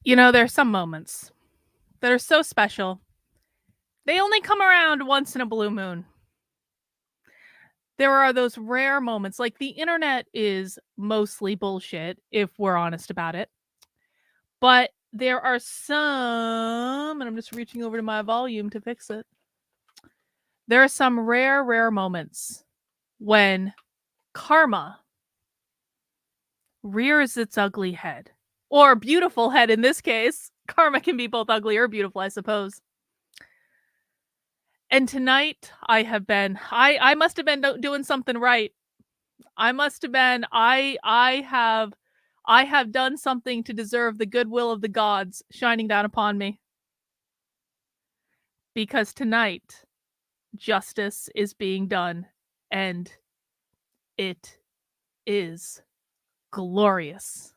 There are some moments that are so special. They only come around once in a blue moon. There are those rare moments, like the internet is mostly bullshit, if we're honest about it. But there are some, and I'm just reaching over to my volume to fix it. There are some rare moments when karma rears its ugly head. Or beautiful head in this case. Karma can be both ugly or beautiful, I suppose. And tonight I must have been doing something right. I have done something to deserve the goodwill of the gods shining down upon me. Because tonight, justice is being done, and it is glorious.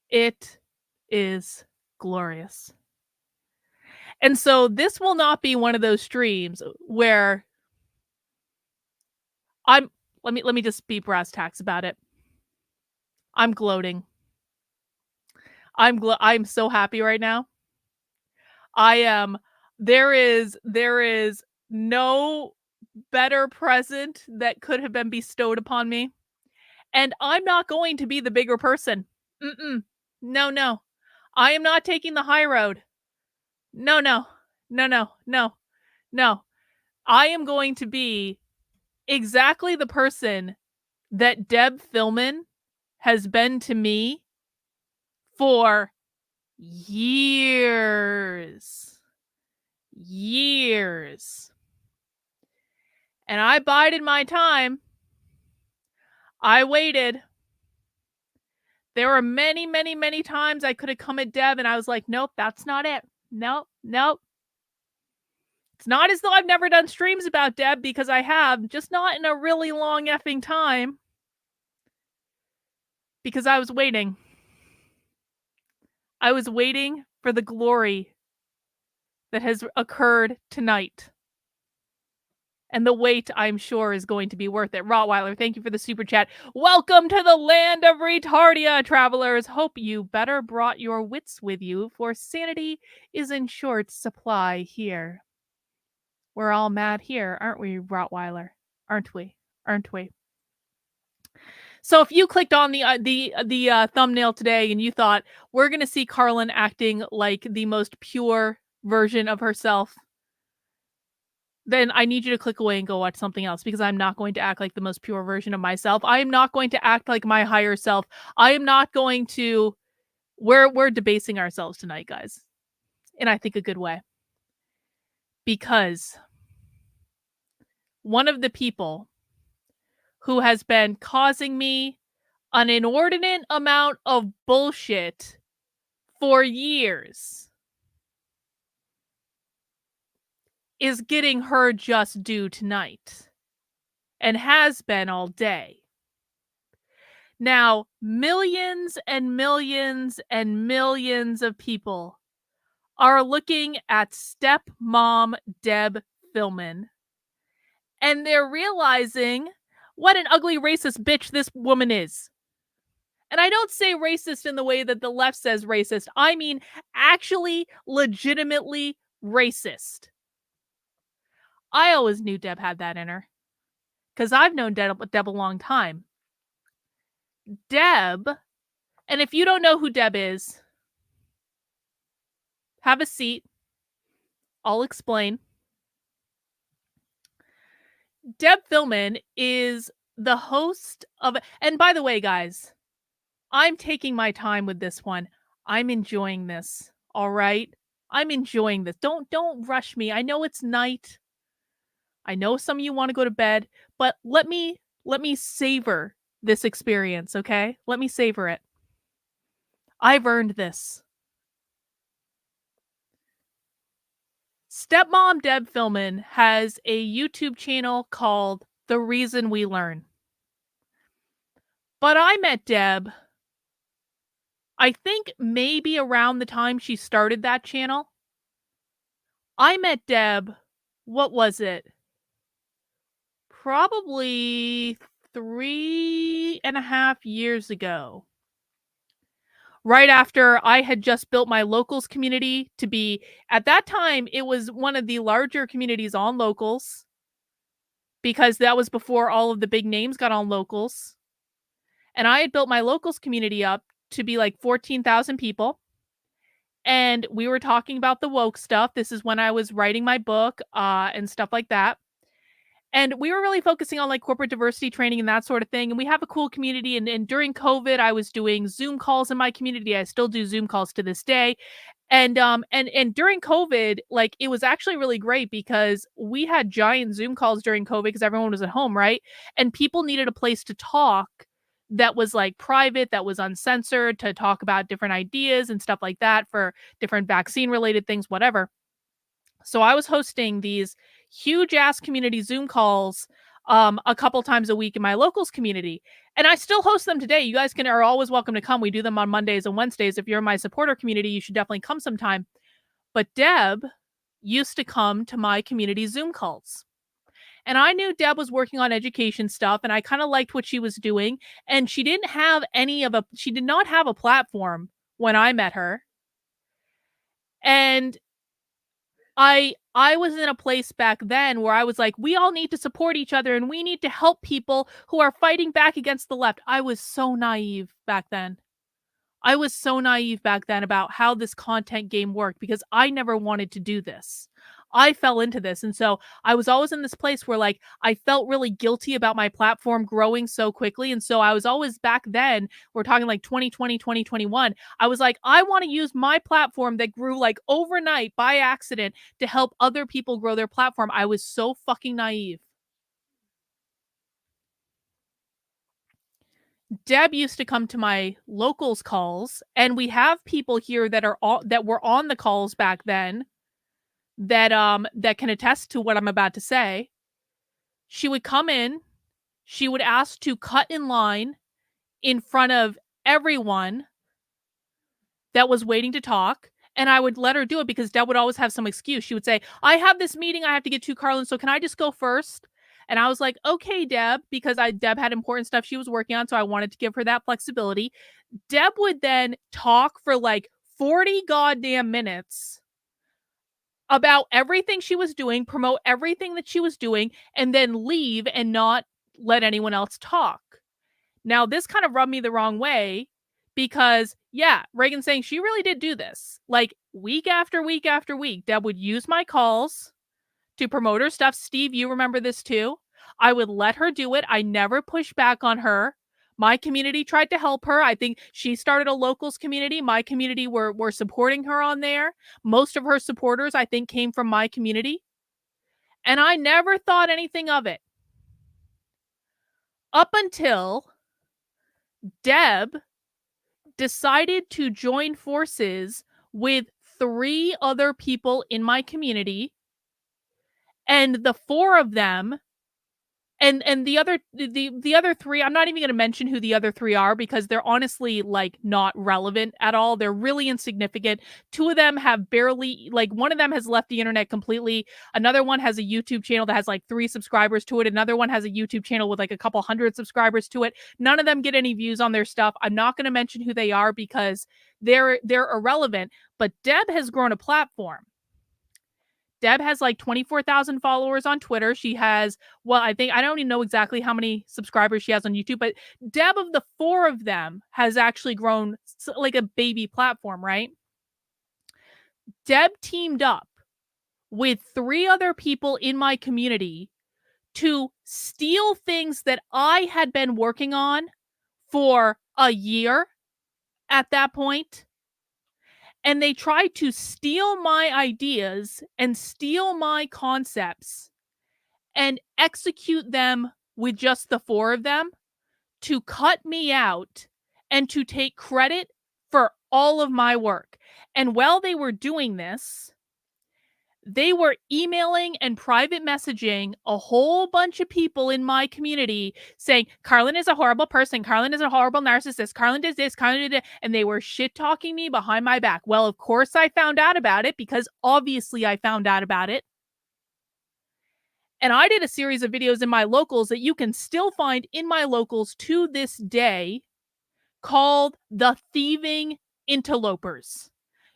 It is glorious. And so this will not be one of those streams where let me just be brass tacks about it. I'm gloating. I'm so happy right now. I am there is no better present that could have been bestowed upon me. And I'm not going to be the bigger person. No. I am not taking the high road. No. I am going to be exactly the person that Deb Fillman has been to me for years. And I bided my time. I waited. There were many times I could have come at Deb and I was like, nope, that's not it. Nope. It's not as though I've never done streams about Deb, because I have, just not in a really long effing time. Because I was waiting. I was waiting for the glory that has occurred tonight. And the wait, I'm sure, is going to be worth it. Rottweiler, thank you for the super chat. Welcome to the land of retardia, travelers. Hope you better brought your wits with you, for sanity is in short supply here. We're all mad here, aren't we, Rottweiler? Aren't we? So if you clicked on the thumbnail today and you thought we're going to see Carlin acting like the most pure version of herself, then I need you to click away and go watch something else, because I'm not going to act like the most pure version of myself. I am not going to act like my higher self. I am not going to. We're debasing ourselves tonight, guys, and I think a good way, because one of the people who has been causing me an inordinate amount of bullshit for years is getting her just due tonight, and has been all day. Now, millions and millions and millions of people are looking at stepmom Deb Fillman, and they're realizing what an ugly racist bitch this woman is. And I don't say racist in the way that the left says racist. I mean actually legitimately racist. I always knew Deb had that in her, because I've known Deb a long time. Deb, and if you don't know who Deb is, have a seat. I'll explain. Deb Fillman is the host of, and by the way, guys, I'm taking my time with this one. I'm enjoying this. All right. I'm enjoying this. Don't rush me. I know it's night. I know some of you want to go to bed, but let me savor this experience, okay? Let me savor it. I've earned this. Stepmom Deb Fillman has a YouTube channel called The Reason We Learn. But I met Deb, I think maybe around the time she started that channel. I met Deb, what was it? Probably 3.5 years ago. right after I had just built my locals community to be, at that time, it was one of the larger communities on locals because that was before all of the big names got on locals. And I had built my locals community up to be like 14,000 people. And we were talking about the woke stuff. This is when I was writing my book and stuff like that. And we were really focusing on like corporate diversity training and that sort of thing. And we have a cool community. And during COVID, I was doing Zoom calls in my community. I still do Zoom calls to this day. And during COVID, like, it was actually really great because we had giant Zoom calls during COVID because everyone was at home, right? And people needed a place to talk that was, like, private, that was uncensored, to talk about different ideas and stuff like that for different vaccine-related things, whatever. So I was hosting these huge ass community Zoom calls a couple times a week in my locals community. And I still host them today. You guys are always welcome to come. We do them on Mondays and Wednesdays. If you're in my supporter community, you should definitely come sometime. But Deb used to come to my community Zoom calls. And I knew Deb was working on education stuff and I kind of liked what she was doing. And she did not have a platform when I met her. And I was in a place back then where I was like, we all need to support each other and we need to help people who are fighting back against the left. I was so naive back then. I was so naive back then about how this content game worked because I never wanted to do this. I fell into this. And so I was always in this place where like I felt really guilty about my platform growing so quickly. And so I was always back then, we're talking like 2020, 2021. I was like, I want to use my platform that grew like overnight by accident to help other people grow their platform. I was so fucking naive. Deb used to come to my locals calls, and we have people here that were on the calls back then that can attest to what I'm about to say. She would come in, she would ask to cut in line in front of everyone that was waiting to talk, and I would let her do it because Deb would always have some excuse. She would say, "I have this meeting I have to get to, Carlin, so can I just go first?" And I was like, "Okay, Deb," because Deb had important stuff she was working on, so I wanted to give her that flexibility. Deb would then talk for like 40 goddamn minutes about everything she was doing, promote everything that she was doing, and then leave and not let anyone else talk. Now, this kind of rubbed me the wrong way because, yeah, Reagan's saying she really did do this. Like, week after week after week, Deb would use my calls to promote her stuff. Steve, you remember this too. I would let her do it. I never pushed back on her. My community tried to help her. I think she started a locals community. My community were supporting her on there. Most of her supporters, I think, came from my community. And I never thought anything of it. Up until Deb decided to join forces with 3 other people in my community, and the 4 of them and the other 3, I'm not even gonna mention who the other 3 are because they're honestly, like, not relevant at all. They're really insignificant. 2 of them have barely, like, one of them has left the internet completely. Another one has a YouTube channel that has, like, 3 subscribers to it. Another one has a YouTube channel with, like, a couple hundred subscribers to it. None of them get any views on their stuff. I'm not gonna mention who they are because they're irrelevant, but Deb has grown a platform. Deb has like 24,000 followers on Twitter. She has, well, I don't even know exactly how many subscribers she has on YouTube, but Deb, of the 4 of them, has actually grown like a baby platform, right? Deb teamed up with 3 other people in my community to steal things that I had been working on for a year at that point. And they tried to steal my ideas and steal my concepts and execute them with just the 4 of them to cut me out and to take credit for all of my work. And while they were doing this, they were emailing and private messaging a whole bunch of people in my community saying, Carlin is a horrible person. Carlin is a horrible narcissist. Carlin does this. Carlin did it. And they were shit talking me behind my back. Well, of course I found out about it because obviously I found out about it. And I did a series of videos in my locals that you can still find in my locals to this day called The Thieving interlopers,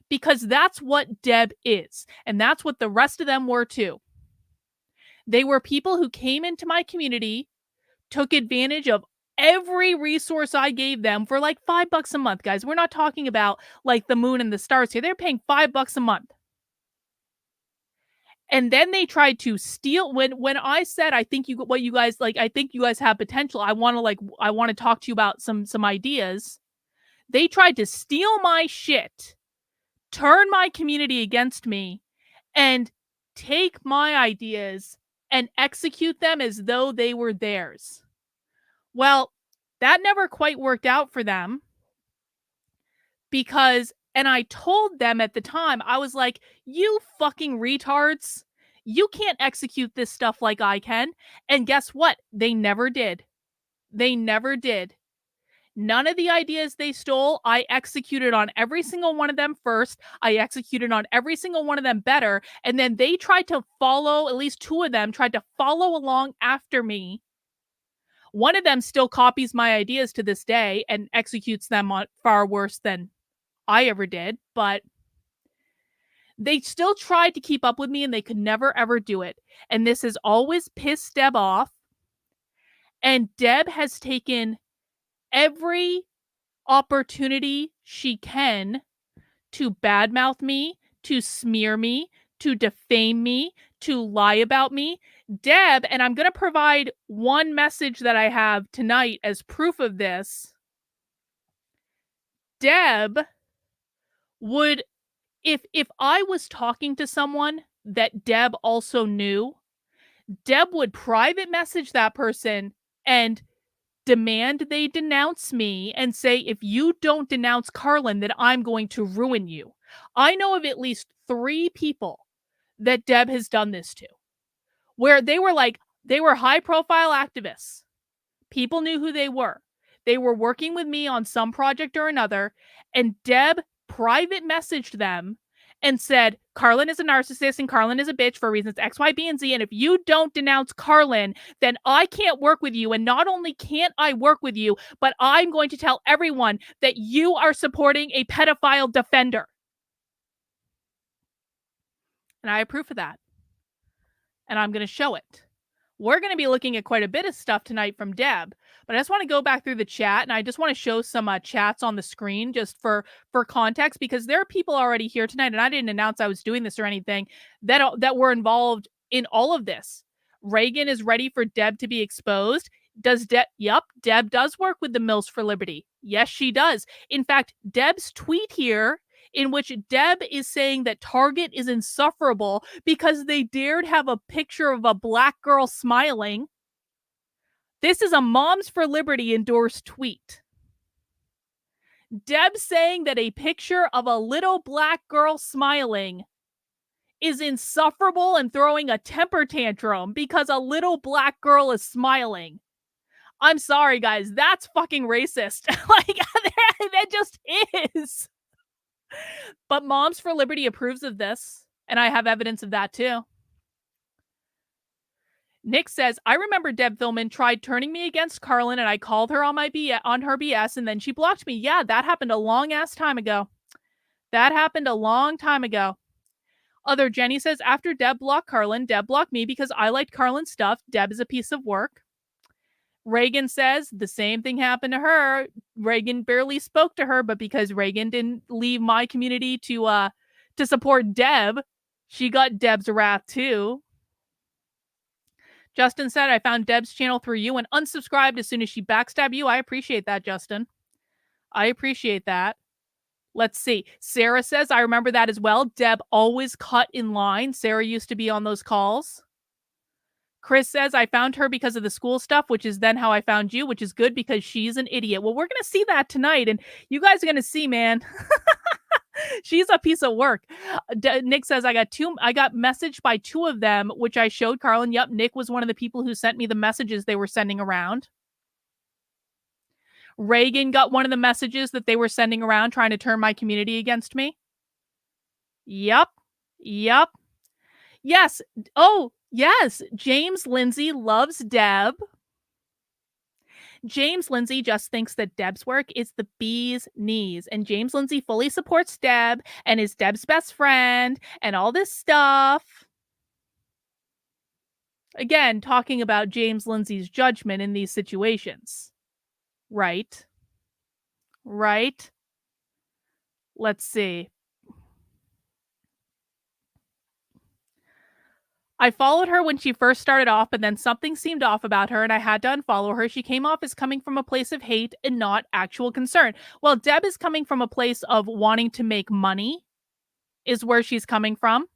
because that's what Deb is. And that's what the rest of them were too. They were people who came into my community, took advantage of every resource I gave them for like $5 a month, guys. We're not talking about like the moon and the stars here. They're paying $5 a month. And then they tried to steal when I said I think you guys like I think you guys have potential. I want to talk to you about some ideas. They tried to steal my shit, turn my community against me, and take my ideas and execute them as though they were theirs. Well, that never quite worked out for them because, and I told them at the time, I was like, you fucking retards, you can't execute this stuff like I can. And guess what? They never did. They never did. None of the ideas they stole, I executed on every single one of them first. I executed on every single one of them better. And then they tried to follow, at least two of them tried to follow along after me. One of them still copies my ideas to this day and executes them on far worse than I ever did, but they still tried to keep up with me and they could never ever do it. And this has always pissed Deb off. And Deb has taken every opportunity she can to badmouth me, to smear me, to defame me, to lie about me. Deb, and I'm going to provide one message that I have tonight as proof of this. Deb would, if I was talking to someone that Deb also knew, Deb would private message that person and demand they denounce me and say, if you don't denounce Carlin, then I'm going to ruin you. I know of at least 3 people that Deb has done this to, where they were high profile activists. People knew who they were. They were working with me on some project or another, and Deb private messaged them and said, Carlin is a narcissist and Carlin is a bitch for reasons X, Y, B, and Z. And if you don't denounce Carlin, then I can't work with you. And not only can't I work with you, but I'm going to tell everyone that you are supporting a pedophile defender. And I approve of that. And I'm going to show it. We're going to be looking at quite a bit of stuff tonight from Deb, but I just want to go back through the chat and I just want to show some chats on the screen just for context, because there are people already here tonight, and I didn't announce I was doing this or anything, that were involved in all of this. Reagan is ready for Deb to be exposed. Does Deb? Yep, Deb does work with the Mills for Liberty. Yes, she does. In fact, Deb's tweet here, in which Deb is saying that Target is insufferable because they dared have a picture of a black girl smiling. This is a Moms for Liberty endorsed tweet. Deb saying that a picture of a little black girl smiling is insufferable and throwing a temper tantrum because a little black girl is smiling. I'm sorry, guys. That's fucking racist. Like, that just is. But Moms for Liberty approves of this, and I have evidence of that too. Nick says, I remember Deb Fillman tried turning me against Carlin, and I called her on her BS, and then she blocked me. Yeah, that happened a long ass time ago. That happened a long time ago. Other Jenny says, after Deb blocked Carlin, Deb blocked me because I liked Carlin's stuff. Deb is a piece of work. Reagan says the same thing happened to her. Reagan barely spoke to her, but because Reagan didn't leave my community to support Deb, she got Deb's wrath too. Justin said, I found Deb's channel through you and unsubscribed as soon as she backstabbed you. I appreciate that, Justin. I appreciate that. Let's see. Sarah says, I remember that as well. Deb always cut in line. Sarah used to be on those calls. Chris says, I found her because of the school stuff, which is then how I found you, which is good because she's an idiot. Well, we're going to see that tonight, and you guys are going to see, man. She's a piece of work. Nick says, I got messaged by 2 of them, which I showed Carlin. Yep, Nick was one of the people who sent me the messages they were sending around. Reagan got one of the messages that they were sending around trying to turn my community against me. Yep. Yes. Oh, yes. James Lindsay loves Deb. James Lindsay just thinks that Deb's work is the bee's knees, and James Lindsay fully supports Deb and is Deb's best friend and all this stuff. Again, talking about James Lindsay's judgment in these situations. Right? Right? Let's see. I followed her when she first started off, but then something seemed off about her and I had to unfollow her. She came off as coming from a place of hate and not actual concern. Well, Deb is coming from a place of wanting to make money, is where she's coming from.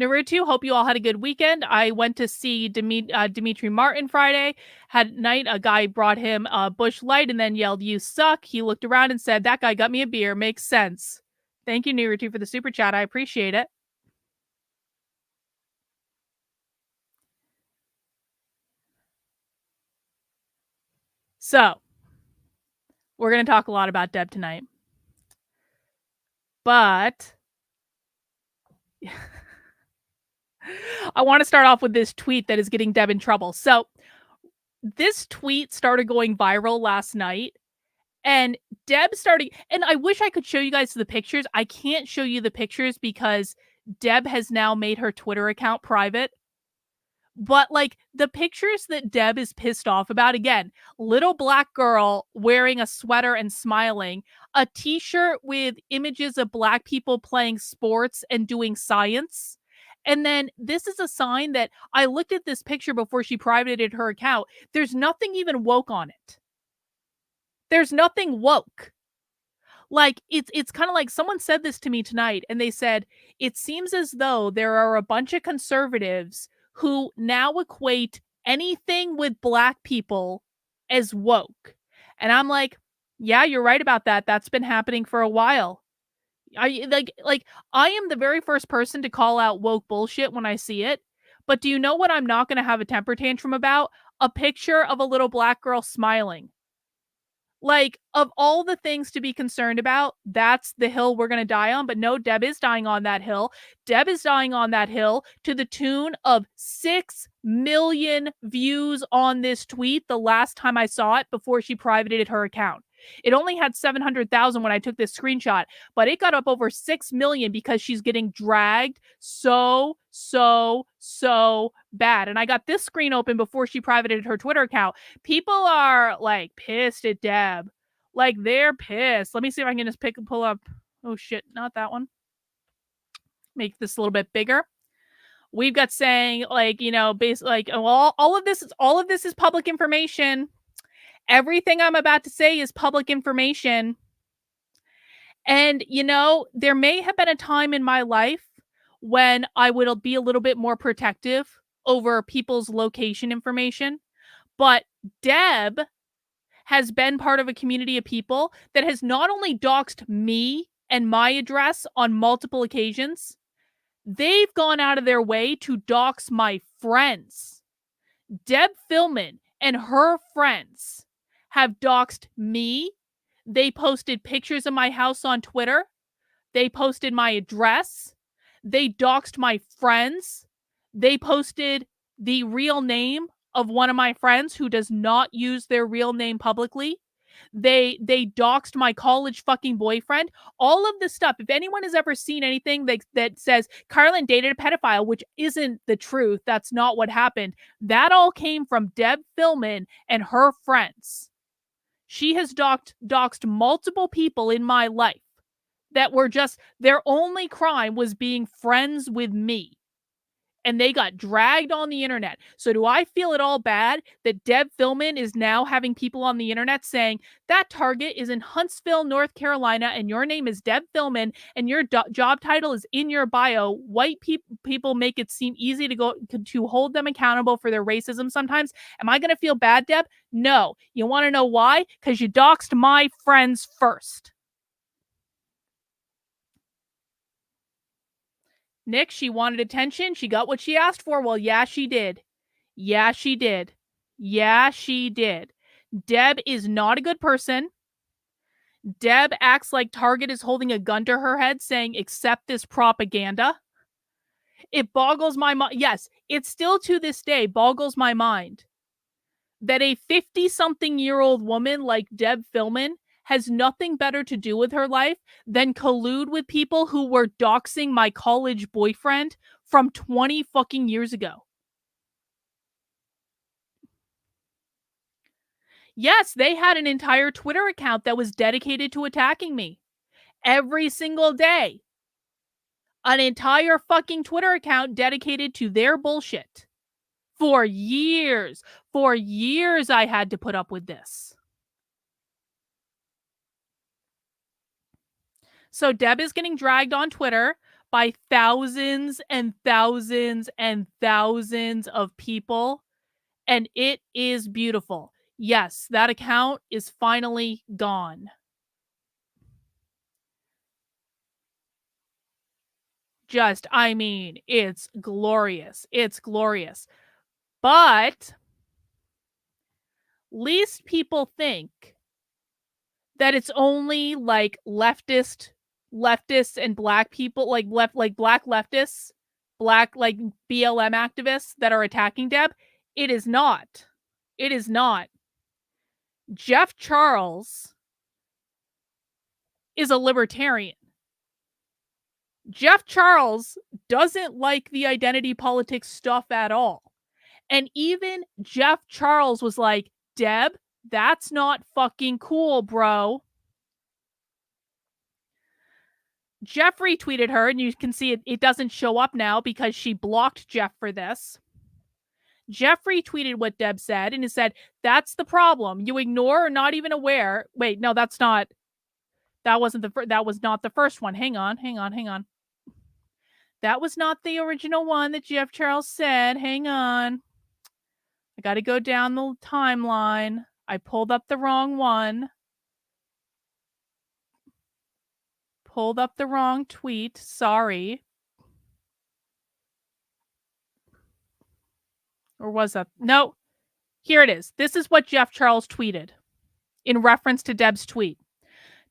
Naruto, hope you all had a good weekend. I went to see Dimitri Martin Friday. Had night, a guy brought him a Bush Light and then yelled, "You suck." He looked around and said, "That guy got me a beer. Makes sense." Thank you, Naruto, for the super chat. I appreciate it. So, we're going to talk a lot about Deb tonight. But I want to start off with this tweet that is getting Deb in trouble. So, this tweet started going viral last night. And Deb started, and I wish I could show you guys the pictures. I can't show you the pictures because Deb has now made her Twitter account private. But like the pictures that Deb is pissed off about, again, little black girl wearing a sweater and smiling, a t-shirt with images of black people playing sports and doing science. And then this is a sign that I looked at this picture before she privated her account. There's nothing even woke on it. There's nothing woke. Like, it's kinda like someone said this to me tonight, and they said, "It seems as though there are a bunch of conservatives who now equate anything with black people as woke." And I'm like, "Yeah, you're right about that. That's been happening for a while." I am the very first person to call out woke bullshit when I see it, but do you know what I'm not gonna have a temper tantrum about? A picture of a little black girl smiling. Like, of all the things to be concerned about, that's the hill we're gonna die on, but no, Deb is dying on that hill. Deb is dying on that hill to the tune of 6 million views on this tweet the last time I saw it before she privated her account. It only had 700,000 when I took this screenshot, but it got up over 6 million because she's getting dragged so bad. And I got this screen open before she privated her Twitter account. People are like pissed at Deb. Like they're pissed. Let me see if I can just pull up. Oh shit, not that one. Make this a little bit bigger. We've got saying like, basically like, well, all of this is public information. Everything I'm about to say is public information. And there may have been a time in my life when I would be a little bit more protective over people's location information, but Deb has been part of a community of people that has not only doxed me and my address on multiple occasions, they've gone out of their way to dox my friends. Deb Fillman and her friends have doxed me. They posted pictures of my house on Twitter. They posted my address. They doxed my friends. They posted the real name of one of my friends who does not use their real name publicly. They doxed my college fucking boyfriend. All of this stuff. If anyone has ever seen anything that says Carlin dated a pedophile, which isn't the truth, that's not what happened. That all came from Deb Fillman and her friends. She has doxed multiple people in my life that were just, their only crime was being friends with me. And they got dragged on the internet. So do I feel at all bad that Deb Fillman is now having people on the internet saying that Target is in Huntsville, North Carolina, and your name is Deb Fillman, and your job title is in your bio? White people make it seem easy to hold them accountable for their racism sometimes. Am I going to feel bad, Deb? No. You want to know why? Because you doxed my friends first. Nick, she wanted attention. She got what she asked for. Well, yeah, she did. Yeah, she did. Yeah, she did. Deb is not a good person. Deb acts like Target is holding a gun to her head saying, accept this propaganda. It boggles my mind. Yes, it still to this day boggles my mind that a 50-something-year-old woman like Deb Fillman has nothing better to do with her life than collude with people who were doxing my college boyfriend from 20 fucking years ago. Yes, they had an entire Twitter account that was dedicated to attacking me every single day. An entire fucking Twitter account dedicated to their bullshit. For years. For years, I had to put up with this. So Deb is getting dragged on Twitter by thousands and thousands and thousands of people, and it is beautiful. Yes, that account is finally gone. Just, I mean, it's glorious. It's glorious. But least people think that it's only like leftists and black people, like black leftists, black like BLM activists that are attacking Deb. It is not. It is not. Jeff Charles is a libertarian. Jeff Charles doesn't like the identity politics stuff at all. And even Jeff Charles was like, Deb, that's not fucking cool, bro. Jeff retweeted her, and you can see it doesn't show up now because she blocked Jeff for this. Jeff retweeted what Deb said, and he said, that's the problem. You ignore or not even aware. Wait, no, that was not the first one. Hang on. That was not the original one that Jeff Charles said. Hang on. I got to go down the timeline. I pulled up the wrong one. Pulled up the wrong tweet. Sorry. Or was that? No. Here it is. This is what Jeff Charles tweeted in reference to Deb's tweet.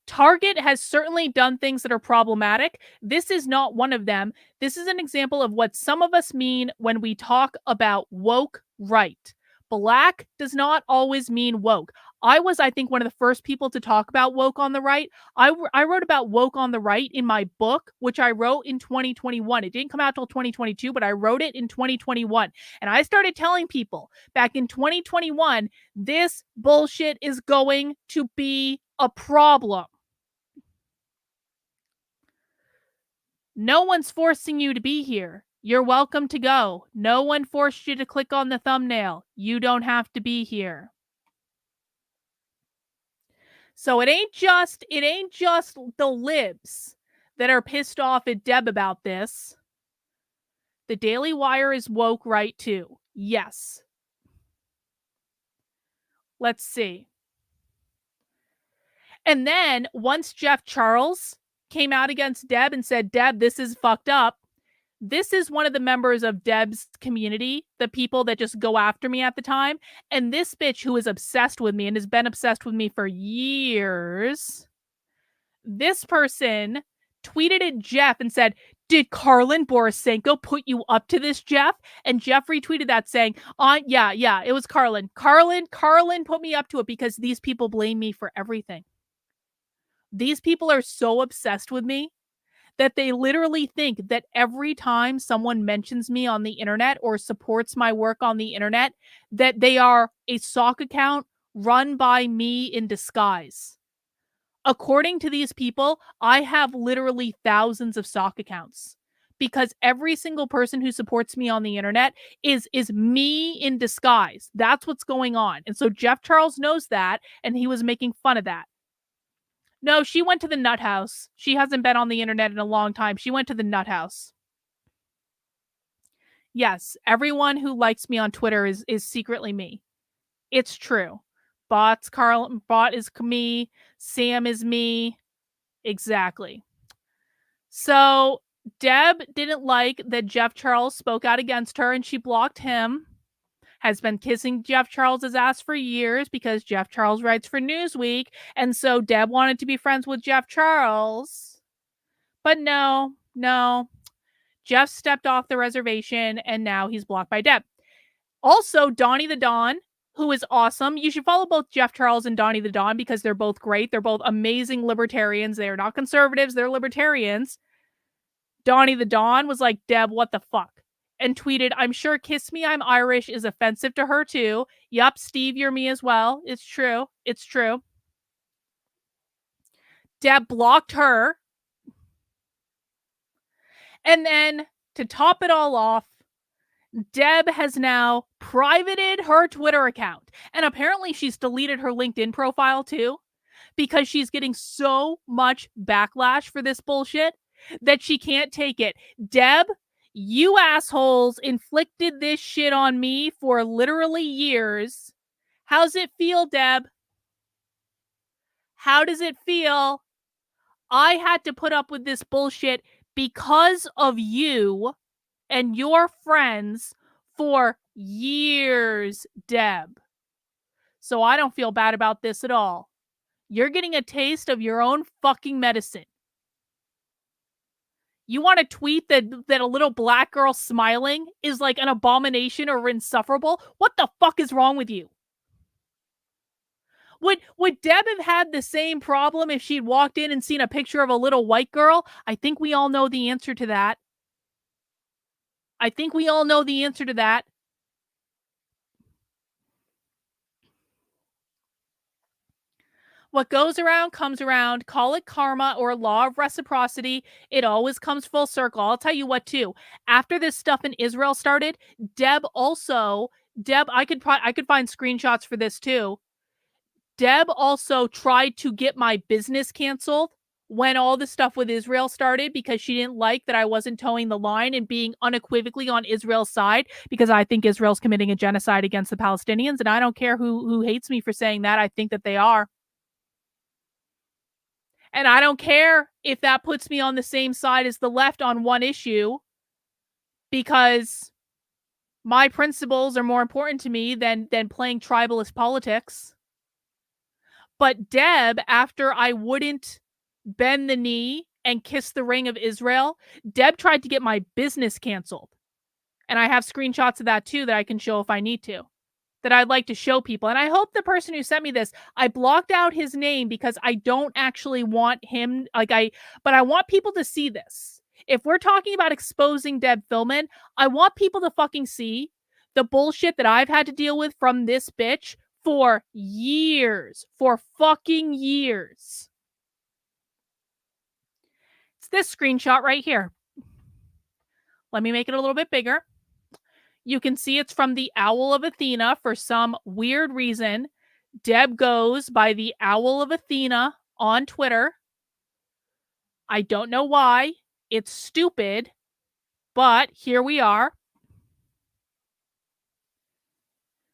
Target has certainly done things that are problematic. This is not one of them. This is an example of what some of us mean when we talk about woke right. Black does not always mean woke. I think, one of the first people to talk about woke on the right. I wrote about woke on the right in my book, which I wrote in 2021. It didn't come out till 2022, but I wrote it in 2021. And I started telling people back in 2021, this bullshit is going to be a problem. No one's forcing you to be here. You're welcome to go. No one forced you to click on the thumbnail. You don't have to be here. So it ain't just the libs that are pissed off at Deb about this. The Daily Wire is woke right too. Yes. Let's see. And then once Jeff Charles came out against Deb and said, Deb, this is fucked up. This is one of the members of Deb's community, the people that just go after me at the time. And this bitch who is obsessed with me and has been obsessed with me for years, this person tweeted at Jeff and said, did Carlin Borisenko put you up to this, Jeff? And Jeff retweeted that saying, yeah, it was Carlin. Carlin put me up to it because these people blame me for everything. These people are so obsessed with me that they literally think that every time someone mentions me on the internet or supports my work on the internet, that they are a sock account run by me in disguise. According to these people, I have literally thousands of sock accounts because every single person who supports me on the internet is me in disguise. That's what's going on. And so Jeff Charles knows that, and he was making fun of that. No, she went to the nut house. She hasn't been on the internet in a long time. She went to the nut house. Yes, everyone who likes me on Twitter is secretly me. It's true. Bot is me. Sam is me. Exactly. So Deb didn't like that Jeff Charles spoke out against her, and she blocked him. Has been kissing Jeff Charles's ass for years because Jeff Charles writes for Newsweek. And so Deb wanted to be friends with Jeff Charles. But no. Jeff stepped off the reservation and now he's blocked by Deb. Also, Donnie the Don, who is awesome. You should follow both Jeff Charles and Donnie the Don because they're both great. They're both amazing libertarians. They are not conservatives, they're libertarians. Donnie the Don was like, Deb, what the fuck? And tweeted, I'm sure Kiss Me, I'm Irish is offensive to her too. Yup, Steve, you're me as well. It's true. It's true. Deb blocked her. And then to top it all off, Deb has now privated her Twitter account. And apparently she's deleted her LinkedIn profile too, because she's getting so much backlash for this bullshit that she can't take it. Deb, you assholes inflicted this shit on me for literally years. How's it feel, Deb? How does it feel? I had to put up with this bullshit because of you and your friends for years, Deb. So I don't feel bad about this at all. You're getting a taste of your own fucking medicine. You want to tweet that a little black girl smiling is like an abomination or insufferable? What the fuck is wrong with you? Would Deb have had the same problem if she'd walked in and seen a picture of a little white girl? I think we all know the answer to that. I think we all know the answer to that. What goes around comes around. Call it karma or law of reciprocity. It always comes full circle. I'll tell you what, too. After this stuff in Israel started, Deb, I could find screenshots for this too. Deb also tried to get my business canceled when all the stuff with Israel started because she didn't like that I wasn't towing the line and being unequivocally on Israel's side because I think Israel's committing a genocide against the Palestinians. And I don't care who hates me for saying that. I think that they are. And I don't care if that puts me on the same side as the left on one issue because my principles are more important to me than playing tribalist politics. But Deb, after I wouldn't bend the knee and kiss the ring of Israel, Deb tried to get my business canceled. And I have screenshots of that too that I can show if I need to, that I'd like to show people. And I hope the person who sent me this, I blocked out his name because I don't actually want him, but I want people to see this. If we're talking about exposing Deb Fillman, I want people to fucking see the bullshit that I've had to deal with from this bitch for years, for fucking years. It's this screenshot right here. Let me make it a little bit bigger. You can see it's from the Owl of Athena. For some weird reason, Deb goes by the Owl of Athena on Twitter. I don't know why. It's stupid, but here we are.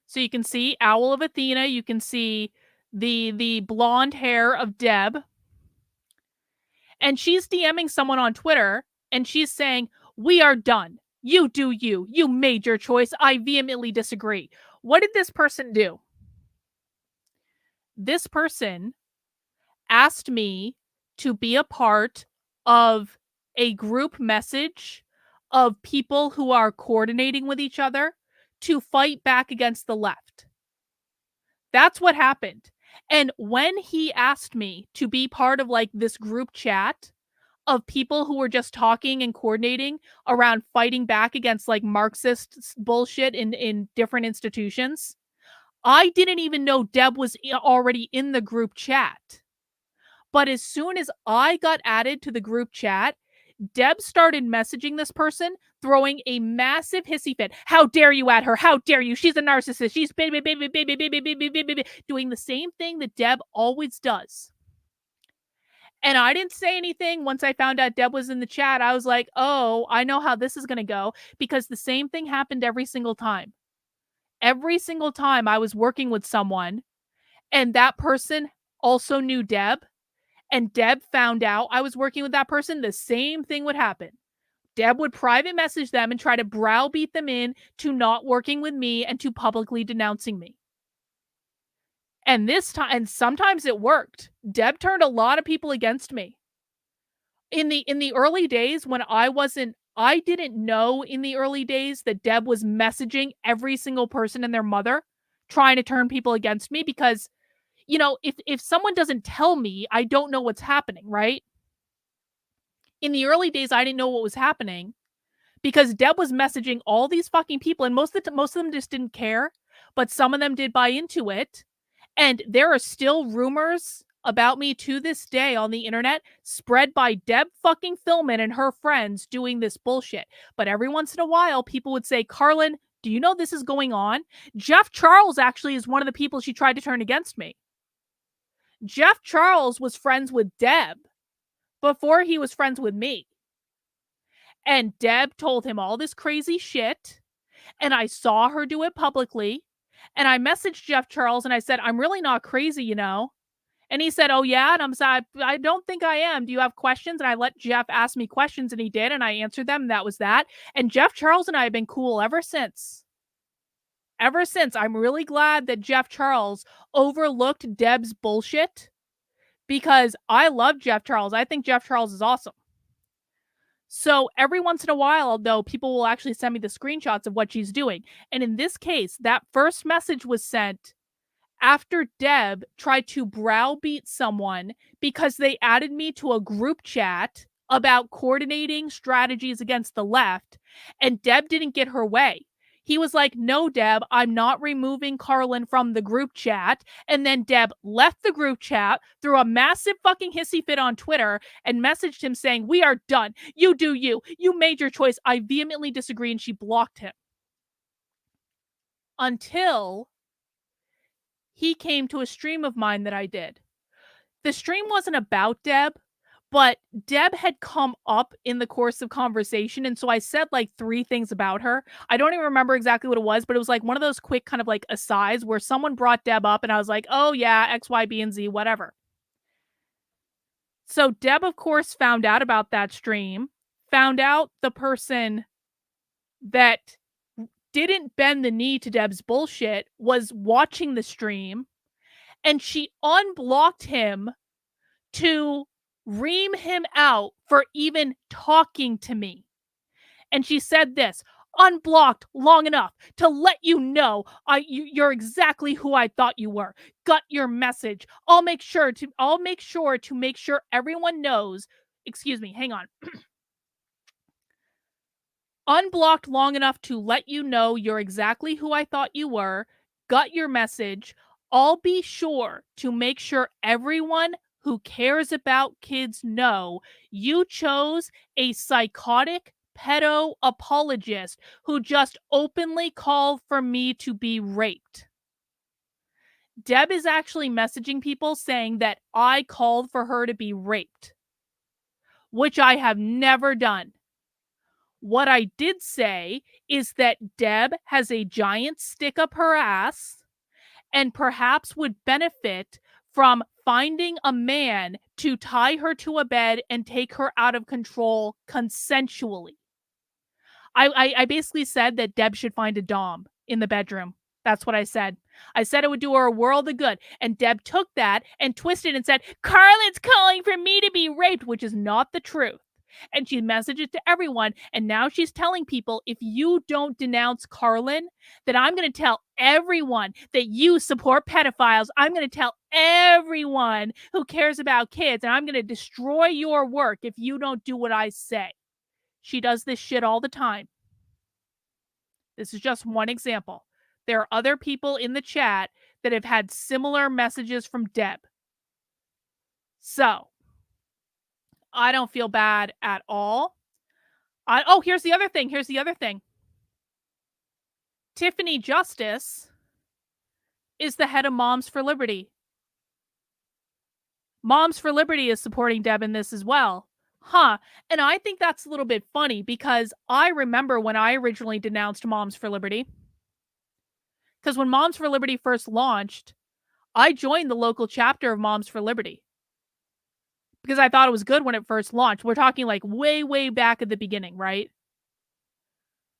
So you can see Owl of Athena. You can see the blonde hair of Deb. And she's DMing someone on Twitter, and she's saying, we are done. You do you. You made your choice. I vehemently disagree. What did this person do? This person asked me to be a part of a group message of people who are coordinating with each other to fight back against the left. That's what happened. And when he asked me to be part of like this group chat of people who were just talking and coordinating around fighting back against like Marxist bullshit in different institutions, I didn't even know Deb was already in the group chat. But as soon as I got added to the group chat, Deb started messaging this person, throwing a massive hissy fit. How dare you at her? How dare you? She's a narcissist. She's doing the same thing that Deb always does. And I didn't say anything once I found out Deb was in the chat. I was like, oh, I know how this is going to go, because the same thing happened every single time. Every single time I was working with someone and that person also knew Deb, and Deb found out I was working with that person, the same thing would happen. Deb would private message them and try to browbeat them in to not working with me and to publicly denouncing me. And this time, and sometimes it worked. Deb turned a lot of people against me. In the early days when I wasn't I didn't know in the early days that Deb was messaging every single person and their mother, trying to turn people against me because, if someone doesn't tell me, I don't know what's happening, right? In the early days, I didn't know what was happening because Deb was messaging all these fucking people, and most of them just didn't care, but some of them did buy into it. And there are still rumors about me to this day on the internet spread by Deb fucking Fillman and her friends doing this bullshit. But every once in a while, people would say, Carlin, do you know this is going on? Jeff Charles actually is one of the people she tried to turn against me. Jeff Charles was friends with Deb before he was friends with me. And Deb told him all this crazy shit. And I saw her do it publicly. And I messaged Jeff Charles and I said, I'm really not crazy, you know? And he said, oh, yeah. And I'm sorry, I don't think I am. Do you have questions? And I let Jeff ask me questions and he did. And I answered them. And that was that. And Jeff Charles and I have been cool ever since. Ever since. I'm really glad that Jeff Charles overlooked Deb's bullshit because I love Jeff Charles. I think Jeff Charles is awesome. So every once in a while, though, people will actually send me the screenshots of what she's doing. And in this case, that first message was sent after Deb tried to browbeat someone because they added me to a group chat about coordinating strategies against the left, and Deb didn't get her way. He was like, no, Deb, I'm not removing Carlin from the group chat. And then Deb left the group chat, threw a massive fucking hissy fit on Twitter, and messaged him saying, we are done. You do you. You made your choice. I vehemently disagree. And she blocked him. Until he came to a stream of mine that I did. The stream wasn't about Deb, but Deb had come up in the course of conversation. And so I said like 3 things about her. I don't even remember exactly what it was, but it was like one of those quick kind of like asides where someone brought Deb up and I was like, oh yeah, X, Y, B, and Z, whatever. So Deb, of course, found out about that stream, found out the person that didn't bend the knee to Deb's bullshit was watching the stream, and she unblocked him to ream him out for even talking to me. And she said this, unblocked long enough to let you know you're exactly who I thought you were. Got your message. I'll make sure to make sure everyone knows. Excuse me, hang on. Unblocked long enough to let you know you're exactly who I thought you were. Got your message. I'll be sure to make sure everyone who cares about kids know you chose a psychotic pedo apologist who just openly called for me to be raped. Deb is actually messaging people saying that I called for her to be raped, which I have never done. What I did say is that Deb has a giant stick up her ass and perhaps would benefit from finding a man to tie her to a bed and take her out of control consensually. I basically said that Deb should find a dom in the bedroom. That's what I said. I said it would do her a world of good. And Deb took that and twisted and said, Carlin's calling for me to be raped, which is not the truth. And she messaged it to everyone. And now she's telling people, if you don't denounce Carlin, then I'm going to tell everyone that you support pedophiles. I'm going to tell everyone who cares about kids. And I'm going to destroy your work if you don't do what I say. She does this shit all the time. This is just one example. There are other people in the chat that have had similar messages from Deb. So, I don't feel bad at all. Here's the other thing. Tiffany Justice is the head of Moms for Liberty. Moms for Liberty is supporting Deb in this as well. And I think that's a little bit funny because I remember when I originally denounced Moms for Liberty. Because when Moms for Liberty first launched, I joined the local chapter of Moms for Liberty. Because I thought it was good when it first launched. We're talking like way, way back at the beginning, right?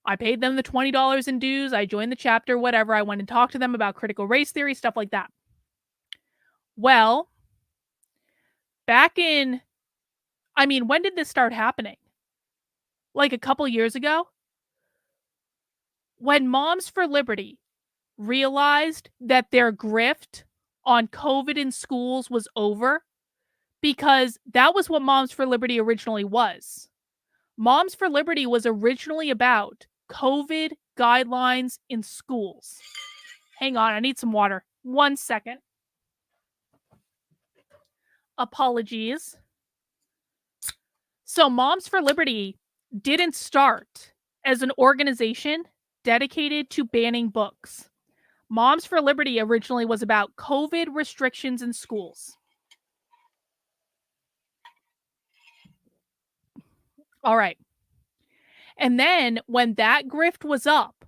I paid them the $20 in dues. I joined the chapter, whatever. I went and talked to them about critical race theory, stuff like that. Well, when did this start happening? like a couple years ago, when Moms for Liberty realized that their grift on COVID in schools was over, because that was what Moms for Liberty originally was. Moms for Liberty was originally about COVID guidelines in schools. Hang on, I need some water. 1 second. Apologies. So, Moms for Liberty didn't start as an organization dedicated to banning books. Moms for Liberty originally was about COVID restrictions in schools. All right. And then when that grift was up,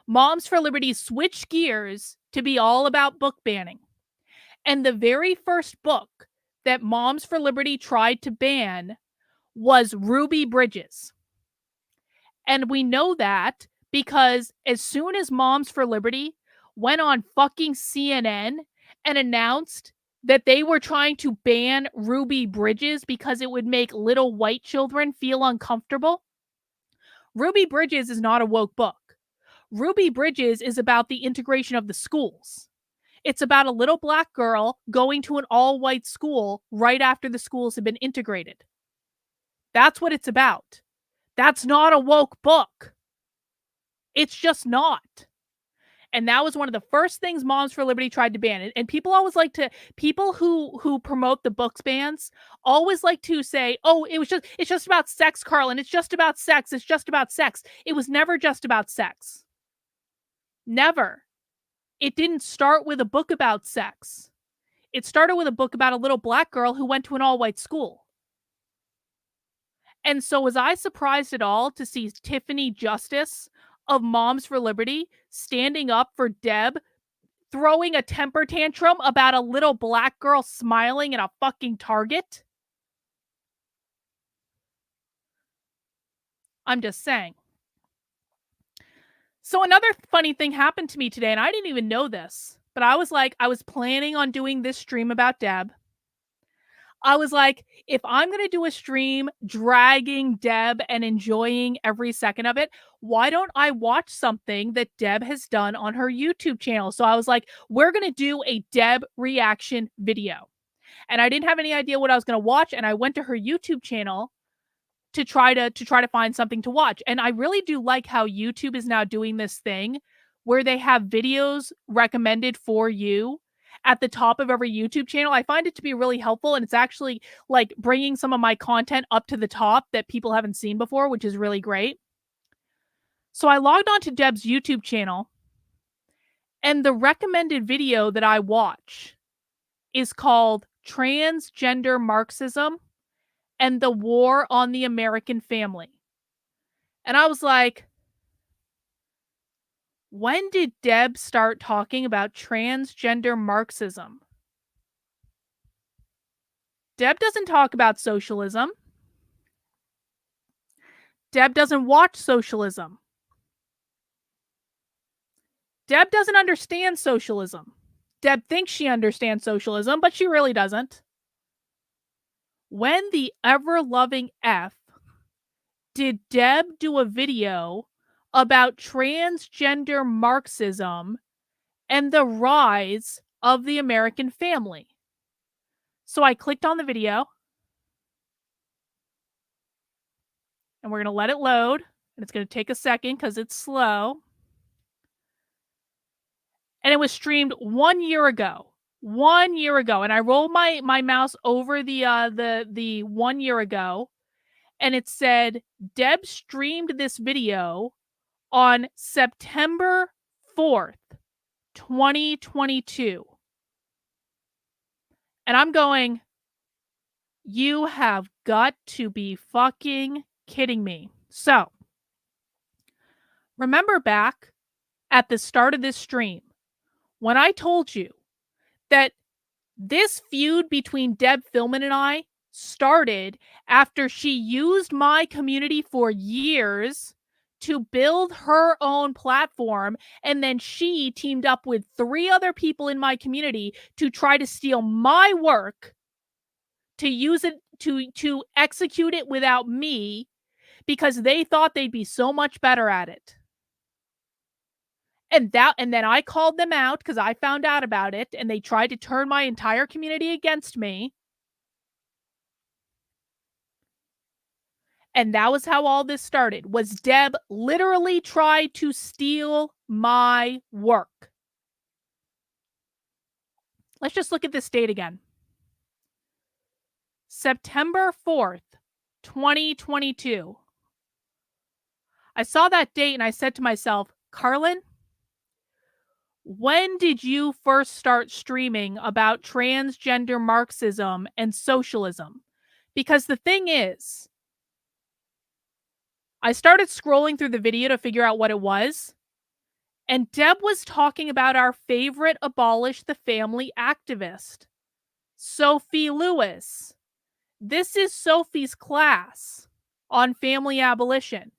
Moms for Liberty switched gears to be all about book banning. And the very first book that Moms for Liberty tried to ban was Ruby Bridges. And we know that because as soon as Moms for Liberty went on fucking CNN and announced that they were trying to ban Ruby Bridges because it would make little white children feel uncomfortable, Ruby Bridges is not a woke book. Ruby Bridges is about the integration of the schools. It's about a little black girl going to an all-white school right after the schools have been integrated. That's what it's about. That's not a woke book. It's just not. And that was one of the first things Moms for Liberty tried to ban. And people always like to, people who promote the books bans always like to say, oh, it's just about sex, Carlin. It's just about sex. It's just about sex. It was never just about sex. Never. It didn't start with a book about sex. It started with a book about a little black girl who went to an all-white school. And so was I surprised at all to see Tiffany Justice of Moms for Liberty standing up for Deb, throwing a temper tantrum about a little black girl smiling in a fucking Target? I'm just saying. So another funny thing happened to me today, and I didn't even know this, but I was planning on doing this stream about Deb. I was like, if I'm going to do a stream dragging Deb and enjoying every second of it, why don't I watch something that Deb has done on her YouTube channel? So I was like, we're going to do a Deb reaction video. And I didn't have any idea what I was going to watch. And I went to her YouTube channel to try to find something to watch. And I really do like how YouTube is now doing this thing where they have videos recommended for you at the top of every YouTube channel. I find it to be really helpful, and it's actually like bringing some of my content up to the top that people haven't seen before, which is really great. So I logged on to Deb's YouTube channel, and the recommended video that I watch is called Transgender Marxism and the War on the American Family. And I was like, when did Deb start talking about transgender Marxism? Deb doesn't talk about socialism. Deb doesn't watch socialism. Deb doesn't understand socialism. Deb thinks she understands socialism, but she really doesn't. When the ever-loving F did Deb do a video about transgender Marxism and the rise of the American family? So I clicked on the video, and we're going to let it load, and it's going to take a second because it's slow. And it was streamed 1 year ago. 1 year ago. And I rolled my mouse over the 1 year ago, and it said Deb streamed this video on September 4th, 2022. And I'm going, you have got to be fucking kidding me. So, remember back at the start of this stream when I told you that this feud between Deb Fillman and I started after she used my community for years to build her own platform, and then she teamed up with 3 other people in my community to try to steal my work, to use it to execute it without me, because they thought they'd be so much better at it. And then I called them out because I found out about it, and they tried to turn my entire community against me. And that was how all this started, was Deb literally tried to steal my work. Let's just look at this date again. September 4th, 2022. I saw that date and I said to myself, Carlin, when did you first start streaming about transgender Marxism and socialism? Because the thing is, I started scrolling through the video to figure out what it was, and Deb was talking about our favorite abolish the family activist, Sophie Lewis. This is Sophie's class on family abolition.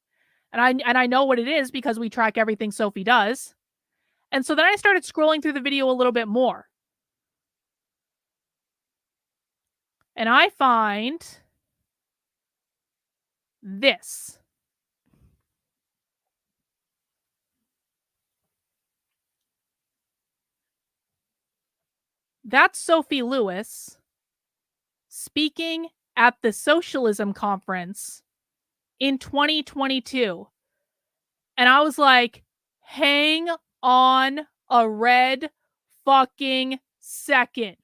And I know what it is because we track everything Sophie does. And so then I started scrolling through the video a little bit more. And I find this. That's Sophie Lewis speaking at the Socialism Conference in 2022. And I was like, hang on a red fucking second.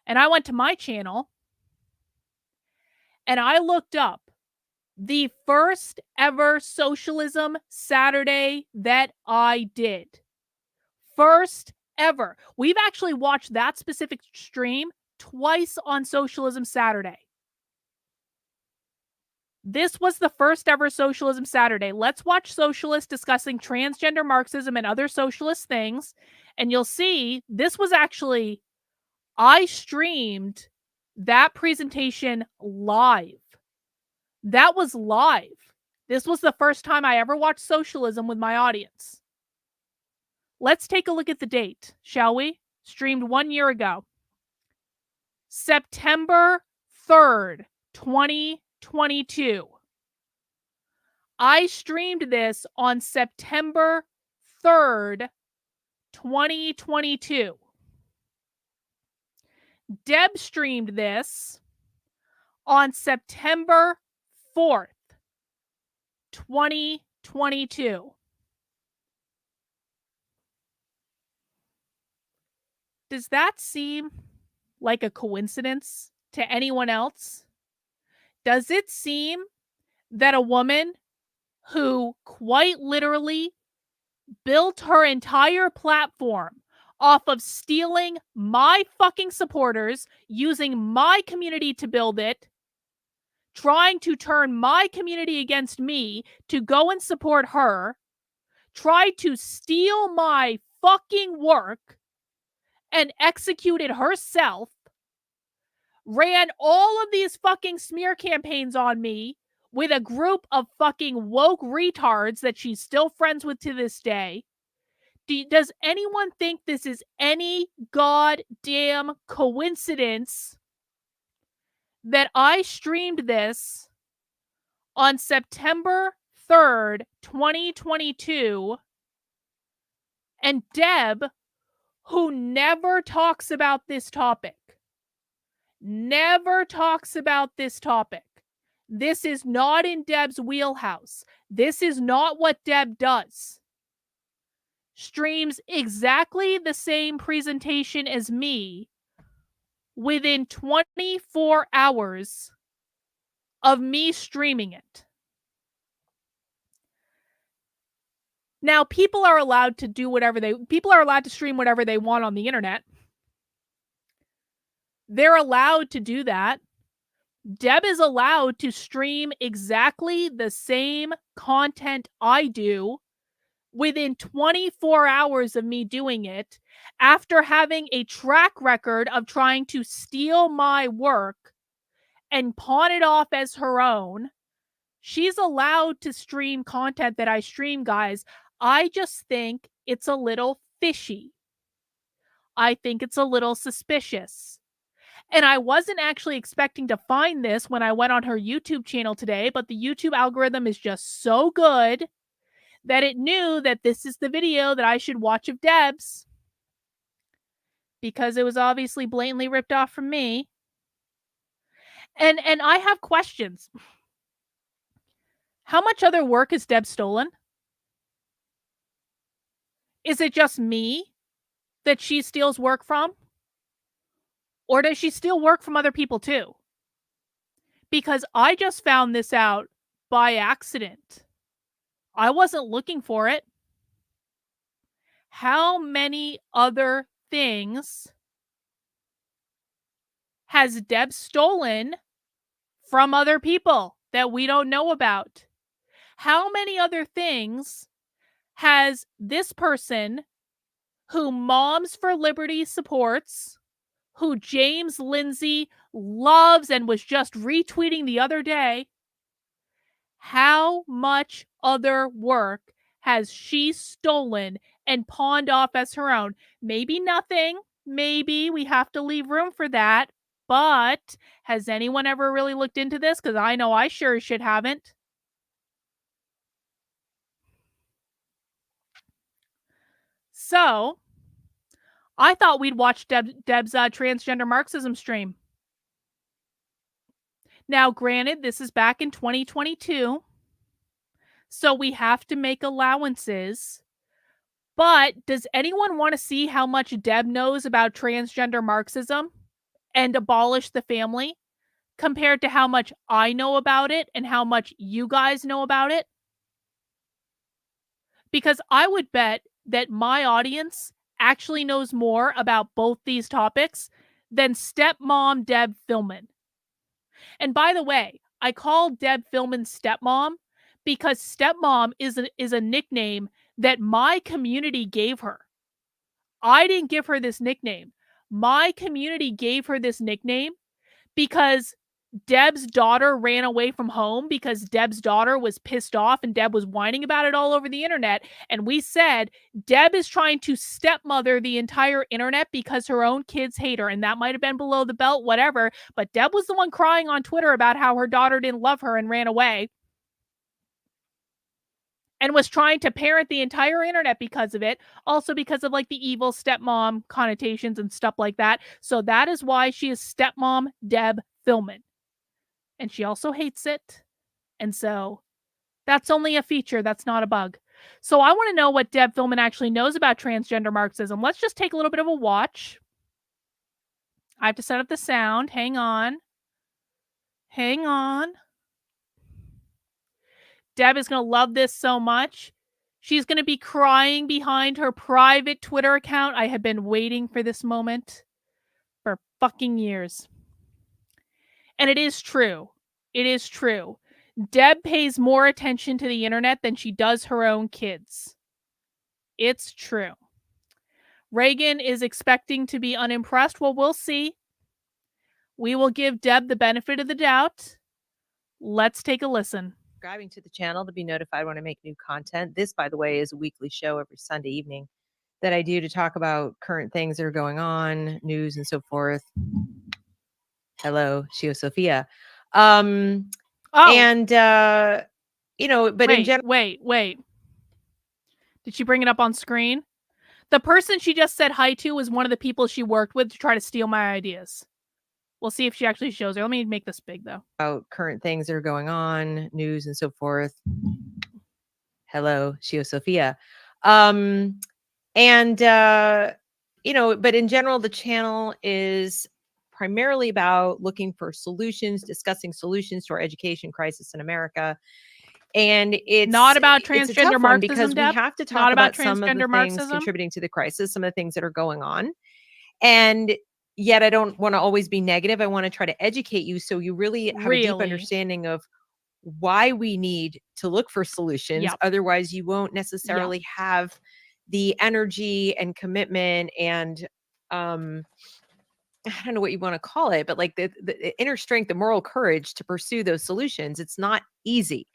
And I went to my channel and I looked up the first ever Socialism Saturday that I did. First ever. We've actually watched that specific stream twice on Socialism Saturday. This was the first ever Socialism Saturday. Let's watch socialists discussing transgender Marxism and other socialist things. And you'll see this was actually, I streamed that presentation live. That was live. This was the first time I ever watched socialism with my audience. Let's take a look at the date, shall we? Streamed 1 year ago. September 3rd, 2022. I streamed this on September 3rd, 2022. Deb streamed this on September 4th, 2022. Does that seem like a coincidence to anyone else? Does it seem that a woman who quite literally built her entire platform off of stealing my fucking supporters, using my community to build it, trying to turn my community against me to go and support her, tried to steal my fucking work and execute it herself, ran all of these fucking smear campaigns on me with a group of fucking woke retards that she's still friends with to this day. Does anyone think this is any goddamn coincidence that I streamed this on September 3rd, 2022, and Deb, who never talks about this topic, this is not in Deb's wheelhouse. This is not what Deb does. Streams exactly the same presentation as me within 24 hours of me streaming it. Now, people are allowed to stream whatever they want on the internet. They're allowed to do that. Deb is allowed to stream exactly the same content I do within 24 hours of me doing it, after having a track record of trying to steal my work and pawn it off as her own. She's allowed to stream content that I stream, guys. I just think it's a little fishy. I think it's a little suspicious. And I wasn't actually expecting to find this when I went on her YouTube channel today, but the YouTube algorithm is just so good that it knew that this is the video that I should watch of Deb's, because it was obviously blatantly ripped off from me. And I have questions. How much other work has Deb stolen? Is it just me that she steals work from? Or does she steal work from other people too? Because I just found this out by accident. I wasn't looking for it. How many other things has Deb stolen from other people that we don't know about? How many other things has this person, who Moms for Liberty supports, who James Lindsay loves and was just retweeting the other day, how much other work has she stolen and pawned off as her own? Maybe nothing. Maybe we have to leave room for that. But has anyone ever really looked into this? Because I know I sure as shit haven't. So, I thought we'd watch Deb's transgender Marxism stream. Now, granted, this is back in 2022, so we have to make allowances. But does anyone want to see how much Deb knows about transgender Marxism and abolish the family compared to how much I know about it and how much you guys know about it? Because I would bet that my audience actually knows more about both these topics than stepmom Deb Fillman. And by the way, I call Deb Fillman stepmom because stepmom is a nickname that my community gave her. I didn't give her this nickname. My community gave her this nickname because Deb's daughter ran away from home because Deb's daughter was pissed off and Deb was whining about it all over the internet. And we said, Deb is trying to stepmother the entire internet because her own kids hate her. And that might have been below the belt, whatever. But Deb was the one crying on Twitter about how her daughter didn't love her and ran away. And was trying to parent the entire internet because of it. Also because of like the evil stepmom connotations and stuff like that. So that is why she is stepmom Deb Fillman. And she also hates it. And so that's only a feature. That's not a bug. So I want to know what Deb Fillman actually knows about transgender Marxism. Let's just take a little bit of a watch. I have to set up the sound. Hang on. Hang on. Deb is going to love this so much. She's going to be crying behind her private Twitter account. I have been waiting for this moment for fucking years. And it is true. It is true. Deb pays more attention to the internet than she does her own kids. It's true. Reagan is expecting to be unimpressed. Well, we'll see. We will give Deb the benefit of the doubt. Let's take a listen. Subscribing to the channel to be notified when I make new content. This, by the way, is a weekly show every Sunday evening that I do to talk about current things that are going on, news and so forth. Hello, Shio Sophia. But in general, wait. Did she bring it up on screen? The person she just said hi to was one of the people she worked with to try to steal my ideas. We'll see if she actually shows her. Let me make this big, though. About current things that are going on, news and so forth. Hello, Shio Sophia. But in general, the channel is primarily about looking for solutions, discussing solutions to our education crisis in America. And it's not about transgender Marxism, because we have to talk about some of the things contributing to the crisis, some of the things that are going on. And yet I don't want to always be negative. I want to try to educate you so you really have a deep understanding of why we need to look for solutions. Yep. Otherwise, you won't necessarily have the energy and commitment and I don't know what you want to call it, but like the inner strength, the moral courage to pursue those solutions. It's not easy.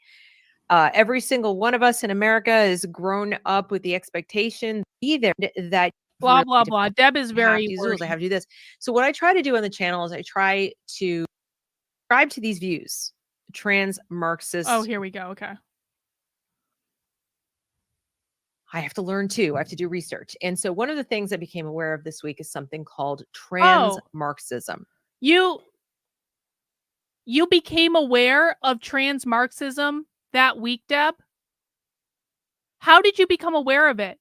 Every single one of us in America has grown up with the expectation either that blah, blah, blah. Deb is very I have to use rules. I have to do this. So what I try to do on the channel is I try to subscribe to these views, trans Marxist. Oh, here we go. Okay. I have to learn too. I have to do research. And so one of the things I became aware of this week is something called trans Marxism. You became aware of trans Marxism that week, Deb? How did you become aware of it?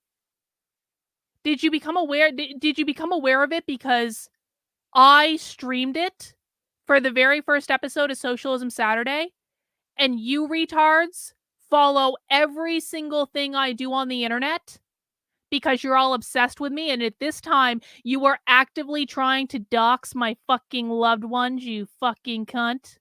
Did you become aware of it because I streamed it for the very first episode of Socialism Saturday, and you retards follow every single thing I do on the internet because you're all obsessed with me, and at this time, you are actively trying to dox my fucking loved ones, you fucking cunt?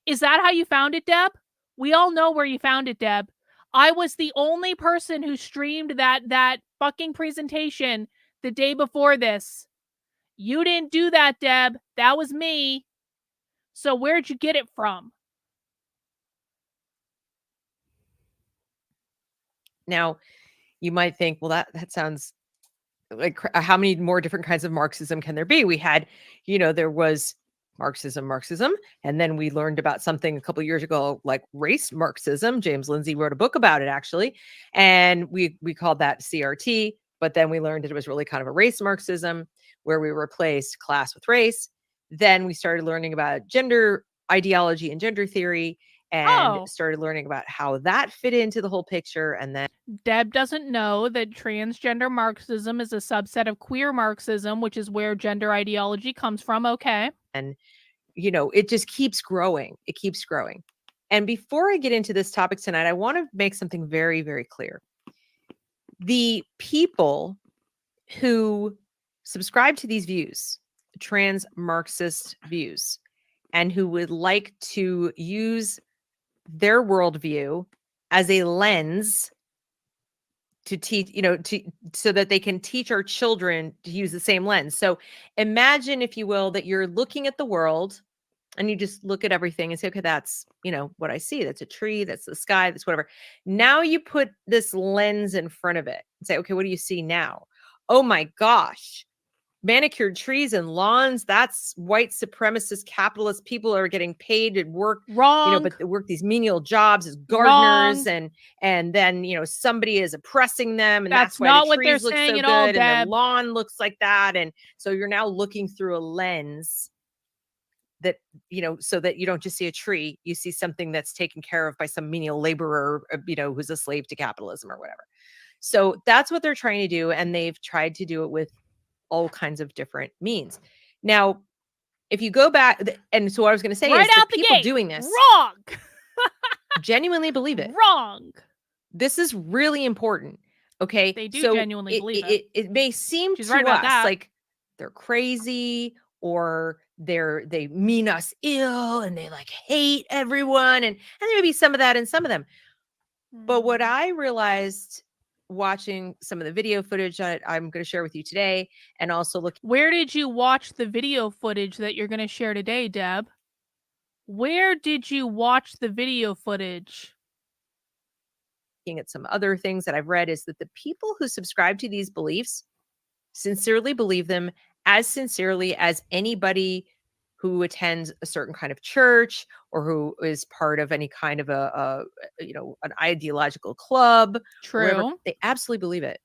Is that how you found it, Deb? We all know where you found it, Deb. I was the only person who streamed that fucking presentation the day before this. You didn't do that, Deb. That was me. So where'd you get it from? Now, you might think, well, that sounds like how many more different kinds of Marxism can there be? We had, there was Marxism, and then we learned about something a couple of years ago like race Marxism. James Lindsay wrote a book about it, actually, and we called that CRT. But then we learned that it was really kind of a race Marxism where we replaced class with race. Then we started learning about gender ideology and gender theory, and started learning about how that fit into the whole picture. And then Deb doesn't know that transgender Marxism is a subset of queer Marxism, which is where gender ideology comes from. Okay. And, it just keeps growing. It keeps growing. And before I get into this topic tonight, I want to make something very, very clear. The people who subscribe to these views, trans Marxist views, and who would like to use their worldview as a lens to teach, so that they can teach our children to use the same lens. So imagine, if you will, that you're looking at the world and you just look at everything and say, okay, that's, what I see. That's a tree. That's the sky. That's whatever. Now you put this lens in front of it and say, okay, what do you see now? Oh my gosh. Manicured trees and lawns. That's white supremacist capitalist people are getting paid to work. Wrong. But they work these menial jobs as gardeners. Wrong. And then, somebody is oppressing them. And that's why not the trees look so good. All, and the lawn looks like that. And so you're now looking through a lens that, so that you don't just see a tree, you see something that's taken care of by some menial laborer, who's a slave to capitalism or whatever. So that's what they're trying to do. And they've tried to do it with all kinds of different means. Now, if you go back, and so what I was going to say is the people doing this wrong, genuinely believe it. Wrong. This is really important. Okay. They do genuinely believe it. It may seem to us like they're crazy, or they mean us ill, and they like hate everyone. And there may be some of that in some of them. But what I realized watching some of the video footage that I'm going to share with you today, and also look. Where did you watch the video footage that you're going to share today, Deb? Where did you watch the video footage? Looking at some other things that I've read is that the people who subscribe to these beliefs sincerely believe them as sincerely as anybody who attends a certain kind of church or who is part of any kind of an ideological club. True. Whatever. They absolutely believe it.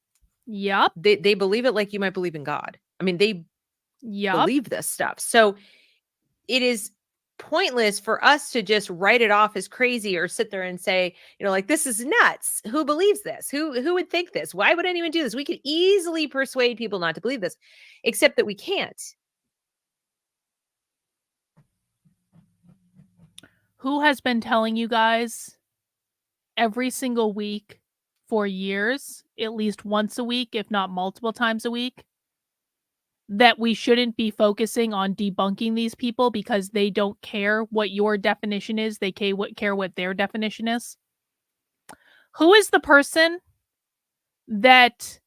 Yep. They believe it like you might believe in God. I mean, they believe this stuff. So it is pointless for us to just write it off as crazy or sit there and say, like, this is nuts. Who believes this? Who would think this? Why would anyone do this? We could easily persuade people not to believe this, except that we can't. Who has been telling you guys every single week for years, at least once a week, if not multiple times a week, that we shouldn't be focusing on debunking these people because they don't care what your definition is. They care what their definition is. Who is the person that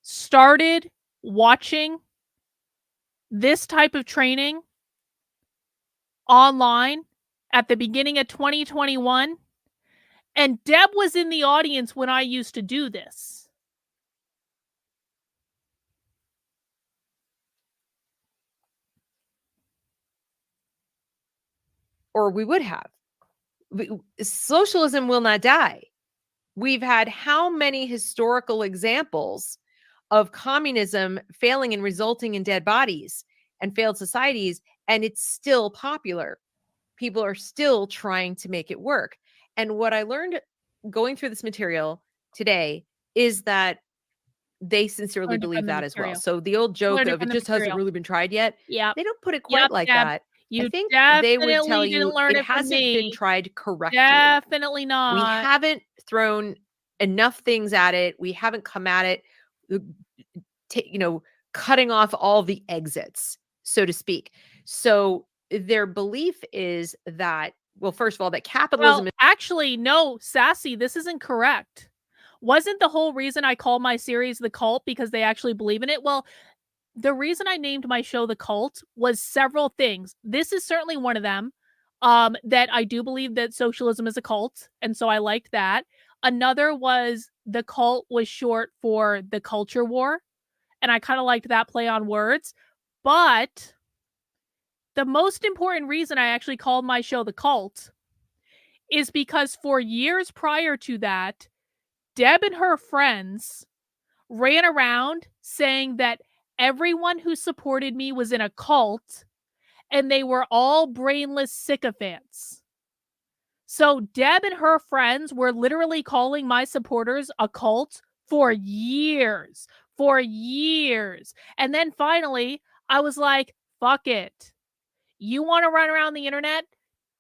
started watching this type of training online at the beginning of 2021? And Deb was in the audience when I used to do this. or we would have. Socialism will not die. We've had how many historical examples of communism failing and resulting in dead bodies and failed societies, and it's still popular. People are still trying to make it work. And what I learned going through this material today is that they sincerely believe that as well. So the old joke of it just hasn't really been tried yet, Yep. they don't put it quite like Deb. that. I You think they would tell definitely didn't you learn it it from hasn't been me. tried correctly. Definitely We not. haven't thrown enough things at it. We haven't come at it, cutting off all the exits, so to speak. So their belief is that, well, first of all, that capitalism is actually, no, Sassy, this isn't correct. Wasn't the whole reason I call my series The Cult because they actually believe in it? Well, the reason I named my show The Cult was several things. This is certainly one of them. That I do believe that socialism is a cult, and so I liked that. Another was the cult was short for the culture war, and I kind of liked that play on words. But the most important reason I actually called my show The Cult is because for years prior to that, Deb and her friends ran around saying that everyone who supported me was in a cult and they were all brainless sycophants. So Deb and her friends were literally calling my supporters a cult for years. For years. And then finally, I was like, fuck it. You want to run around the internet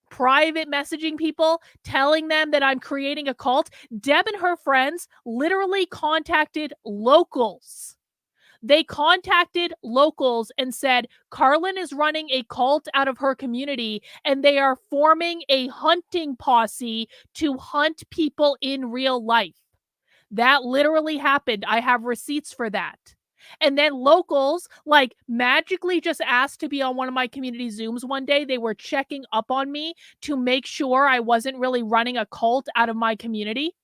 private messaging people, telling them that I'm creating a cult? Deb and her friends literally contacted locals. They contacted locals and said, Carlin is running a cult out of her community, and they are forming a hunting posse to hunt people in real life. That literally happened. I have receipts for that. And then locals like magically just asked to be on one of my community Zooms one day. They were checking up on me to make sure I wasn't really running a cult out of my community,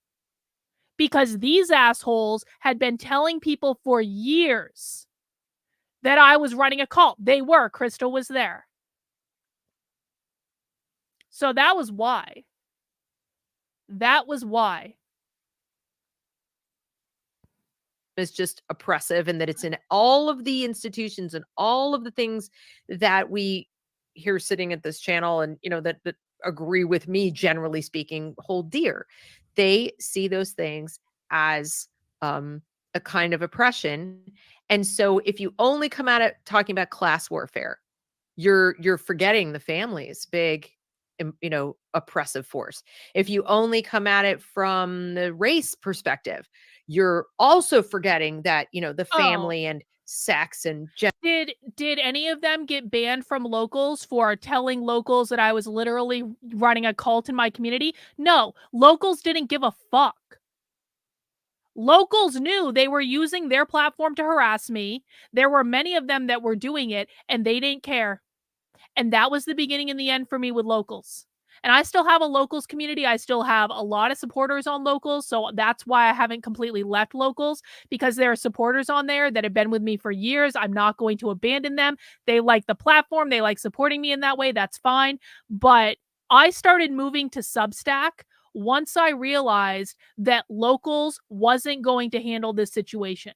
because these assholes had been telling people for years that I was running a cult. They were. Crystal was there. So that was why. That was why. Is just oppressive, and that it's in all of the institutions and all of the things that we here sitting at this channel and that agree with me, generally speaking, hold dear. They see those things as a kind of oppression. And so if you only come at it talking about class warfare, you're forgetting the family is big, oppressive force. If you only come at it from the race perspective, you're also forgetting that, the family and sex and did any of them get banned from locals for telling locals that I was literally running a cult in my community? No, locals didn't give a fuck. Locals knew they were using their platform to harass me. There were many of them that were doing it, and they didn't care. And that was the beginning and the end for me with locals. And I still have a locals community. I still have a lot of supporters on locals. So that's why I haven't completely left locals, because there are supporters on there that have been with me for years. I'm not going to abandon them. They like the platform. They like supporting me in that way. That's fine. But I started moving to Substack once I realized that locals wasn't going to handle this situation.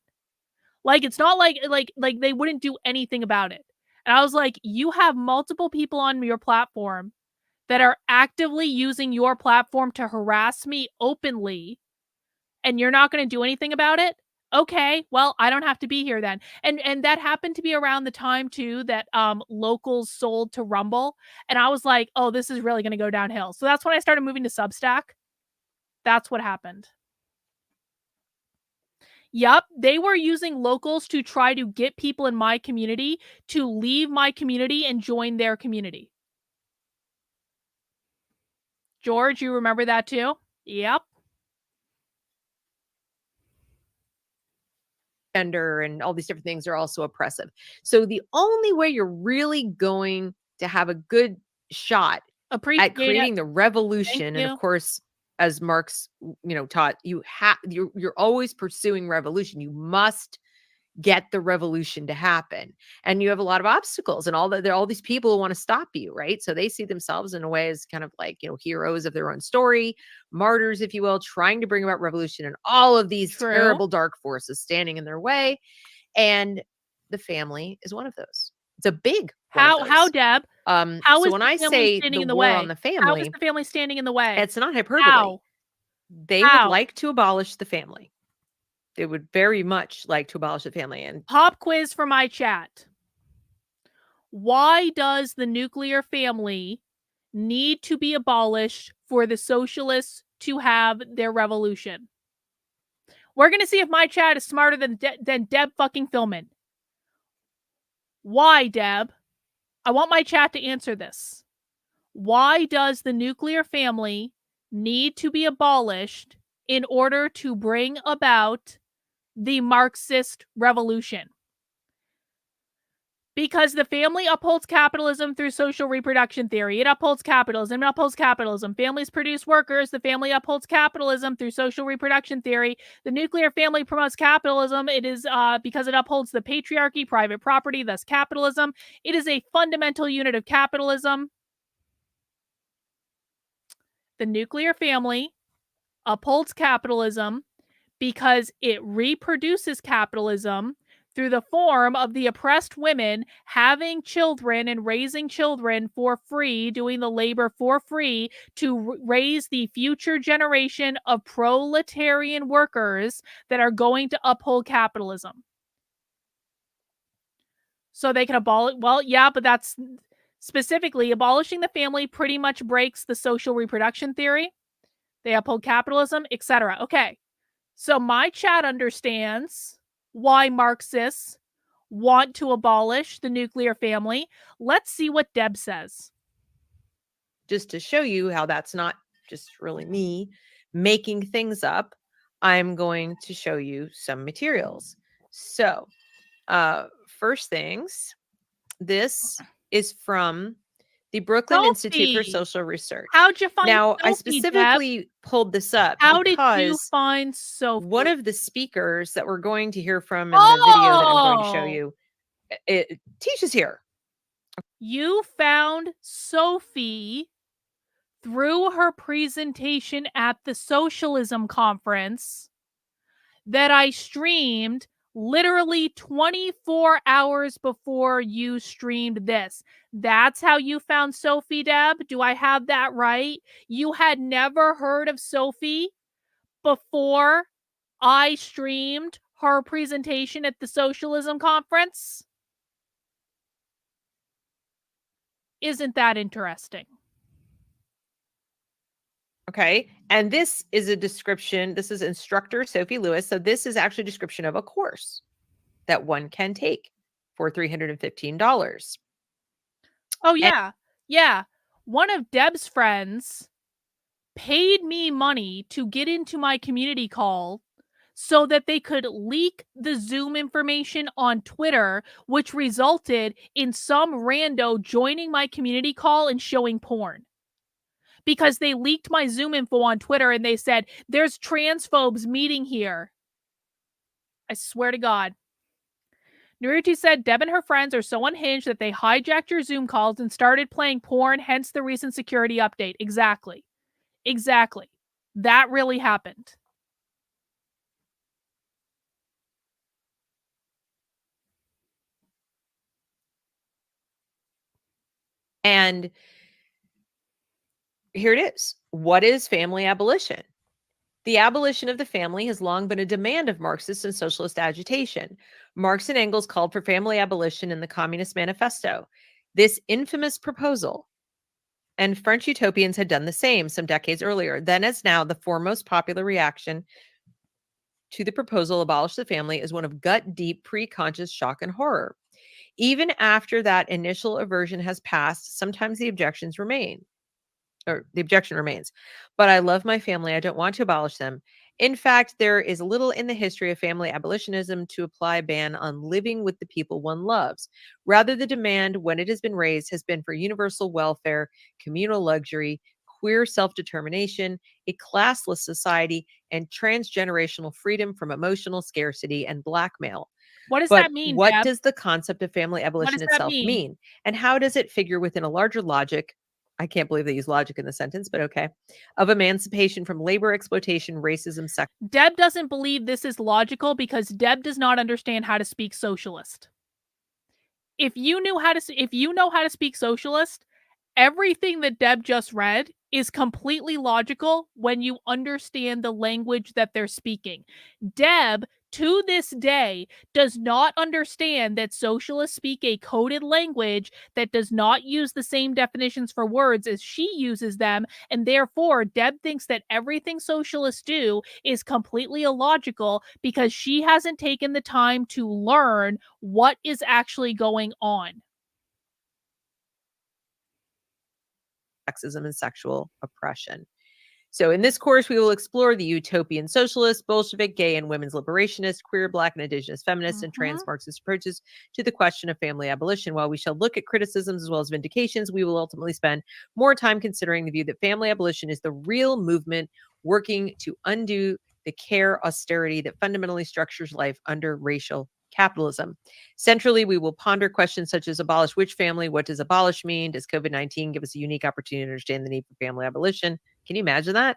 Like, it's not like they wouldn't do anything about it. And I was like, you have multiple people on your platform that are actively using your platform to harass me openly, and you're not going to do anything about it? Okay, well, I don't have to be here then. And that happened to be around the time too that locals sold to Rumble, and I was like, oh, this is really going to go downhill. So that's when I started moving to Substack. That's what happened. Yep, they were using locals to try to get people in my community to leave my community and join their community. George, you remember that too? Yep. Gender and all these different things are also oppressive. So the only way you're really going to have a good shot at creating the revolution, and of course, as Marx, taught, you're always pursuing revolution. You must get the revolution to happen. And you have a lot of obstacles, and there are all these people who want to stop you, right? So they see themselves in a way as kind of like, heroes of their own story, martyrs, if you will, trying to bring about revolution, and all of these terrible dark forces standing in their way. And the family is one of those. It's a big one of those. How, Deb? How so is when the I family say standing the in the war way? on the How is family, the family standing in the way? it's not hyperbole. How? They would like to abolish the family. They would very much like to abolish the family. And pop quiz for my chat. Why does the nuclear family need to be abolished for the socialists to have their revolution? We're going to see if my chat is smarter than Deb fucking Fillman. Why, Deb? I want my chat to answer this. Why does the nuclear family need to be abolished in order to bring about the Marxist revolution? Because the family upholds capitalism through social reproduction theory. It upholds capitalism. It upholds capitalism. Families produce workers. The family upholds capitalism through social reproduction theory. The nuclear family promotes capitalism. It is because it upholds the patriarchy, private property, thus capitalism. It is a fundamental unit of capitalism. The nuclear family upholds capitalism because it reproduces capitalism through the form of the oppressed women having children and raising children for free, doing the labor for free to raise the future generation of proletarian workers that are going to uphold capitalism. So they can abolish, well, yeah, but that's specifically abolishing the family pretty much breaks the social reproduction theory. They uphold capitalism, etc. Okay. So my chat understands why Marxists want to abolish the nuclear family. Let's see what Deb says. Just to show you how that's not just really me making things up, I'm going to show you some materials. So, first things, this is from the Brooklyn Institute for Social Research. How'd you find Now, Sophie, I specifically pulled this up How did you find Sophie? One of the speakers that we're going to hear from in the video that I'm going to show you, it teaches here. You found Sophie through her presentation at the socialism conference that I streamed literally 24 hours before you streamed this. That's how you found Sophie, Deb? Do I have that right? You had never heard of Sophie before I streamed her presentation at the socialism conference? Isn't that interesting? Okay. And this is a description. This is instructor Sophie Lewis. So this is actually a description of a course that one can take for $315. Oh, yeah. Yeah. One of Deb's friends paid me money to get into my community call so that they could leak the Zoom information on Twitter, which resulted in some rando joining my community call and showing porn. Because they leaked my Zoom info on Twitter and they said, there's transphobes meeting here. I swear to God. Naruti said Deb and her friends are so unhinged that they hijacked your Zoom calls and started playing porn, hence the recent security update. Exactly. Exactly. That really happened. And here it is. What is family abolition? The abolition of the family has long been a demand of Marxist and socialist agitation. Marx and Engels called for family abolition in the Communist Manifesto. This infamous proposal, and French utopians had done the same some decades earlier. Then as now, the foremost popular reaction to the proposal abolish the family is one of gut-deep pre-conscious shock and horror. Even after that initial aversion has passed, sometimes the objections remain. Or the objection remains. But I love my family. I don't want to abolish them. In fact, there is little in the history of family abolitionism to apply a ban on living with the people one loves. Rather, the demand, when it has been raised, has been for universal welfare, communal luxury, queer self-determination, a classless society, and transgenerational freedom from emotional scarcity and blackmail. What does But that mean, what Deb? does the concept of family What does abolition that itself mean? mean? And how does it figure within a larger logic? I can't believe they use logic in the sentence, but okay. Of emancipation from labor, exploitation, racism, sex. Deb doesn't believe this is logical because Deb does not understand how to speak socialist. If you know how to speak socialist, everything that Deb just read is completely logical when you understand the language that they're speaking. Deb, to this day, does not understand that socialists speak a coded language that does not use the same definitions for words as she uses them, and therefore Deb thinks that everything socialists do is completely illogical because she hasn't taken the time to learn what is actually going on. Sexism and sexual oppression. So, in this course, we will explore the utopian socialist, Bolshevik, gay and women's liberationist, queer, Black, and Indigenous feminist, and trans Marxist approaches to the question of family abolition. While we shall look at criticisms as well as vindications, we will ultimately spend more time considering the view that family abolition is the real movement working to undo the care austerity that fundamentally structures life under racial capitalism. Centrally, we will ponder questions such as abolish which family? What does abolish mean? Does COVID-19 give us a unique opportunity to understand the need for family abolition? Can you imagine that?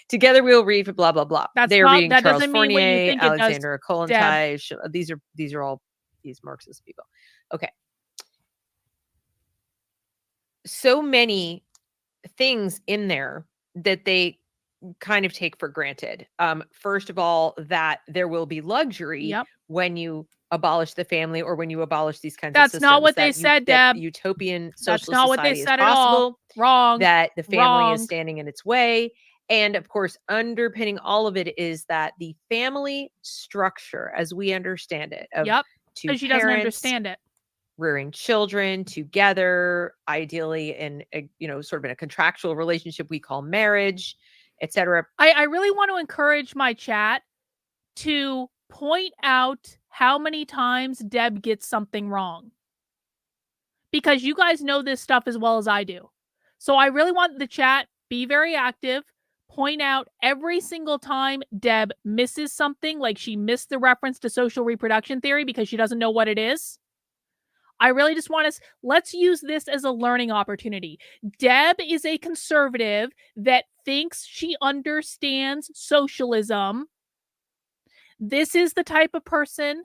Together we'll read for blah blah blah. They're reading That Charles doesn't mean what you Fournier, think it does, Alexander Deb. Kollontai. These are all these Marxist people. Okay. So many things in there that they kind of take for granted. First of all, that there will be luxury Yep. when you abolish the family or when you abolish these kinds of That's systems. not what they said, that Deb. utopian That's socialist not what they society is said at all. possible. Wrong. That the family is Wrong. standing in its way. And of course, underpinning all of it is that the family structure, as we understand it, of Yep. two Because she doesn't parents understand it. rearing children together, ideally in a, sort of in a contractual relationship we call marriage, etc. I really want to encourage my chat to point out how many times Deb gets something wrong. Because you guys know this stuff as well as I do. So I really want the chat be very active. Point out every single time Deb misses something, like she missed the reference to social reproduction theory because she doesn't know what it is. I really just want us, let's use this as a learning opportunity. Deb is a conservative that thinks she understands socialism. This is the type of person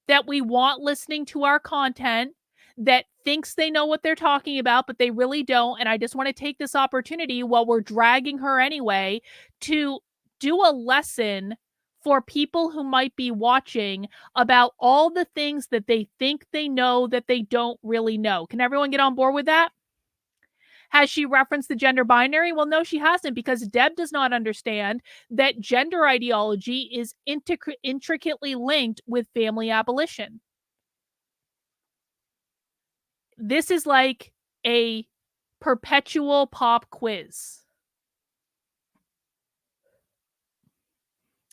that we want listening to our content, that thinks they know what they're talking about, but they really don't. And I just want to take this opportunity while we're dragging her anyway to do a lesson for people who might be watching about all the things that they think they know that they don't really know. Can everyone get on board with that? Has she referenced the gender binary? Well, no, she hasn't, because Deb does not understand that gender ideology is intricately linked with family abolition. This is like a perpetual pop quiz.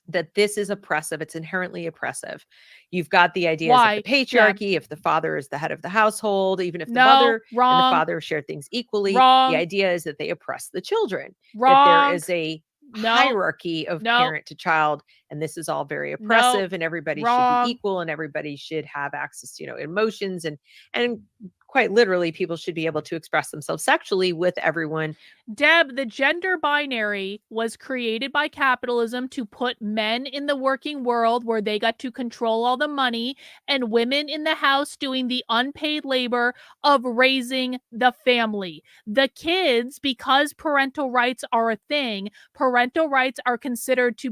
That this is oppressive. It's inherently oppressive. You've got the ideas Why? of the patriarchy, if the father is the head of the household, even if the No, mother wrong. and the father share things equally, Wrong. the idea is that they oppress the children. Wrong. That there is a No. hierarchy of No. parent to child, and this is all very oppressive, and everybody should be equal, and everybody should have access to, emotions, and quite literally, people should be able to express themselves sexually with everyone. Deb, the gender binary was created by capitalism to put men in the working world where they got to control all the money, and women in the house doing the unpaid labor of raising the family. The kids, because parental rights are a thing, parental rights are considered to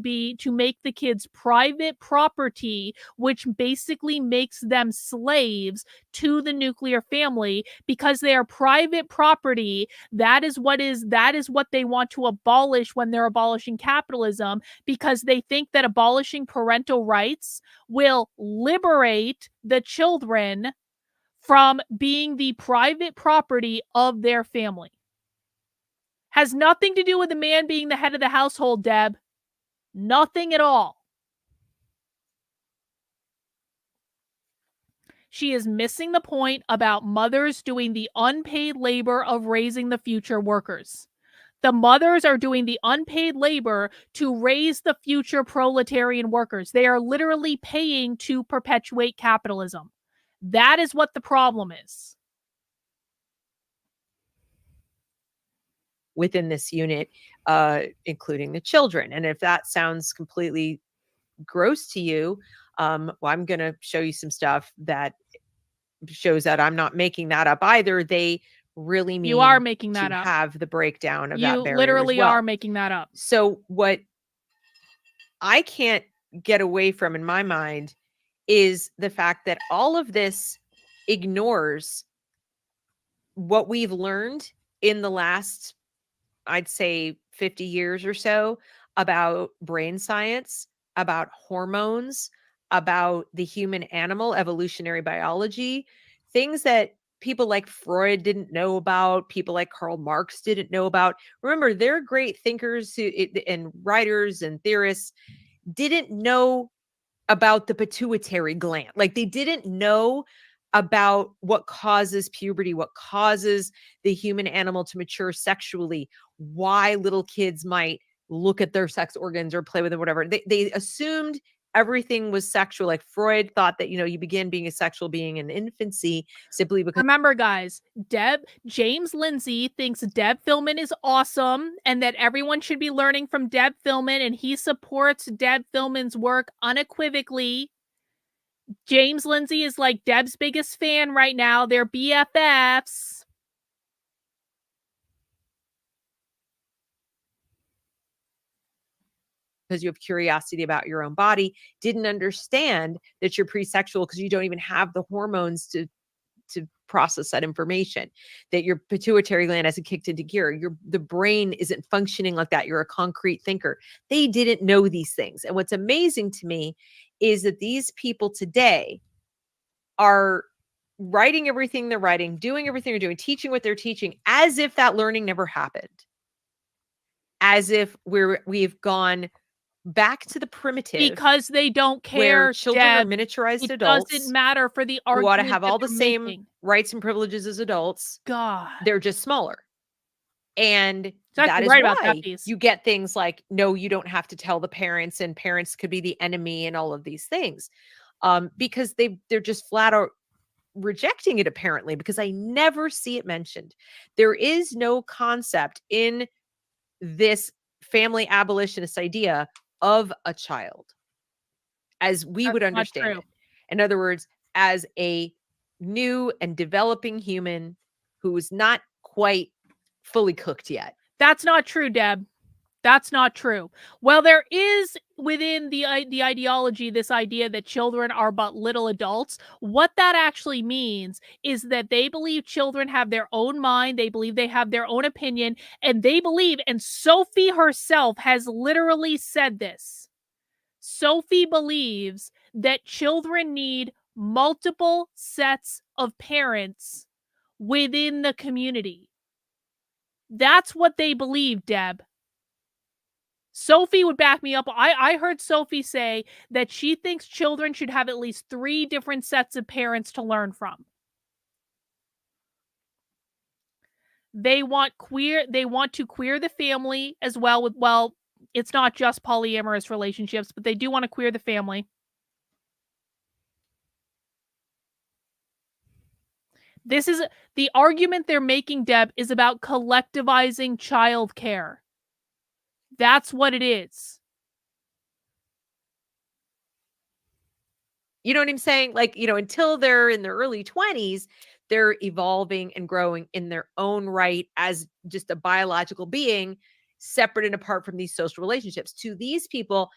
make the kids private property, which basically makes them slaves to the nuclear family. Because they are private property, that is what they want to abolish when they're abolishing capitalism, because they think that abolishing parental rights will liberate the children from being the private property of their family. Has nothing to do with the man being the head of the household, Deb. Nothing at all. She is missing the point about mothers doing the unpaid labor of raising the future workers. The mothers are doing the unpaid labor to raise the future proletarian workers. They are literally paying to perpetuate capitalism. That is what the problem is. Within this unit, including the children. And if that sounds completely gross to you, well, I'm going to show you some stuff that shows that I'm not making that up either. They really mean you are making that to up. have the breakdown of You that barrier literally as well. are making that up. So what I can't get away from in my mind is the fact that all of this ignores what we've learned in the last, I'd say 50 years or so, about brain science, about hormones, about the human animal evolutionary biology, things that people like Freud didn't know about, people like Karl Marx didn't know about. Remember, they're great thinkers and writers and theorists, didn't know about the pituitary gland. Like, they didn't know about what causes puberty, what causes the human animal to mature sexually, why little kids might look at their sex organs or play with them, whatever. They assumed everything was sexual. Like Freud thought that, you begin being a sexual being in infancy simply because. Remember, guys, James Lindsay thinks Deb Fillman is awesome and that everyone should be learning from Deb Fillman, and he supports Deb Fillman's work unequivocally. James Lindsay is like Deb's biggest fan right now. They're BFFs. Because you have curiosity about your own body, didn't understand that you're pre-sexual because you don't even have the hormones to process that information, that your pituitary gland hasn't kicked into gear. The brain isn't functioning like that. You're a concrete thinker. They didn't know these things. And what's amazing to me is that these people today are writing everything they're writing, doing everything they're doing, teaching what they're teaching, as if that learning never happened. As if we've gone back to the primitive, because they don't care. Where children are miniaturized adults. It doesn't matter for the argument. Who ought to have all the same rights and privileges as adults. God, they're just smaller, and that is why you get things like, no, you don't have to tell the parents, and parents could be the enemy, and all of these things, because they're just flat out rejecting it. Apparently, because I never see it mentioned. There is no concept in this family abolitionist idea of a child as we would understand it. In other words, as a new and developing human who is not quite fully cooked yet. That's not true, Deb. That's not true. Well, there is within the ideology this idea that children are but little adults. What that actually means is that they believe children have their own mind, they believe they have their own opinion, and they believe, and Sophie herself has literally said this, Sophie believes that children need multiple sets of parents within the community. That's what they believe, Deb. Sophie would back me up. I heard Sophie say that she thinks children should have at least 3 different sets of parents to learn from. They want to queer the family as well with, well, it's not just polyamorous relationships, but they do want to queer the family. This is the argument they're making, Deb, is about collectivizing childcare. That's what it is. You know what I'm saying? Like, until they're in their early 20s, they're evolving and growing in their own right as just a biological being, separate and apart from these social relationships. To these people,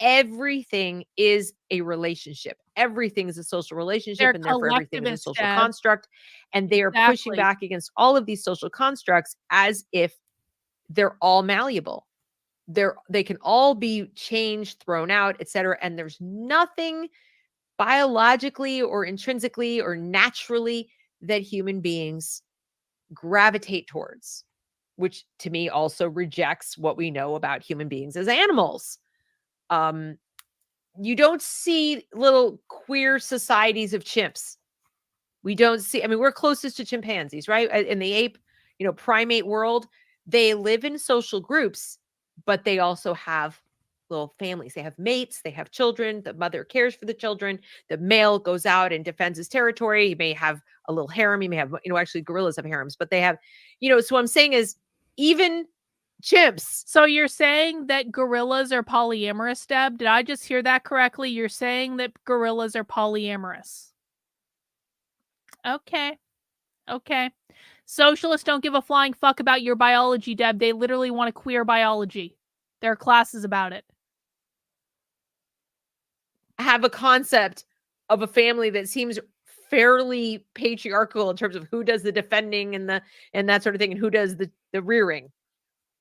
everything is a relationship. Everything is a social relationship, and therefore everything is a social construct. And they are pushing back against all of these social constructs as if they're all malleable. They can all be changed, thrown out, etc. And there's nothing biologically or intrinsically or naturally that human beings gravitate towards, which to me also rejects what we know about human beings as animals. You don't see little queer societies of chimps. We don't see, we're closest to chimpanzees, right? In the ape, primate world, They live in social groups, but they also have little families. They have mates, they have children. The mother cares for the children. The male goes out and defends his territory. He may have a little harem. He may have, actually gorillas have harems, but they have, so what I'm saying is even chimps. So you're saying that gorillas are polyamorous, Deb? Did I just hear that correctly? You're saying that gorillas are polyamorous. Okay. Socialists don't give a flying fuck about your biology, Deb. They literally want a queer biology. There are classes about it. Have a concept of a family that seems fairly patriarchal in terms of who does the defending and that sort of thing, and who does the rearing.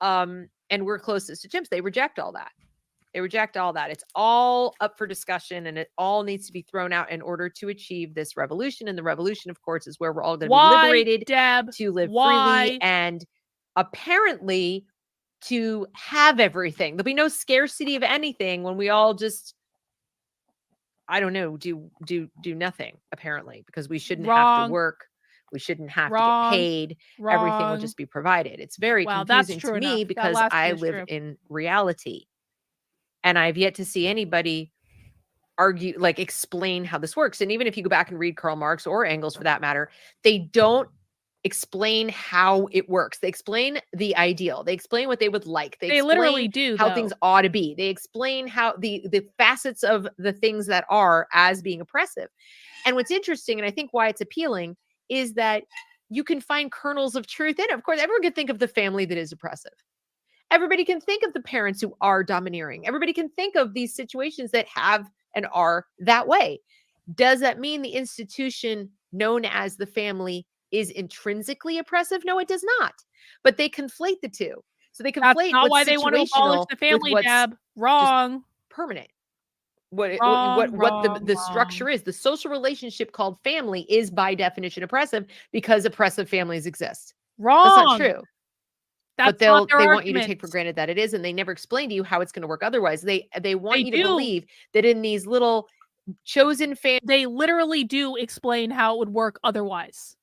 And we're closest to chimps. They reject all that. It's all up for discussion, and it all needs to be thrown out in order to achieve this revolution. And the revolution, of course, is where we're all going to be liberated, Deb? to live freely, and apparently to have everything. There'll be no scarcity of anything when we all just, I don't know, do nothing, apparently, because we shouldn't have to work. We shouldn't have to get paid. Everything will just be provided. It's very confusing to me because I live in reality. And I've yet to see anybody argue, like explain how this works. And even if you go back and read Karl Marx or Engels for that matter, they don't explain how it works. They explain the ideal. They explain what they would like. They literally do how things ought to be. They explain how the facets of the things that are as being oppressive. And what's interesting, and I think why it's appealing, is that you can find kernels of truth in it. Of course, everyone can think of the family that is oppressive. Everybody can think of the parents who are domineering. Everybody can think of these situations that have and are that way. Does that mean the institution known as the family is intrinsically oppressive? No, it does not. But they conflate the two. So they conflate That's not why they want to abolish the family, Deb. Wrong. Permanent. What the structure is. The social relationship called family is by definition oppressive because oppressive families exist. Wrong. That's not true. But they want you to take for argument. granted that it is, and they never explain to you how it's going to work otherwise. They want you to believe that in these little chosen families, they literally do explain how it would work otherwise.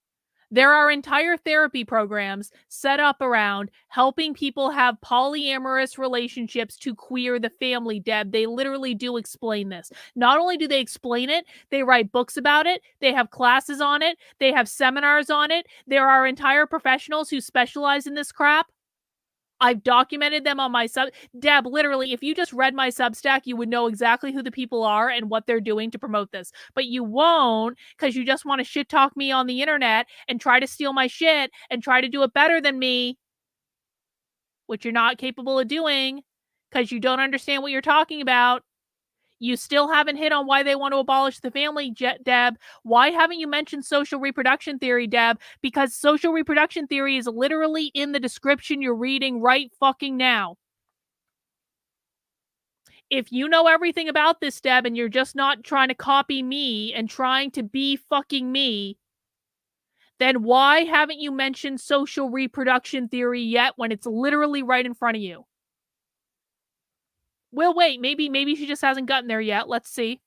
There are entire therapy programs set up around helping people have polyamorous relationships to queer the family, Deb. They literally do explain this. Not only do they explain it, they write books about it. They have classes on it. They have seminars on it. There are entire professionals who specialize in this crap. I've documented them on my Deb, literally, if you just read my Substack, you would know exactly who the people are and what they're doing to promote this. But you won't, because you just want to shit talk me on the internet and try to steal my shit and try to do it better than me, which you're not capable of doing because you don't understand what you're talking about. You still haven't hit on why they want to abolish the family, Deb. Why haven't you mentioned social reproduction theory, Deb? Because social reproduction theory is literally in the description you're reading right fucking now. If you know everything about this, Deb, and you're just not trying to copy me and trying to be fucking me, then why haven't you mentioned social reproduction theory yet when it's literally right in front of you? We'll wait. Maybe she just hasn't gotten there yet. Let's see.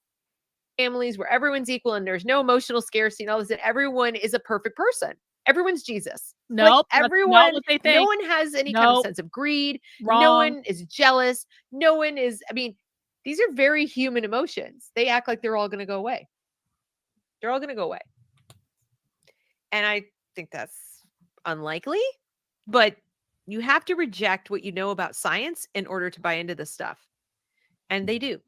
Families where everyone's equal and there's no emotional scarcity and all this, and everyone is a perfect person. Everyone's Jesus. Nope. Everyone, that's not what they think. No one has any kind of sense of greed. Wrong. No one is jealous. No one is, these are very human emotions. They act like they're all going to go away. They're all going to go away. And I think that's unlikely, but you have to reject what you know about science in order to buy into this stuff. And they do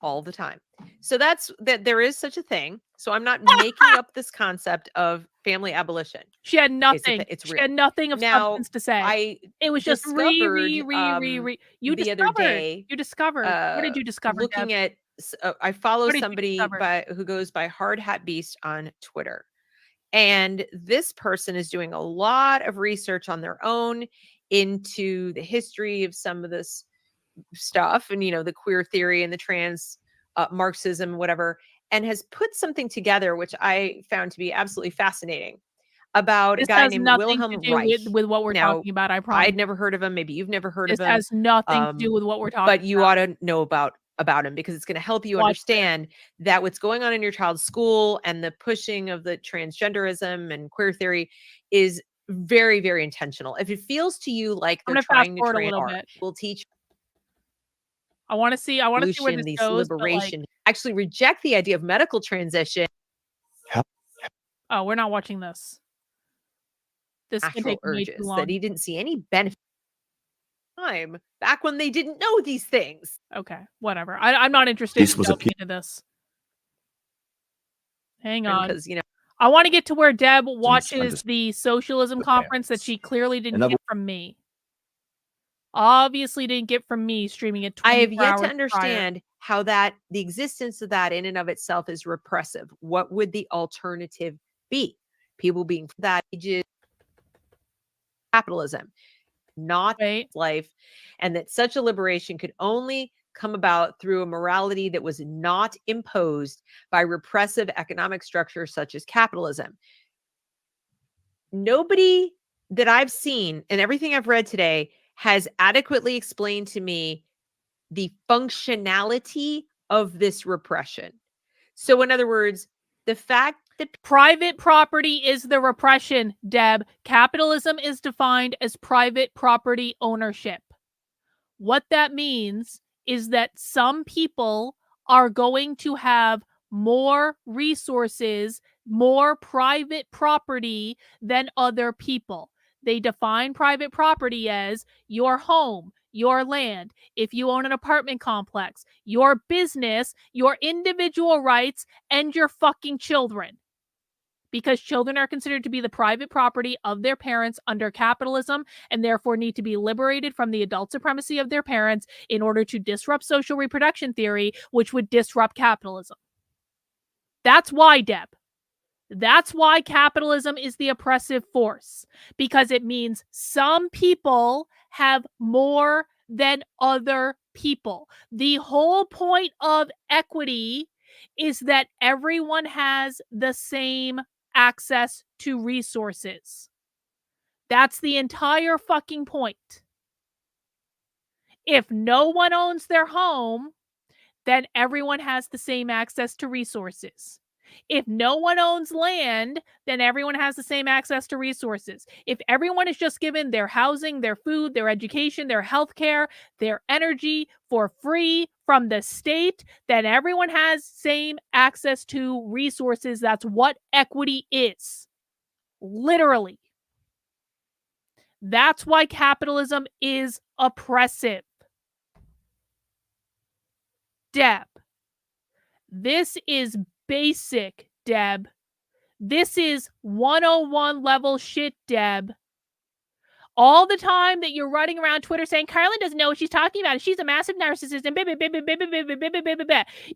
all the time. So that's that there is such a thing. So I'm not making up this concept of family abolition. She had nothing. It's real. She had nothing of substance to say. It was just You the discovered. Other day. You discovered. What did you discover? Looking Deb? at, I follow somebody who goes by Hard Hat Beast on Twitter. And this person is doing a lot of research on their own into the history of some of this stuff and, the queer theory and the trans Marxism, whatever, and has put something together, which I found to be absolutely fascinating, about a guy named Wilhelm Reich. With what we're talking about, I promise. I'd never heard of him. Maybe you've never heard of him. This has nothing to do with what we're talking about. But you ought to know about him because it's going to help you understand that what's going on in your child's school and the pushing of the transgenderism and queer theory is very, very intentional. If it feels to you like they're trying to train art, we'll teach. I want to see where this these goes. Liberation. Actually reject the idea of medical transition. Oh, we're not watching this. This can take way too long. That he didn't see any benefit time back when they didn't know these things. Okay, whatever. I'm not interested in delving into this. Hang on. Because, you know, I want to get to where Deb watches the socialism conference that she clearly didn't get from me. Obviously didn't get from me streaming it 24 hours I have yet to understand prior. how that the existence of that in and of itself is repressive. What would the alternative be? People being that ages capitalism, not life, and that such a liberation could only come about through a morality that was not imposed by repressive economic structures such as capitalism. Nobody that I've seen and everything I've read today has adequately explained to me the functionality of this repression. So in other words, the fact that private property is the repression, Deb. Capitalism is defined as private property ownership. What that means is that some people are going to have more resources, more private property than other people. They define private property as your home, your land, if you own an apartment complex, your business, your individual rights, and your fucking children. Because children are considered to be the private property of their parents under capitalism and therefore need to be liberated from the adult supremacy of their parents in order to disrupt social reproduction theory, which would disrupt capitalism. That's why, Deb. That's why capitalism is the oppressive force, because it means some people have more than other people. The whole point of equity is that everyone has the same access to resources. That's the entire fucking point. If no one owns their home, then everyone has the same access to resources. If no one owns land, then everyone has the same access to resources. If everyone is just given their housing, their food, their education, their healthcare, their energy for free from the state, then everyone has same access to resources. That's what equity is. Literally. That's why capitalism is oppressive. Deb. This is basic, Deb. This is 101 level shit, Deb. All the time that you're running around Twitter saying Carlin doesn't know what she's talking about, and she's a massive narcissist, and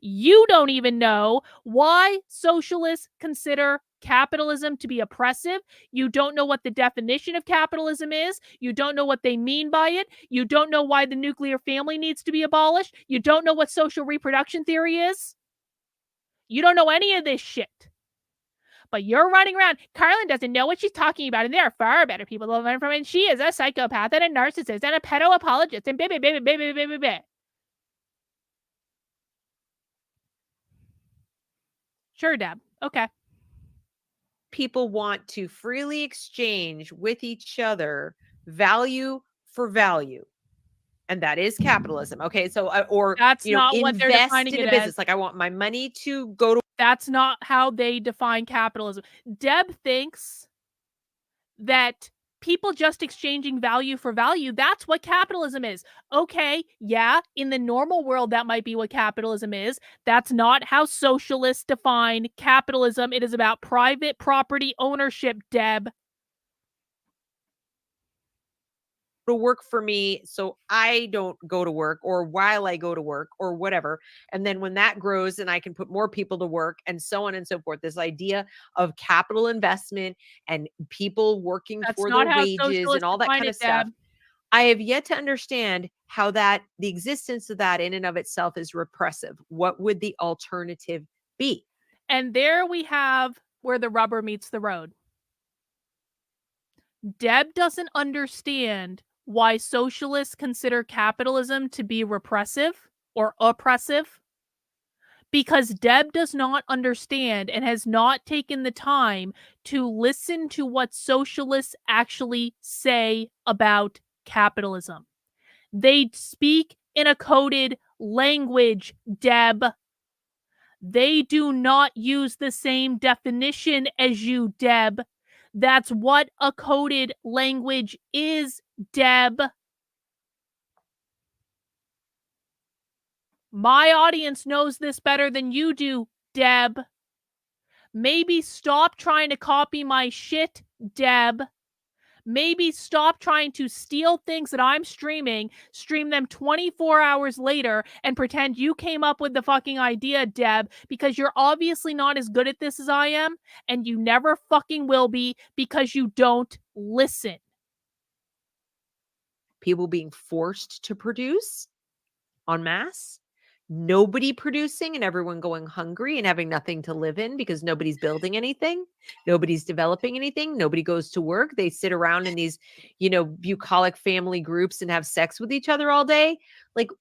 you don't even know why socialists consider capitalism to be oppressive. You don't know what the definition of capitalism is. You don't know what they mean by it. You don't know why the nuclear family needs to be abolished. You don't know what social reproduction theory is. You don't know any of this shit. But you're running around. Carlin doesn't know what she's talking about, and there are far better people to learn from. And she is a psychopath and a narcissist and a pedo apologist and baby. Sure, Deb. Okay. People want to freely exchange with each other value for value. And that is capitalism. Okay. So, or that's not what they're defining in a business. Like, I want my money to go to. That's not how they define capitalism. Deb thinks that people just exchanging value for value, that's what capitalism is. Okay, yeah, in the normal world, that might be what capitalism is. That's not how socialists define capitalism. It is about private property ownership, Deb. To work for me so I don't go to work, or while I go to work, or whatever. And then when that grows and I can put more people to work, and so on and so forth, this idea of capital investment and people working for their wages and all that kind of stuff. I have yet to understand how that the existence of that in and of itself is repressive. What would the alternative be? And there we have where the rubber meets the road. Deb doesn't understand why socialists consider capitalism to be repressive or oppressive, Because Deb does not understand and has not taken the time to listen to what socialists actually say about capitalism. They speak in a coded language, Deb. They do not use the same definition as you, Deb. That's what a coded language is, Deb. My audience knows this better than you do, Deb. Maybe stop trying to copy my shit, Deb. Maybe stop trying to steal things that I'm streaming, stream them 24 hours later, and pretend you came up with the fucking idea, Deb, because you're obviously not as good at this as I am, and you never fucking will be because you don't listen. People being forced to produce en masse, nobody producing and everyone going hungry and having nothing to live in because nobody's building anything. Nobody's developing anything. Nobody goes to work. They sit around in these, bucolic family groups and have sex with each other all day. Like,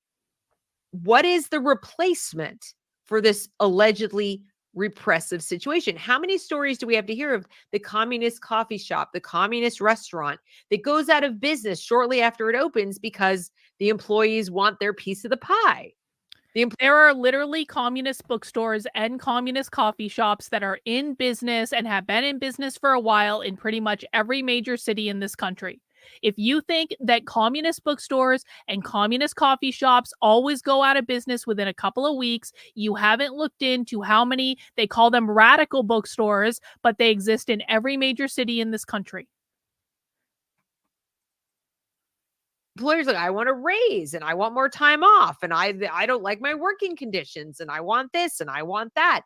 what is the replacement for this allegedly repressive situation? How many stories do we have to hear of the communist coffee shop, the communist restaurant that goes out of business shortly after it opens because the employees want their piece of the pie? There are literally communist bookstores and communist coffee shops that are in business and have been in business for a while in pretty much every major city in this country. If you think that communist bookstores and communist coffee shops always go out of business within a couple of weeks, you haven't looked into how many, they call them radical bookstores, but they exist in every major city in this country. Employers like, I want a raise and I want more time off and I don't like my working conditions and I want this and I want that.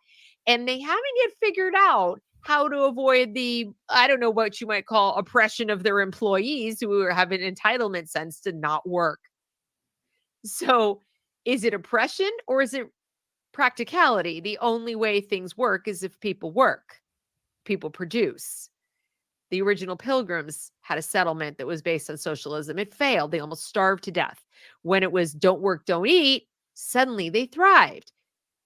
And they haven't yet figured out how to avoid the, I don't know what you might call oppression of their employees who have an entitlement sense to not work. So is it oppression or is it practicality? The only way things work is if people work, people produce. The original Pilgrims had a settlement that was based on socialism. It failed. They almost starved to death. When it was don't work, don't eat, suddenly they thrived.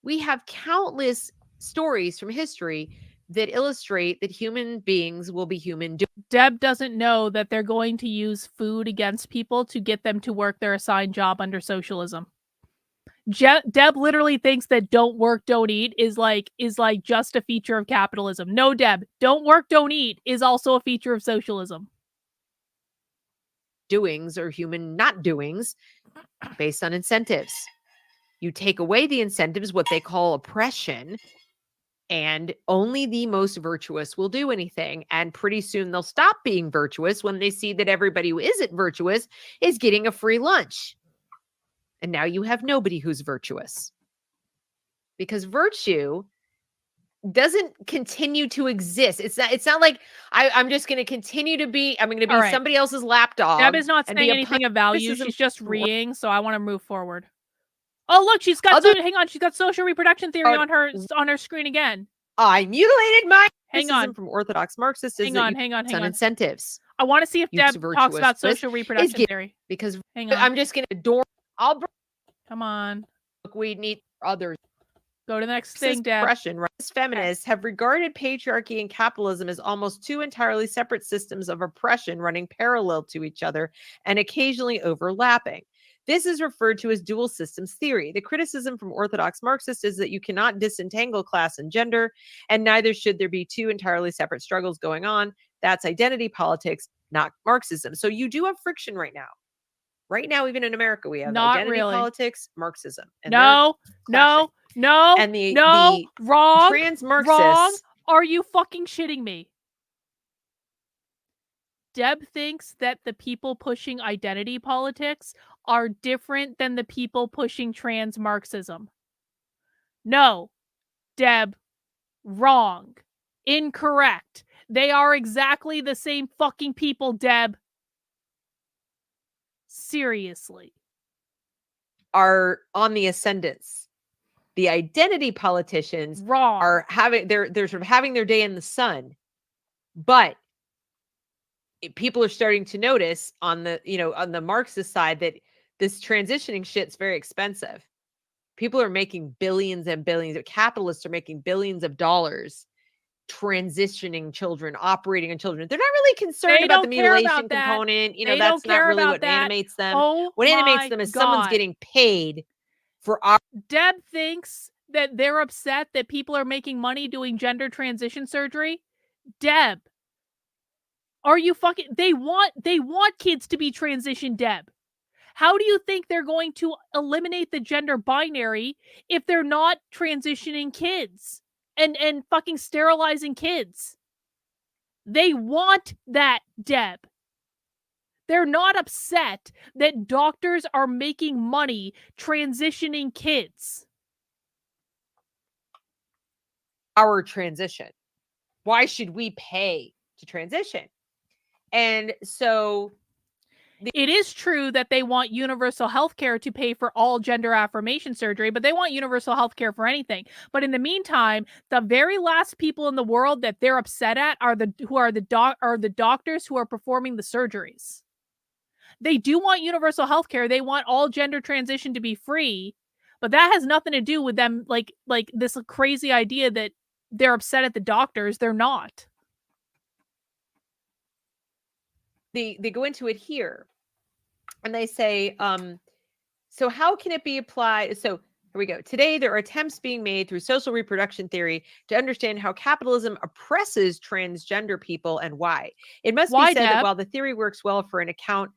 We have countless stories from history that illustrate that human beings will be human. Deb doesn't know that they're going to use food against people to get them to work their assigned job under socialism. Deb literally thinks that don't work, don't eat is like just a feature of capitalism. No, Deb, don't work, don't eat is also a feature of socialism. Doings or human not doings based on incentives. You take away the incentives, what they call oppression, and only the most virtuous will do anything. And pretty soon they'll stop being virtuous when they see that everybody who isn't virtuous is getting a free lunch. And now you have nobody who's virtuous. Because virtue doesn't continue to exist. It's not like I'm just going to continue to be, I'm going to be somebody else's lapdog. Deb is not saying anything of value. She's just reading, so I want to move forward. Oh, look, she's got hang on, she's got social reproduction theory on her screen again. I mutilated my hang on from orthodox Marxists. Hang on. Incentives. I want to see if Deb talks about social reproduction theory. Because I'm just going to adorn. Come on. Look, we need others. Go to the next thing, Deb. Feminists have regarded patriarchy and capitalism as almost two entirely separate systems of oppression running parallel to each other and occasionally overlapping. This is referred to as dual systems theory. The criticism from orthodox Marxists is that you cannot disentangle class and gender, and neither should there be two entirely separate struggles going on. That's identity politics, not Marxism. So you do have friction right now. Right now, even in America, we have identity politics, Marxism. And no. And the wrong, trans Marxists. Wrong. Are you fucking shitting me? Deb thinks that the people pushing identity politics are different than the people pushing trans Marxism. No, Deb, wrong. Incorrect. They are exactly the same fucking people, Deb. Seriously. Are on the ascendance. The identity politicians are having they're sort of having their day in the sun. But people are starting to notice on the Marxist side that this transitioning shit's very expensive. People are making billions and billions. Capitalists are making billions of dollars transitioning children, operating on children. They're not really concerned about the mutilation component. You know, that's not really what animates them. What animates them is someone's getting paid for our. Deb thinks that they're upset that people are making money doing gender transition surgery. Deb, are you fucking? They want kids to be transitioned, Deb. How do you think they're going to eliminate the gender binary if they're not transitioning kids and fucking sterilizing kids? They want that, Deb. They're not upset that doctors are making money transitioning kids. Our transition. Why should we pay to transition? And so it is true that they want universal health care to pay for all gender affirmation surgery, but they want universal health care for anything. But in the meantime, the very last people in the world that they're upset at are the doctors who are performing the surgeries. They do want universal health care. They want all gender transition to be free, but that has nothing to do with them like this crazy idea that they're upset at the doctors. They're not. They go into it here. And they say, so how can it be applied? So here we go. Today, there are attempts being made through social reproduction theory to understand how capitalism oppresses transgender people and why. It must be said that while the theory works well for an account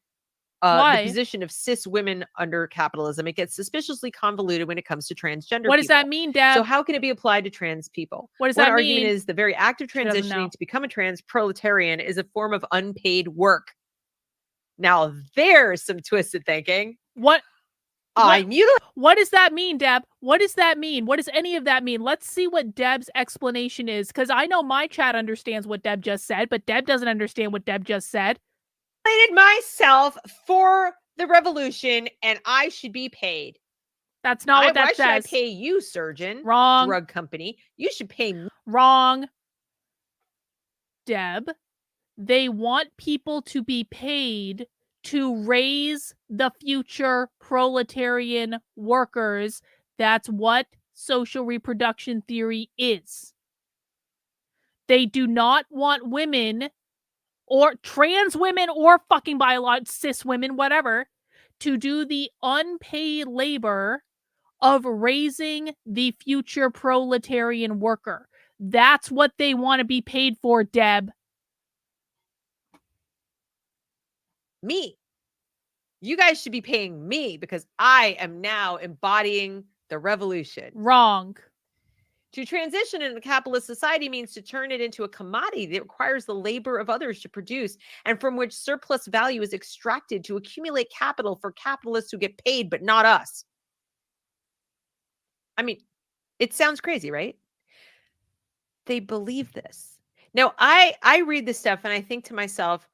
the position of cis women under capitalism, it gets suspiciously convoluted when it comes to transgender people. What does that mean, Deb? So how can it be applied to trans people? What does that mean? One argument is the very act of transitioning to become a trans proletarian is a form of unpaid work. Now, there's some twisted thinking. What does that mean, Deb? What does that mean? What does any of that mean? Let's see what Deb's explanation is, because I know my chat understands what Deb just said, but Deb doesn't understand what Deb just said. I did myself for the revolution, and I should be paid. That's not what that says. Why should I pay you, surgeon? Wrong. Drug company. You should pay me. Wrong. Deb, they want people to be paid to raise the future proletarian workers. That's what social reproduction theory is. They do not want women or trans women or fucking biological cis women, whatever, to do the unpaid labor of raising the future proletarian worker. That's what they want to be paid for, Deb. Me. You guys should be paying me because I am now embodying the revolution. Wrong. To transition in a capitalist society means to turn it into a commodity that requires the labor of others to produce and from which surplus value is extracted to accumulate capital for capitalists who get paid, but not us. I mean, it sounds crazy, right? They believe this. Now, I read this stuff and I think to myself,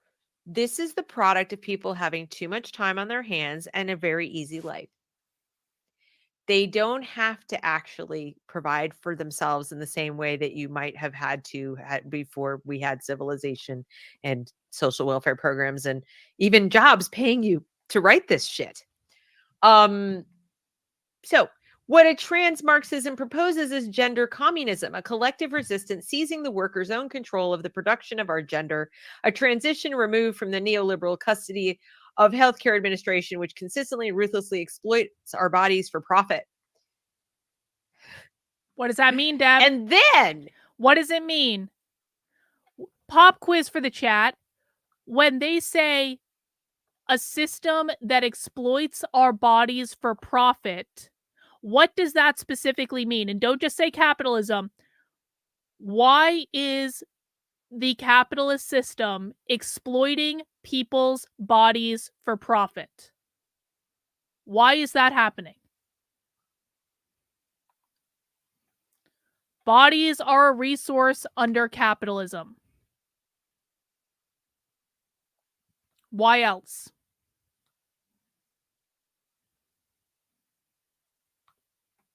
this is the product of people having too much time on their hands and a very easy life. They don't have to actually provide for themselves in the same way that you might have had to before we had civilization and social welfare programs and even jobs paying you to write this shit. So what a trans Marxism proposes is gender communism, a collective resistance seizing the worker's own control of the production of our gender, a transition removed from the neoliberal custody of healthcare administration, which consistently and ruthlessly exploits our bodies for profit. What does that mean, Deb? And then, what does it mean? Pop quiz for the chat. When they say a system that exploits our bodies for profit, what does that specifically mean? And don't just say capitalism. Why is the capitalist system exploiting people's bodies for profit? Why is that happening? Bodies are a resource under capitalism. Why else?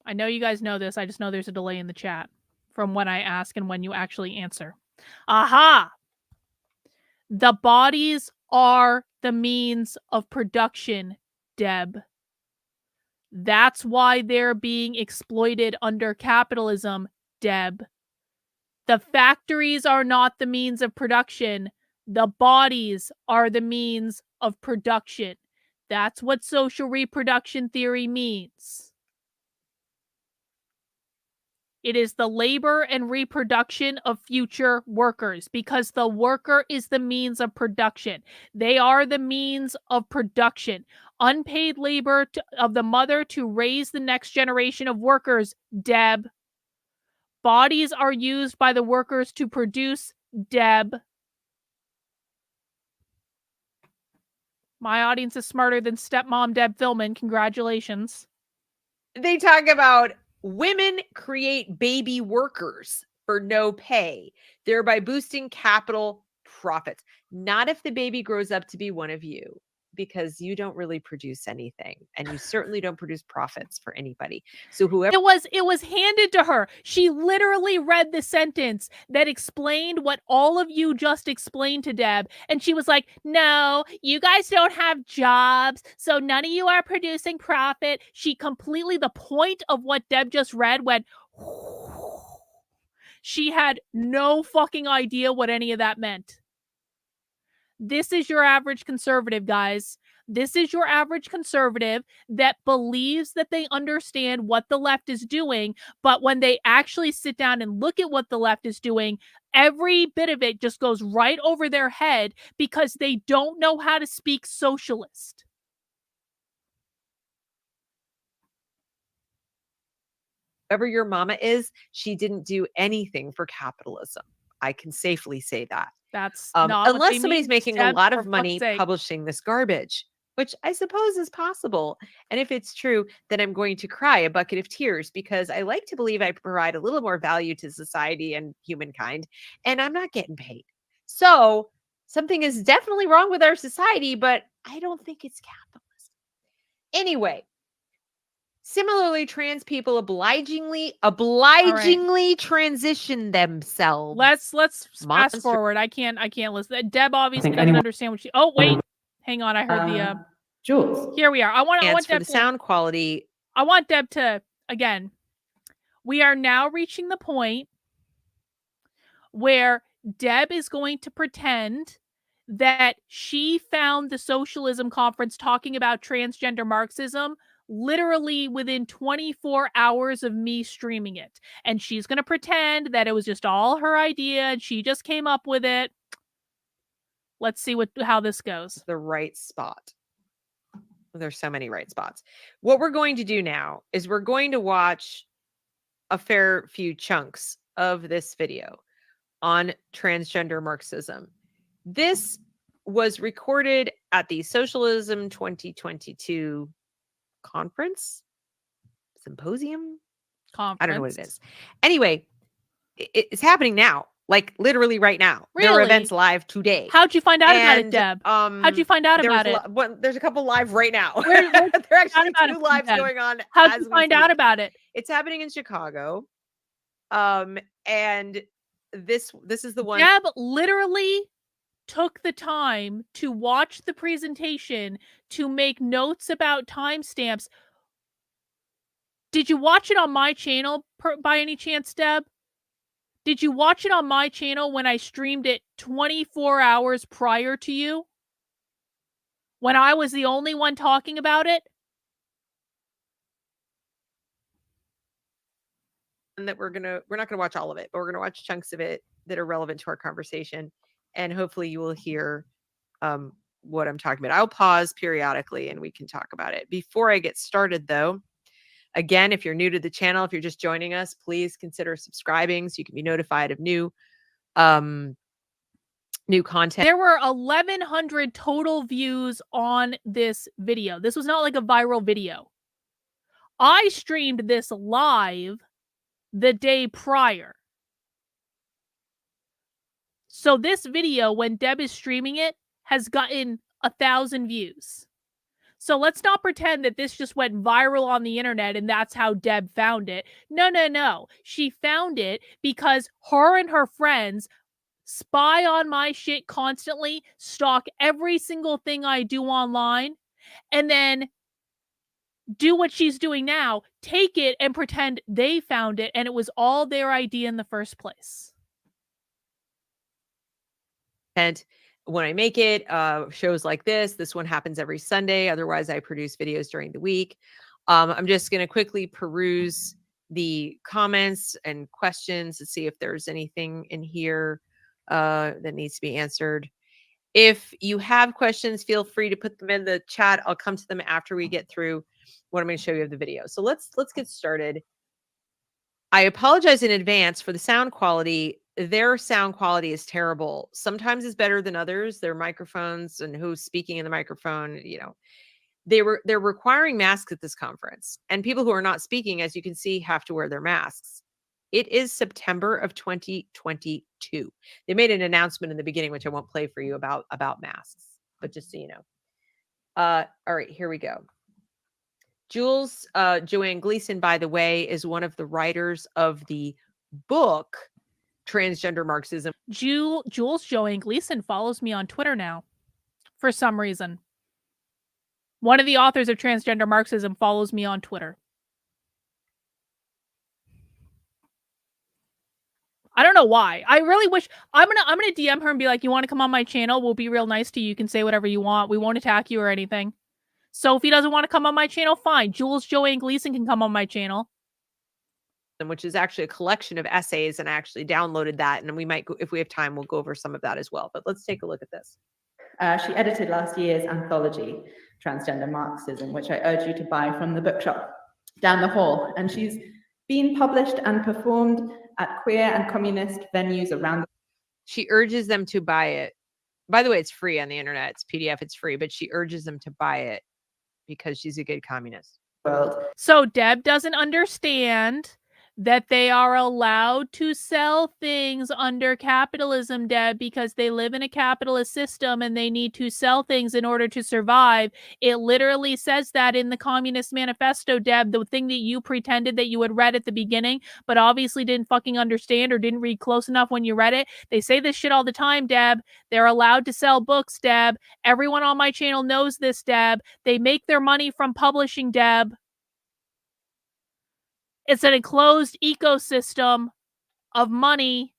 I know you guys know this. I just know there's a delay in the chat from when I ask and when you actually answer. Aha! The bodies are the means of production, Deb. That's why they're being exploited under capitalism, Deb. The factories are not the means of production. The bodies are the means of production. That's what social reproduction theory means. It is the labor and reproduction of future workers, because the worker is the means of production. They are the means of production. Unpaid labor of the mother to raise the next generation of workers, Deb. Bodies are used by the workers to produce, Deb. My audience is smarter than stepmom Deb Fillman. Congratulations. They talk about women create baby workers for no pay, thereby boosting capital profits. Not if the baby grows up to be one of you, because you don't really produce anything, and you certainly don't produce profits for anybody. So whoever it was handed to her. She literally read the sentence that explained what all of you just explained to Deb, and she was like, "No, you guys don't have jobs, so none of you are producing profit." She completely, the point of what Deb just read went, she had no fucking idea what any of that meant. This is your average conservative, guys. This is your average conservative that believes that they understand what the left is doing, but when they actually sit down and look at what the left is doing, every bit of it just goes right over their head because they don't know how to speak socialist. Whoever your mama is, she didn't do anything for capitalism. I can safely say that. That's not unless somebody's making a lot of money publishing this garbage, which I suppose is possible. And if it's true, then I'm going to cry a bucket of tears, because I like to believe I provide a little more value to society and humankind, and I'm not getting paid. So something is definitely wrong with our society, but I don't think it's capitalism. Anyway, similarly, trans people obligingly transition themselves. Let's fast forward. I can't listen. Deb obviously doesn't understand what she. Oh wait, hang on. I heard the Jules. Here we are. I want for Deb the sound quality. I want Deb to, again. We are now reaching the point where Deb is going to pretend that she found the socialism conference talking about transgender Marxism literally within 24 hours of me streaming it. And she's going to pretend that it was just all her idea and she just came up with it. Let's see how this goes. The right spot. There's so many right spots. What we're going to do now is we're going to watch a fair few chunks of this video on transgender Marxism. This was recorded at the Socialism 2022 conference, symposium, conference. I don't know what it is. Anyway, it's happening now, like literally right now. Really? There are events live today. How'd you find out about it, Deb? How'd you find out about it? There's a couple live right now. There are actually two lives going on. How'd you find out about it? It's happening in Chicago. And this is the one. Deb literally took the time to watch the presentation to make notes about timestamps. Did you watch it on my channel by any chance, Deb? Did you watch it on my channel when I streamed it 24 hours prior to you? When I was the only one talking about it? And that we're not gonna watch all of it, but we're gonna watch chunks of it that are relevant to our conversation, and hopefully you will hear what I'm talking about. I'll pause periodically and we can talk about it. Before I get started, though, again, if you're new to the channel, if you're just joining us, please consider subscribing so you can be notified of new content. There were 1,100 total views on this video. This was not like a viral video. I streamed this live the day prior. So this video, when Deb is streaming it, has gotten 1,000 views. So let's not pretend that this just went viral on the internet and that's how Deb found it. No. She found it because her and her friends spy on my shit constantly, stalk every single thing I do online, and then do what she's doing now, take it and pretend they found it and it was all their idea in the first place. And when I make it, shows like this one happens every Sunday. Otherwise, I produce videos during the week. I'm just going to quickly peruse the comments and questions to see if there's anything in here that needs to be answered. If you have questions, feel free to put them in the chat. I'll come to them after we get through what I'm going to show you of the video. So let's get started. I apologize in advance for the sound quality. Their sound quality is terrible. Sometimes it's better than others. Their microphones and who's speaking in the microphone, they're requiring masks at this conference, and people who are not speaking, as you can see, have to wear their masks. It is September of 2022. They made an announcement in the beginning, which I won't play for you about masks, but just so you know. All right, here we go. Jules Joanne Gleason, by the way, is one of the writers of the book Transgender Marxism. Jules Joanne Gleason follows me on Twitter now for some reason. One of the authors of Transgender Marxism follows me on Twitter. I don't know why. I really wish I'm gonna DM her and be like, you want to come on my channel? We'll be real nice to you. You can say whatever you want. We won't attack you or anything. Sophie doesn't want to come on my channel, fine. Jules Joanne Gleason can come on my channel. Which is actually a collection of essays, and I actually downloaded that, and we might, if we have time, we'll go over some of that as well. But let's take a look at this. She edited last year's anthology, Transgender Marxism, which I urge you to buy from the bookshop down the hall. And she's been published and performed at queer and communist venues around the She urges them to buy it. By the way, it's free on the internet. It's PDF, it's free, but she urges them to buy it because she's a good communist. World. So Deb doesn't understand that they are allowed to sell things under capitalism, Deb, because they live in a capitalist system and they need to sell things in order to survive. It literally says that in the Communist Manifesto, Deb, the thing that you pretended that you had read at the beginning, but obviously didn't fucking understand or didn't read close enough when you read it. They say this shit all the time, Deb. They're allowed to sell books, Deb. Everyone on my channel knows this, Deb. They make their money from publishing, Deb. It's an enclosed ecosystem of money.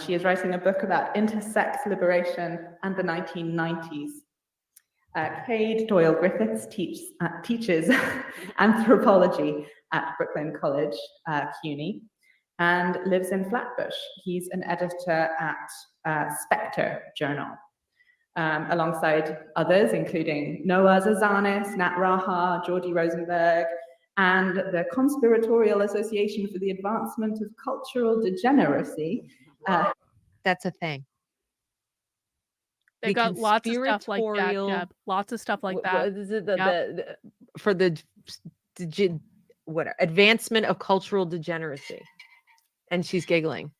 She is writing a book about intersex liberation and the 1990s. Cade Doyle Griffiths teaches anthropology at Brooklyn College, CUNY, and lives in Flatbush. He's an editor at Spectre Journal. Alongside others, including Noah Zazanis, Nat Raha, Georgie Rosenberg, and the Conspiratorial Association for the Advancement of Cultural Degeneracy. That's a thing. They got lots of stuff like that, Deb. Lots of stuff like that. For the advancement of cultural degeneracy. And she's giggling.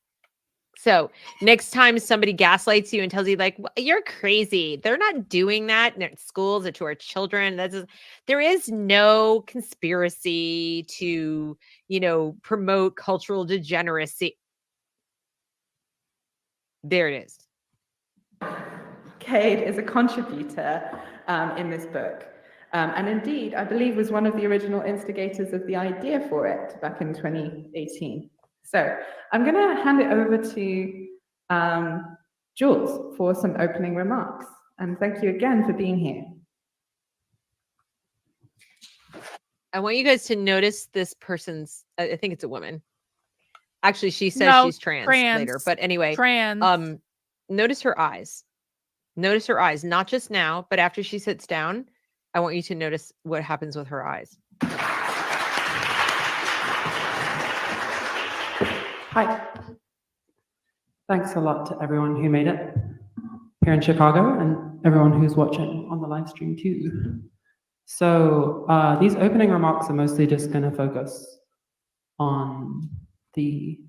So next time somebody gaslights you and tells you like, you're crazy, they're not doing that in schools or to our children. There is no conspiracy to, promote cultural degeneracy. There it is. Cade is a contributor in this book. And indeed, I believe was one of the original instigators of the idea for it back in 2018. So I'm going to hand it over to Jules for some opening remarks. And thank you again for being here. I want you guys to notice this person's, I think it's a woman. Actually, she says she's trans later. But anyway, notice her eyes. Notice her eyes, not just now, but after she sits down, I want you to notice what happens with her eyes. Hi. Thanks a lot to everyone who made it here in Chicago and everyone who's watching on the live stream too. So these opening remarks are mostly just going to focus on the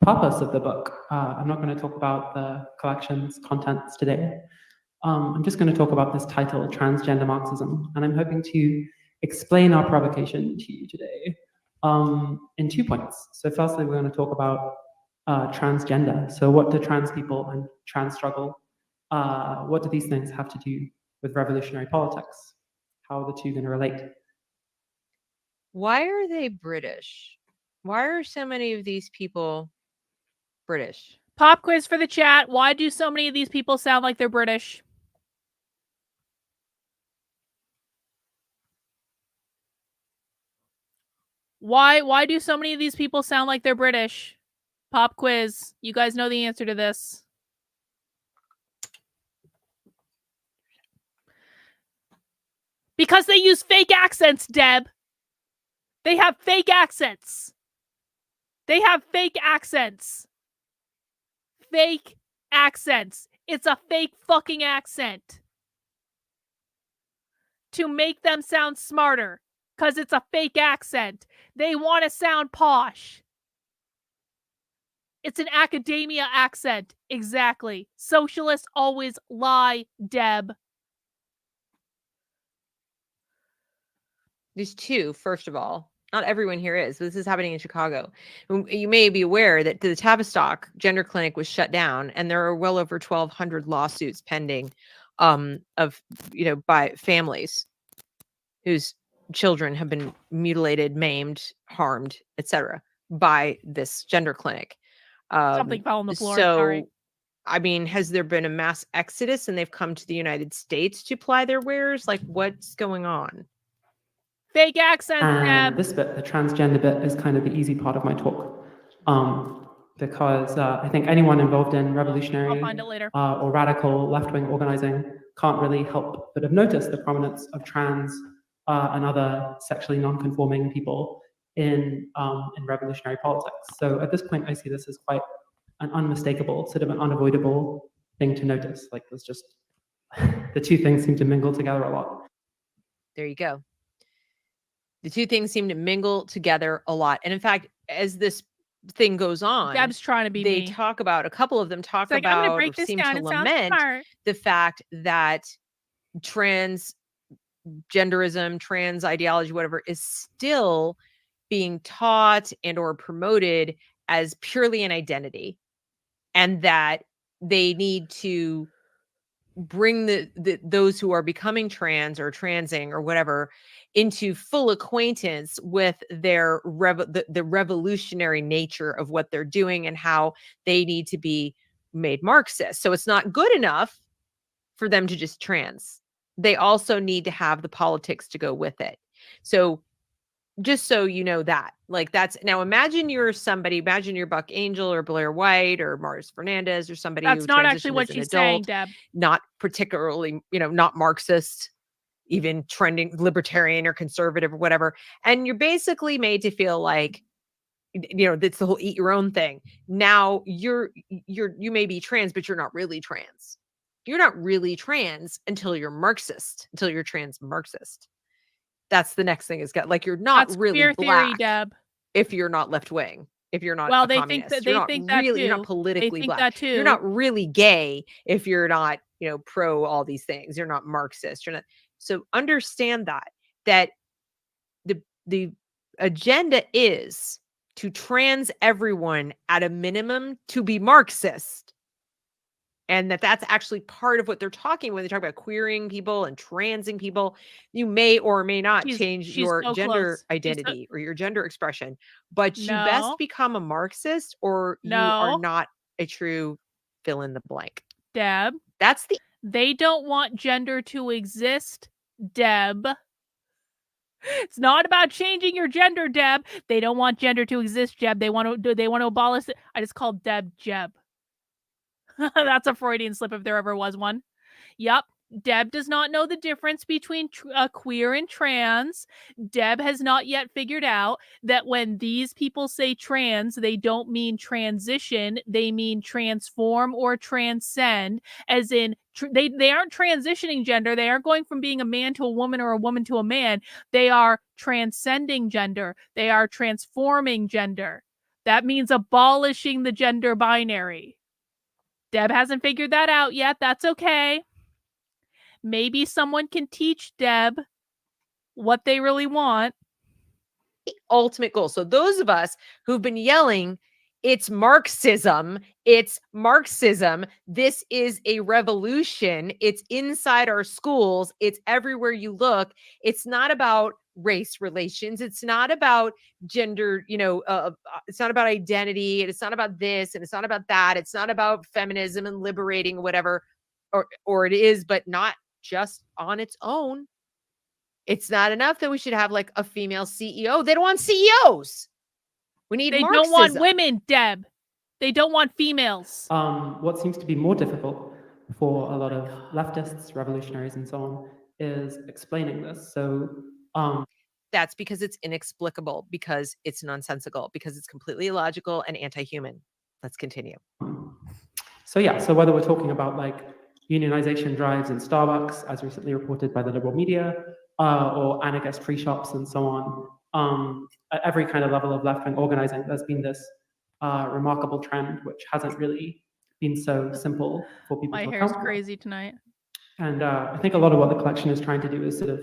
purpose of the book. I'm not going to talk about the collection's contents today. I'm just going to talk about this title, Transgender Marxism, and I'm hoping to explain our provocation to you today in 2 points. So firstly, we're going to talk about transgender. So what do trans people and trans struggle What do these things have to do with revolutionary politics? How are the two going to relate? Why are they British? Why are so many of these people British? Pop quiz for the chat. Why do so many of these people sound like they're British? Why do so many of these people sound like they're British? Pop quiz. You guys know the answer to this. Because they use fake accents, Deb. They have fake accents. They have fake accents. Fake accents. It's a fake fucking accent. To make them sound smarter. Because it's a fake accent. They want to sound posh. It's an academia accent. Exactly. Socialists always lie, Deb. There's two, first of all. Not everyone here is. This is happening in Chicago. You may be aware that the Tavistock Gender Clinic was shut down, and there are well over 1,200 lawsuits pending by families whose children have been mutilated, maimed, harmed, etc. by this gender clinic. Something fell on the floor. Sorry. I mean, has there been a mass exodus and they've come to the United States to ply their wares? Like, what's going on? Fake accent, and this bit, the transgender bit, is kind of the easy part of my talk, because I think anyone involved in revolutionary I'll find it later. Or radical left-wing organizing can't really help but have noticed the prominence of trans and other sexually non-conforming people in revolutionary politics. So at this point, I see this as quite an unmistakable, sort of an unavoidable thing to notice. Like, there's just the two things seem to mingle together a lot. There you go. The two things seem to mingle together a lot. And in fact, as this thing goes on, Deb's trying to be they talk about, a couple of them talk like, about or seem to lament the fact that transgenderism, trans ideology, whatever, is still being taught and or promoted as purely an identity, and that they need to bring those who are becoming trans or transing or whatever into full acquaintance with their the revolutionary nature of what they're doing and how they need to be made Marxist. So it's not good enough for them to just trans. They also need to have the politics to go with it. So just so you know that, like, that's, now imagine you're Buck Angel or Blair White or Mars Fernandez or somebody. That's who not actually what she's saying, Deb. Not particularly, not Marxist, even trending libertarian or conservative or whatever. And you're basically made to feel like, that's the whole eat your own thing. Now you may be trans, but you're not really trans. You're not really trans until you're Marxist, until you're trans Marxist. That's the next thing is like, you're not That's really queer black theory, Deb. if you're not left wing, if you're not well, a they communist. think that you're not think really, that too. You're not politically they think black. That too. You're not really gay if you're not, pro all these things. You're not Marxist. You're not. So understand that the agenda is to trans everyone at a minimum to be Marxist. And that's actually part of what they're talking when they talk about queering people and transing people. You may or may not change your gender identity or your gender expression, but you best become a Marxist or you are not a true fill in the blank. Deb, they don't want gender to exist, Deb. It's not about changing your gender, Deb. They don't want gender to exist, Jeb. They want to abolish it. I just called Deb Jeb. That's a Freudian slip if there ever was one. Yup. Deb does not know the difference between queer and trans. Deb has not yet figured out that when these people say trans, they don't mean transition. They mean transform or transcend, as in they aren't transitioning gender. They aren't going from being a man to a woman or a woman to a man. They are transcending gender. They are transforming gender. That means abolishing the gender binary. Deb hasn't figured that out yet. That's okay. Maybe someone can teach Deb what they really want. The ultimate goal. So those of us who've been yelling It's Marxism. It's Marxism. This is a revolution. It's inside our schools. It's everywhere you look. It's not about race relations. It's not about gender, it's not about identity. And it's not about this. And it's not about that. It's not about feminism and liberating whatever, or it is, but not just on its own. It's not enough that we should have like a female CEO. They don't want CEOs. We need Marxism. They don't want women, Deb. They don't want females. What seems to be more difficult for a lot of leftists, revolutionaries, and so on is explaining this. So that's because it's inexplicable, because it's nonsensical, because it's completely illogical and anti-human. Let's continue. So whether we're talking about like unionization drives in Starbucks, as recently reported by the liberal media, or anarchist free shops and so on, at every kind of level of left-wing organizing, there's been this remarkable trend, which hasn't really been so simple for people to account for. My hair's crazy tonight. And I think a lot of what the collection is trying to do is sort of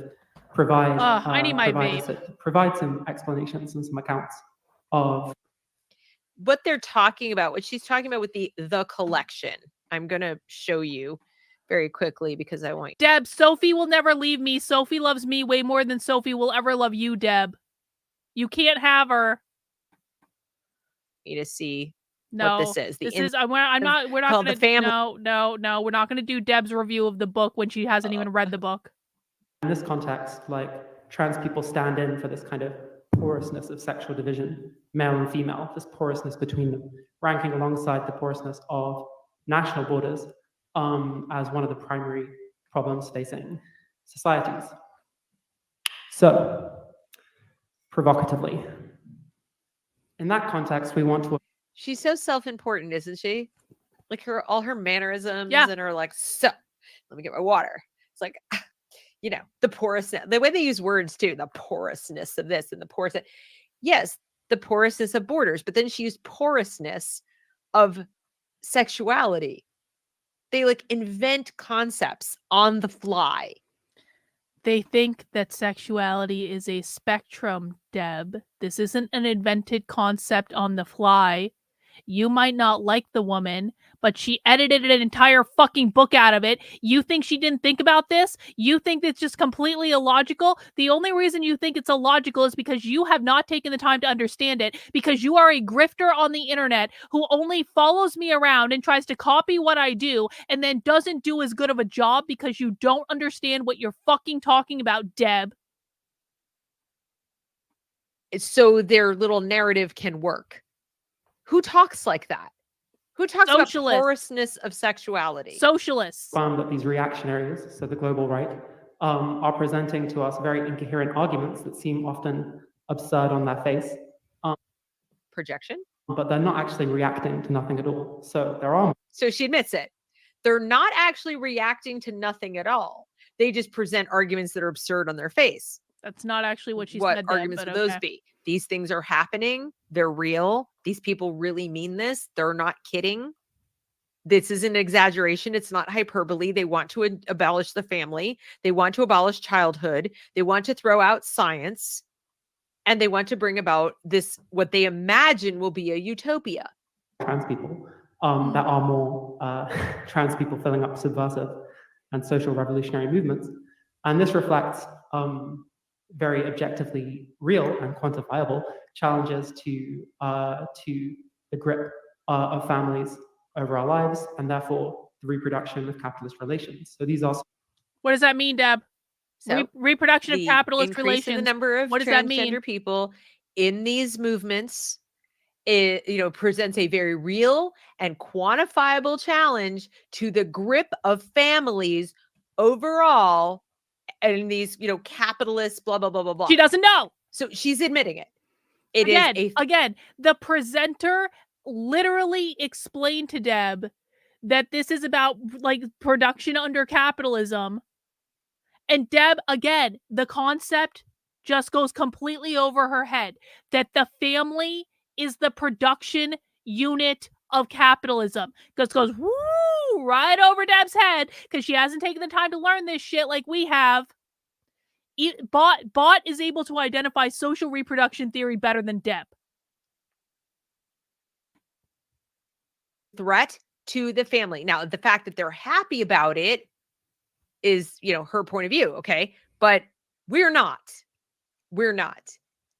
provide I need my vape. Provide some explanations and some accounts of what they're talking about, what she's talking about with the collection. I'm going to show you very quickly because I want... Deb, Sophie will never leave me. Sophie loves me way more than Sophie will ever love you, Deb. You can't have her. Me to see what this is. We're not going to... No, we're not going to do Deb's review of the book when she hasn't even read the book. In this context, like, trans people stand in for this kind of porousness of sexual division, male and female, this porousness between them, ranking alongside the porousness of national borders as one of the primary problems facing societies. So, provocatively, in that context, we want to... She's so self-important, isn't she? Like all her mannerisms and her like, so, let me get my water. It's like, the porousness, the way they use words too, the porousness of this and the porousness. Yes, the porousness of borders, but then she used porousness of sexuality. They like invent concepts on the fly. They think that sexuality is a spectrum, Deb. This isn't an invented concept on the fly. You might not like the woman, but she edited an entire fucking book out of it. You think she didn't think about this? You think it's just completely illogical? The only reason you think it's illogical is because you have not taken the time to understand it, because you are a grifter on the internet who only follows me around and tries to copy what I do and then doesn't do as good of a job because you don't understand what you're fucking talking about, Deb. So their little narrative can work. Who talks like that? Who talks about porousness of sexuality? Socialists. Found that these reactionaries, so the global right, are presenting to us very incoherent arguments that seem often absurd on their face. Projection? But they're not actually reacting to nothing at all. So there are... So she admits it. They're not actually reacting to nothing at all. They just present arguments that are absurd on their face. That's not actually what she said. What arguments would those be? These things are happening. They're real. These people really mean this. They're not kidding. This is an exaggeration. It's not hyperbole. They want to abolish the family. They want to abolish childhood. They want to throw out science. And they want to bring about this, what they imagine will be a utopia. Trans people that are more trans people filling up subversive and social revolutionary movements. And this reflects very objectively real and quantifiable challenges to the grip of families over our lives, and therefore the reproduction of capitalist relations. So these are... What does that mean, Deb? So reproduction of capitalist relations. In the number of transgender people in these movements, it presents a very real and quantifiable challenge to the grip of families overall. And these, capitalist, blah, blah, blah, blah, blah. She doesn't know. So she's admitting it. Again, the presenter literally explained to Deb that this is about like production under capitalism. And Deb, again, the concept just goes completely over her head that the family is the production unit of capitalism. Just goes woo right over Deb's head because she hasn't taken the time to learn this shit like we have. Bot is able to identify social reproduction theory better than Deb. threat to the family. Now, the fact that they're happy about it is, her point of view. Okay. But we're not.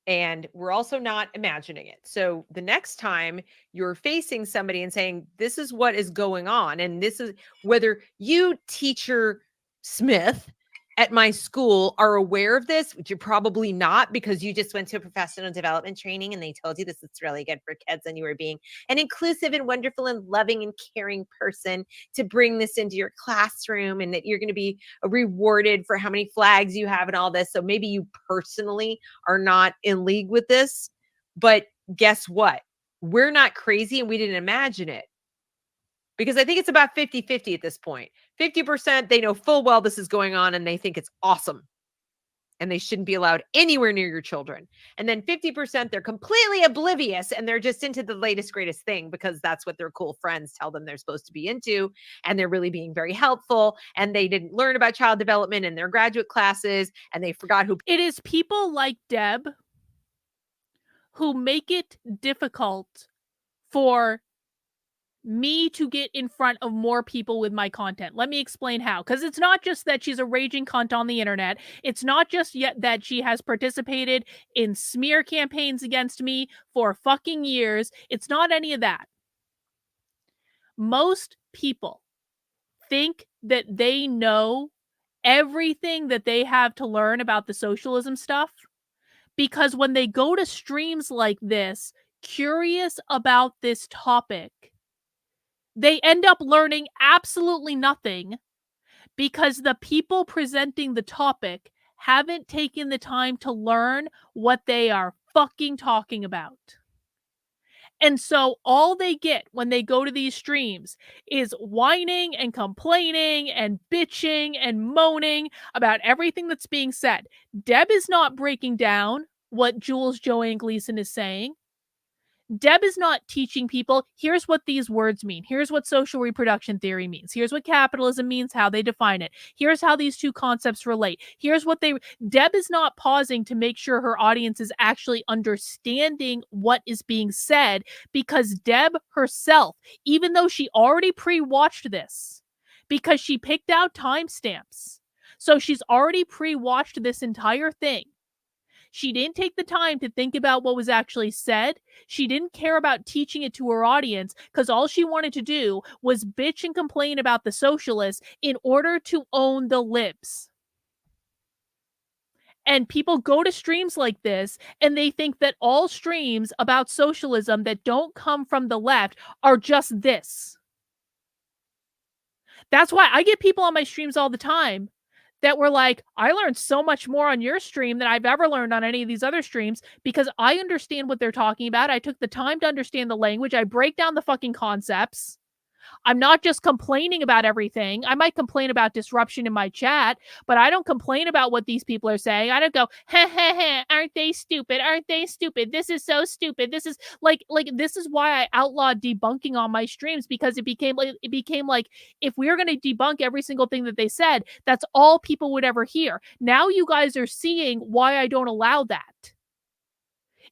And we're also not imagining it. So the next time you're facing somebody and saying, this is what is going on, and this is whether you, teacher Smith at my school, are aware of this, which you're probably not because you just went to a professional development training and they told you this is really good for kids and you were being an inclusive and wonderful and loving and caring person to bring this into your classroom, and that you're going to be rewarded for how many flags you have and all this. So maybe you personally are not in league with this, but guess what? We're not crazy and we didn't imagine it. Because I think it's about 50-50 at this point. 50%, they know full well this is going on and they think it's awesome. And they shouldn't be allowed anywhere near your children. And then 50%, they're completely oblivious and they're just into the latest, greatest thing because that's what their cool friends tell them they're supposed to be into. And they're really being very helpful. And they didn't learn about child development in their graduate classes. And they forgot who. It is people like Deb who make it difficult for me to get in front of more people with my content. Let me explain how. Because it's not just that she's a raging cunt on the internet. It's not just yet that she has participated in smear campaigns against me for fucking years. It's not any of that. Most people think that they know everything that they have to learn about the socialism stuff because when they go to streams like this, curious about this topic, they end up learning absolutely nothing because the people presenting the topic haven't taken the time to learn what they are fucking talking about. And so all they get when they go to these streams is whining and complaining and bitching and moaning about everything that's being said. Deb is not breaking down what Jules Joanne Gleason is saying. Deb is not teaching people, here's what these words mean. Here's what social reproduction theory means. Here's what capitalism means, how they define it. Here's how these two concepts relate. Here's what Deb is not pausing to make sure her audience is actually understanding what is being said because Deb herself, even though she already pre-watched this, because she picked out timestamps, so she's already pre-watched this entire thing. She didn't take the time to think about what was actually said. She didn't care about teaching it to her audience because all she wanted to do was bitch and complain about the socialists in order to own the libs. And people go to streams like this and they think that all streams about socialism that don't come from the left are just this. That's why I get people on my streams all the time that were like, I learned so much more on your stream than I've ever learned on any of these other streams because I understand what they're talking about. I took the time to understand the language. I break down the fucking concepts. I'm not just complaining about everything. I might complain about disruption in my chat, but I don't complain about what these people are saying. I don't go, ha ha ha, aren't they stupid? Aren't they stupid? This is so stupid. This is like this is why I outlawed debunking on my streams because it became like if we were going to debunk every single thing that they said, that's all people would ever hear. Now you guys are seeing why I don't allow that.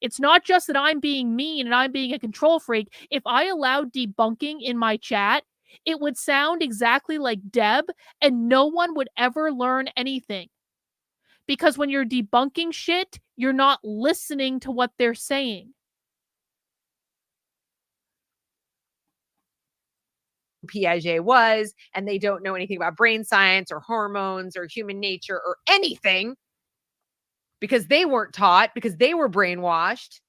It's not just that I'm being mean and I'm being a control freak. If I allowed debunking in my chat, it would sound exactly like Deb and no one would ever learn anything. Because when you're debunking shit, you're not listening to what they're saying. Piaget was, and they don't know anything about brain science or hormones or human nature or anything. Because they weren't taught, because they were brainwashed.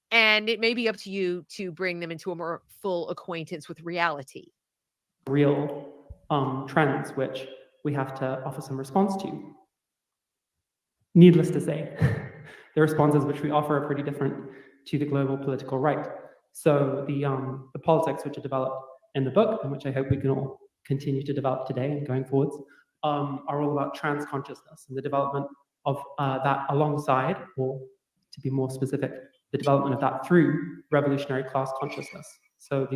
And it may be up to you to bring them into a more full acquaintance with reality. Real trends, which we have to offer some response to. Needless to say, the responses which we offer are pretty different to the global political right. So the politics which are developed in the book, and which I hope we can all continue to develop today and going forwards, are all about trans consciousness and the development of that alongside, or to be more specific, the development of that through revolutionary class consciousness. So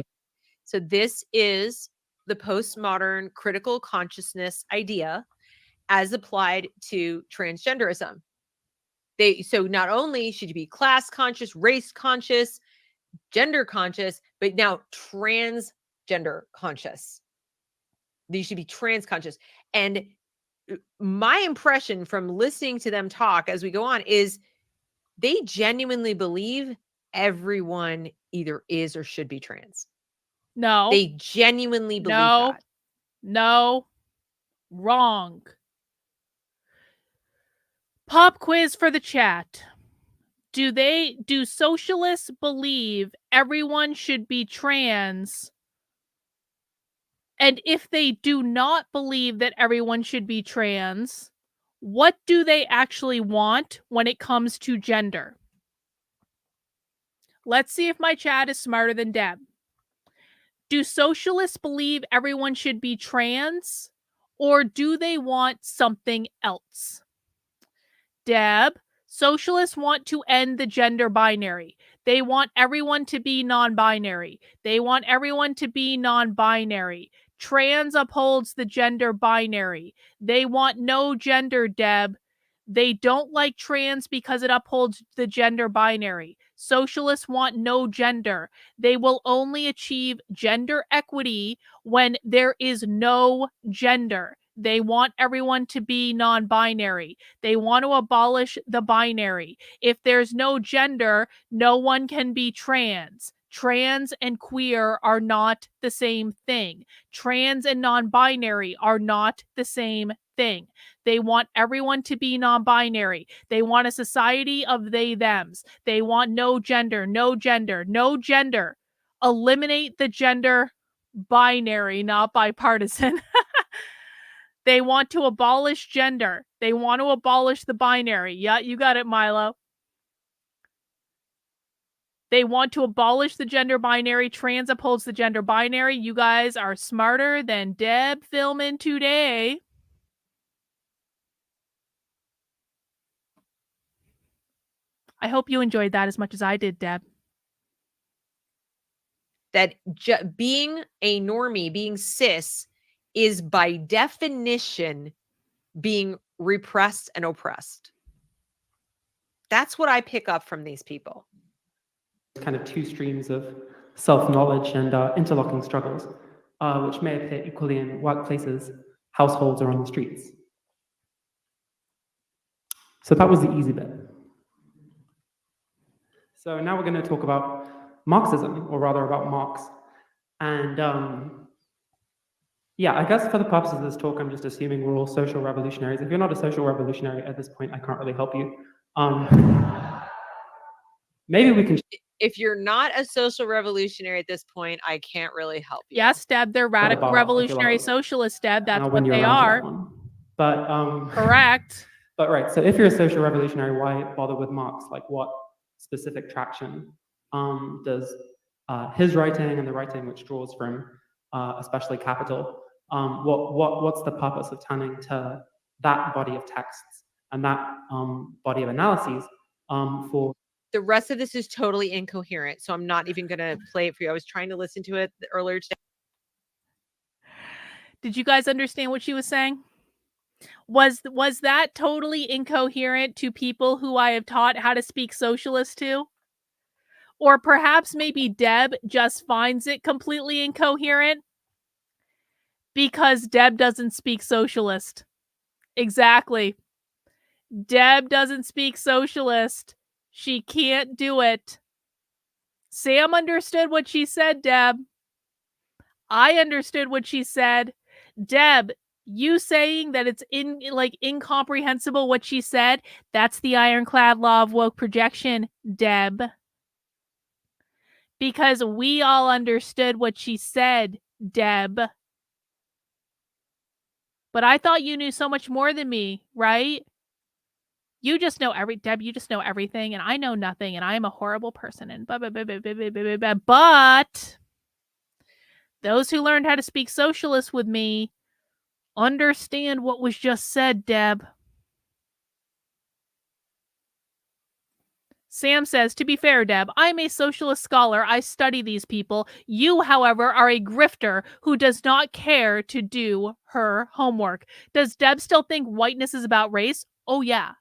this is the postmodern critical consciousness idea as applied to transgenderism. So not only should you be class conscious, race conscious, gender conscious, but now trans gender conscious. They should be trans conscious. And my impression from listening to them talk as we go on is they genuinely believe everyone either is or should be trans. No. They genuinely believe that. No. Wrong. Pop quiz for the chat. Do socialists believe everyone should be trans? And if they do not believe that everyone should be trans, what do they actually want when it comes to gender? Let's see if my chat is smarter than Deb. Do socialists believe everyone should be trans, or do they want something else? Deb, socialists want to end the gender binary. They want everyone to be non-binary. They want everyone to be non-binary. Trans upholds the gender binary. They want no gender, Deb. They don't like trans because it upholds the gender binary. Socialists want no gender. They will only achieve gender equity when there is no gender. They want everyone to be non-binary. They want to abolish the binary. If there's no gender, no one can be trans. Trans and queer are not the same thing. Trans and non-binary are not the same thing. They want everyone to be non-binary. They want a society of they, thems. They want no gender, no gender, no gender. Eliminate the gender binary, not bipartisan. They want to abolish gender. They want to abolish the binary. Yeah, you got it, Milo. They want to abolish the gender binary. Trans upholds the gender binary. You guys are smarter than Deb Fillman today. I hope you enjoyed that as much as I did, Deb. That being a normie, being cis, is by definition being repressed and oppressed. That's what I pick up from these people. Kind of two streams of self-knowledge and interlocking struggles, which may appear equally in workplaces, households, or on the streets. So that was the easy bit. So now we're going to talk about Marxism, or rather about Marx. And yeah, I guess for the purposes of this talk, I'm just assuming we're all social revolutionaries. If you're not a social revolutionary at this point, I can't really help you. Maybe we can... If you're not a social revolutionary at this point, I can't really help you. Yes, Deb, they're radical revolutionary socialists, Deb. That's what they are. But correct. But right, so if you're a social revolutionary, why bother with Marx? Like, what specific traction does his writing and the writing which draws from, especially Capital, what's the purpose of turning to that body of texts and that body of analyses for... The rest of this is totally incoherent, so I'm not even going to play it for you. I was trying to listen to it earlier today. Did you guys understand what she was saying? Was that totally incoherent to people who I have taught how to speak socialist to? Or perhaps maybe Deb just finds it completely incoherent because Deb doesn't speak socialist. Exactly. Deb doesn't speak socialist. She can't do it. Sam understood what she said, Deb. I understood what she said. Deb, you saying that it's incomprehensible what she said, that's the ironclad law of woke projection, Deb. Because we all understood what she said, Deb. But I thought you knew so much more than me, right? You just know Deb, you just know everything, and I know nothing, and I'm a horrible person, and but those who learned how to speak socialist with me understand what was just said, Deb. Sam says, to be fair, Deb, I'm a socialist scholar. I study these people. You, however, are a grifter who does not care to do her homework. Does Deb still think whiteness is about race? Oh, yeah.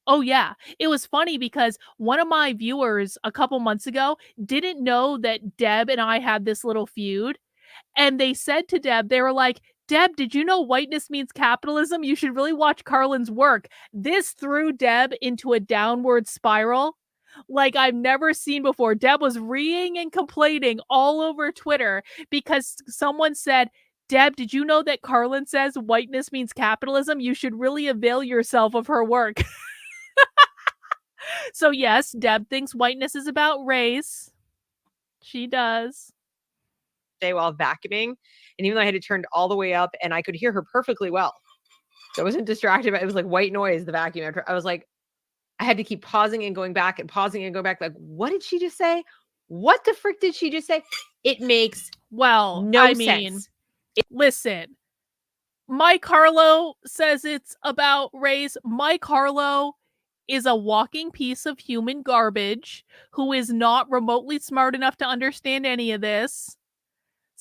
Oh, yeah. It was funny because one of my viewers a couple months ago didn't know that Deb and I had this little feud. And they said to Deb, they were like, Deb, did you know whiteness means capitalism? You should really watch Carlin's work. This threw Deb into a downward spiral like I've never seen before. Deb was reeing and complaining all over Twitter because someone said, Deb, did you know that Carlin says whiteness means capitalism? You should really avail yourself of her work. So yes, Deb thinks whiteness is about race. She does. While vacuuming, and even though I had it turned all the way up and I could hear her perfectly well, so I wasn't distracted. It was like white noise, the vacuum. I was like, I had to keep pausing and going back and pausing and going back. Like, what did she just say? What the frick did she just say? It makes no sense. Listen, Mike Harlow says it's about race. Mike Harlow is a walking piece of human garbage who is not remotely smart enough to understand any of this.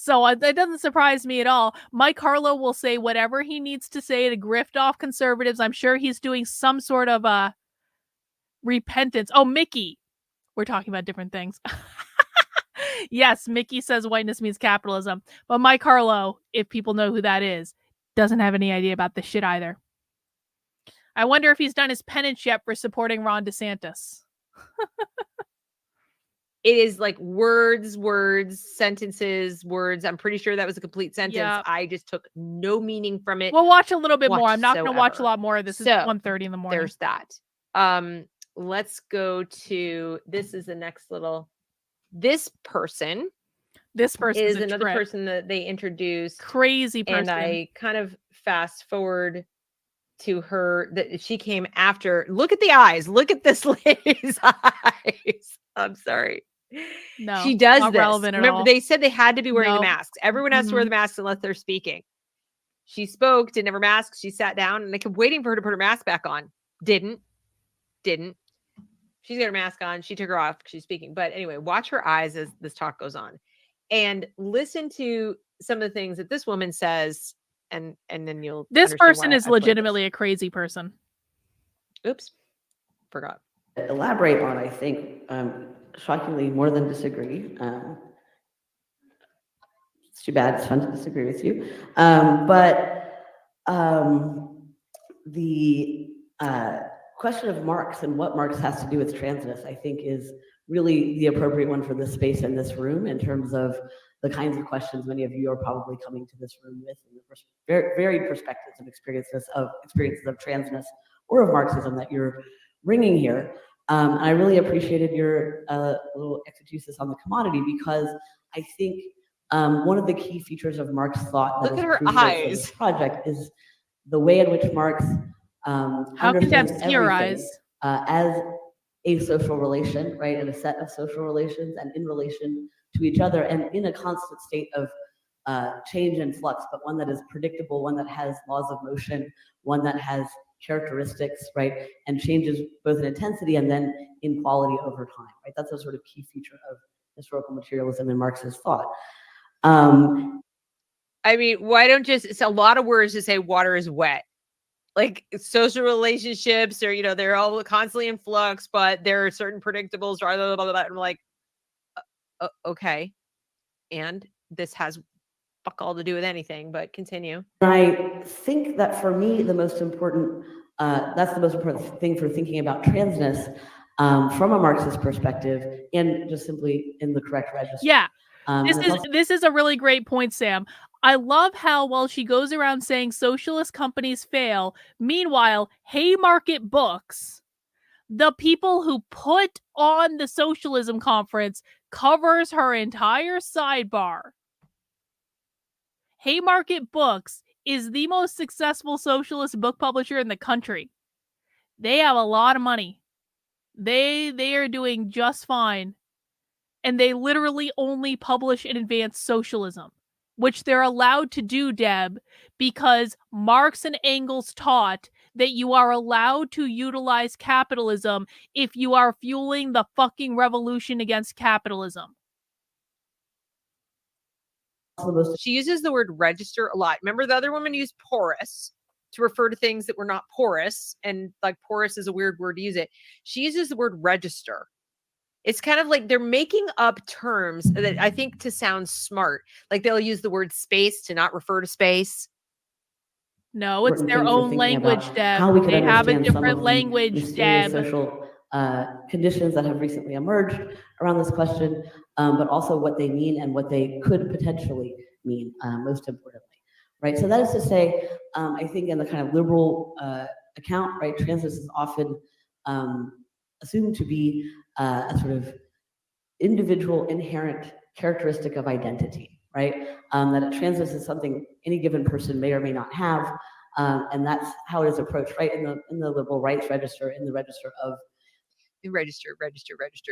So that doesn't surprise me at all. Mike Harlow will say whatever he needs to say to grift off conservatives. I'm sure he's doing some sort of repentance. Oh, Mickey. We're talking about different things. Yes, Mickey says whiteness means capitalism. But Mike Harlow, if people know who that is, doesn't have any idea about this shit either. I wonder if he's done his penance yet for supporting Ron DeSantis. It is like words, sentences, words. I'm pretty sure that was a complete sentence. Yep. I just took no meaning from it. We'll watch a little bit more. I'm not going to watch a lot more of this. It's 1:30 in the morning. There's that. Let's go to, this is the next little, this person is another person that they introduced. Crazy person. And I kind of fast forward to her that she came after. Look at the eyes. Look at this lady's eyes. I'm sorry. No, she does not this. Relevant at Remember, all. they said they had to be wearing the masks. Everyone has to wear the masks unless they're speaking. She spoke, didn't have her mask. She sat down, and they kept waiting for her to put her mask back on. Didn't. She's got her mask on. She took her off. She's speaking. But anyway, watch her eyes as this talk goes on, and listen to some of the things that this woman says, and then you'll. This person is legitimately a crazy person. Oops, forgot. Elaborate on, I think, shockingly more than disagree. It's too bad. It's fun to disagree with you, but the question of Marx and what Marx has to do with transness, I think, is really the appropriate one for this space and this room in terms of the kinds of questions many of you are probably coming to this room with, and the varied perspectives and experiences of transness or of Marxism that you're bringing here. I really appreciated your little exegesis on the commodity, because I think one of the key features of Marx thought that look at her eyes. This project is the way in which Marx understands everything as a social relation, right, and a set of social relations, and in relation to each other, and in a constant state of change and flux, but one that is predictable, one that has laws of motion, one that has characteristics, right, and changes both in intensity and then in quality over time, right? That's a sort of key feature of historical materialism in Marx's thought. I mean, why don't just, it's a lot of words to say water is wet. Like social relationships, or, you know, they're all constantly in flux, but there are certain predictables, blah, blah, blah, blah, blah. I'm like, okay. And this has fuck all to do with anything, but continue. I think that for me, the most important, that's the most important thing for thinking about transness from a Marxist perspective, and just simply in the correct register. Yeah. This is a really great point, Sam. I love how, while she goes around saying socialist companies fail, meanwhile, Haymarket Books, the people who put on the socialism conference, covers her entire sidebar. Haymarket Books is the most successful socialist book publisher in the country. They have a lot of money. They are doing just fine. And they literally only publish and advance socialism, which they're allowed to do, Deb, because Marx and Engels taught that you are allowed to utilize capitalism if you are fueling the fucking revolution against capitalism. She uses the word register a lot. Remember, the other woman used porous to refer to things that were not porous, and like porous is a weird word to use it. She uses the word register. It's kind of like they're making up terms that I think to sound smart. Like they'll use the word space to not refer to space. No, it's their own language, Deb. How we can they have a understand some different of language, the mysterious Deb. social conditions that have recently emerged around this question, but also what they mean and what they could potentially mean, most importantly, right? So that is to say, I think in the kind of liberal account, right, transness is often assumed to be a sort of individual inherent characteristic of identity, right? That transness is something any given person may or may not have, and that's how it is approached, right? In the liberal rights register, in the register of register,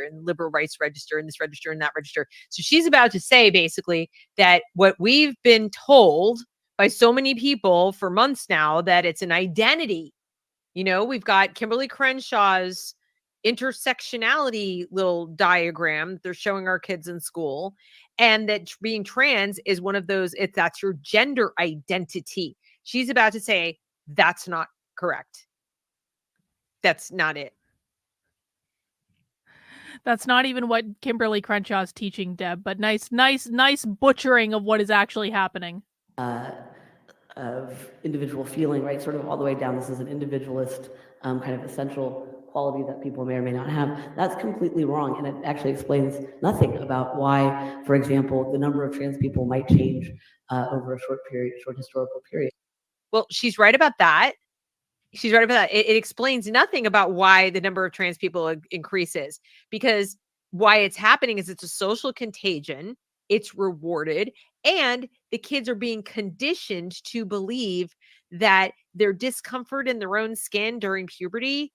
and liberal rights register, and this register and that register. So she's about to say basically that what we've been told by so many people for months now, that it's an identity. You know, we've got Kimberly Crenshaw's intersectionality little diagram they're showing our kids in school, and that being trans is one of those, that's your gender identity. She's about to say that's not correct. That's not it. That's not even what Kimberly Crenshaw's teaching, Deb, but nice butchering of what is actually happening. Of individual feeling, right? Sort of all the way down. This is an individualist kind of essential quality that people may or may not have. That's completely wrong. And it actually explains nothing about why, for example, the number of trans people might change over a short historical period. Well, she's right about that. She's right about that. It explains nothing about why the number of trans people increases, because why it's happening is it's a social contagion. It's rewarded, and the kids are being conditioned to believe that their discomfort in their own skin during puberty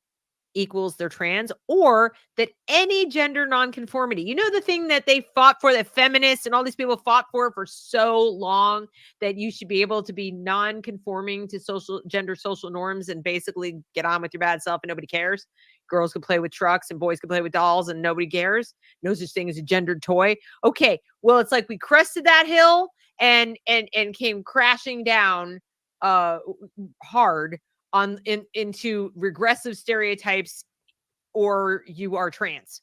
equals they're trans, or that any gender nonconformity, you know, the thing that they fought for, that feminists and all these people fought for so long, that you should be able to be non-conforming to social norms and basically get on with your bad self and nobody cares. Girls can play with trucks and boys can play with dolls and nobody cares. No such thing as a gendered toy. Okay, well, it's like we crested that hill and came crashing down hard into regressive stereotypes, or you are trans.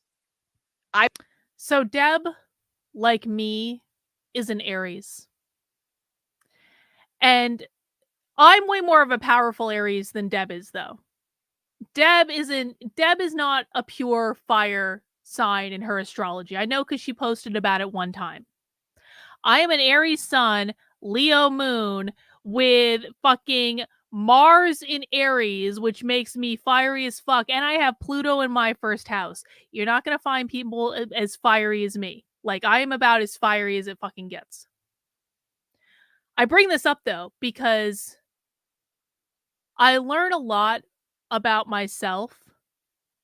So Deb, like me, is an Aries. And I'm way more of a powerful Aries than Deb is, though. Deb is not a pure fire sign in her astrology. I know because she posted about it one time. I am an Aries sun, Leo moon, with fucking Mars in Aries, which makes me fiery as fuck, and I have Pluto in my first house. You're not gonna find people as fiery as me. Like, I am about as fiery as it fucking gets. I bring this up, though, because I learn a lot about myself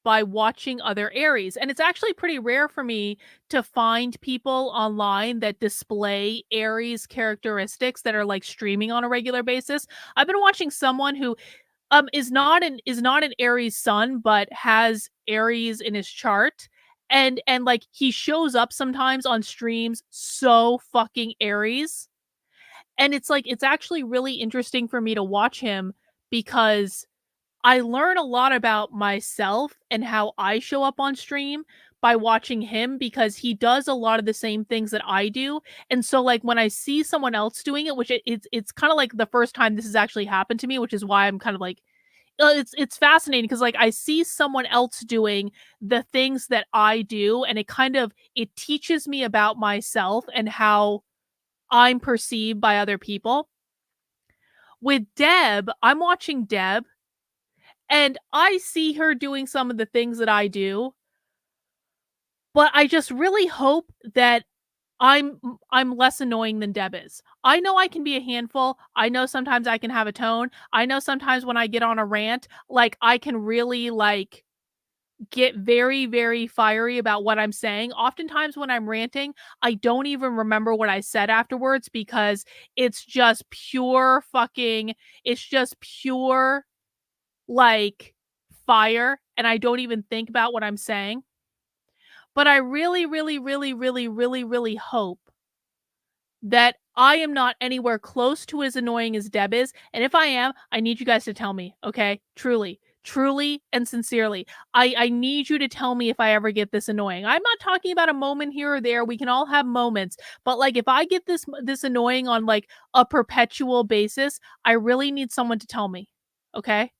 by watching other Aries. And it's actually pretty rare for me to find people online that display Aries characteristics that are like streaming on a regular basis. I've been watching someone who is not an Aries sun, but has Aries in his chart. And like he shows up sometimes on streams so fucking Aries. And it's like, it's actually really interesting for me to watch him because I learn a lot about myself and how I show up on stream by watching him, because he does a lot of the same things that I do. And so like when I see someone else doing it, which it's kind of like the first time this has actually happened to me, which is why I'm kind of like, it's fascinating because like I see someone else doing the things that I do, and it teaches me about myself and how I'm perceived by other people. With Deb, I'm watching Deb, and I see her doing some of the things that I do, but I just really hope that I'm less annoying than Deb is. I know I can be a handful. I know sometimes I can have a tone. I know sometimes when I get on a rant, like I can really like get very, very fiery about what I'm saying. Oftentimes when I'm ranting, I don't even remember what I said afterwards because it's just pure like fire, and I don't even think about what I'm saying. But I really, really, really, really, really, really hope that I am not anywhere close to as annoying as Deb is. And if I am, I need you guys to tell me, okay? Truly, Truly and sincerely. I need you to tell me if I ever get this annoying. I'm not talking about a moment here or there. We can all have moments. But like if I get this annoying on like a perpetual basis, I really need someone to tell me. Okay?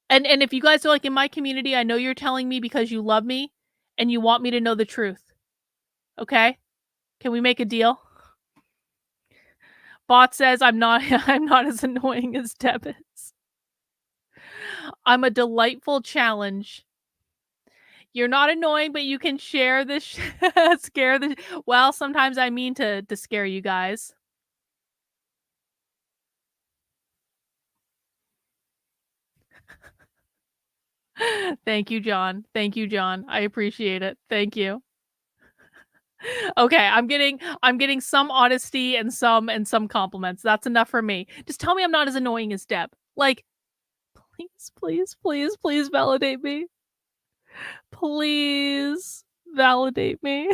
And if you guys are like in my community, I know you're telling me because you love me and you want me to know the truth. Okay? Can we make a deal? Bot says I'm not as annoying as Deb is. I'm a delightful challenge. You're not annoying, but you can share this scare the well, sometimes I mean to scare you guys. Thank you, John. Thank you, John. I appreciate it. Thank you. Okay, I'm getting some honesty and some compliments. That's enough for me. Just tell me I'm not as annoying as Deb. Like, please validate me. Please validate me.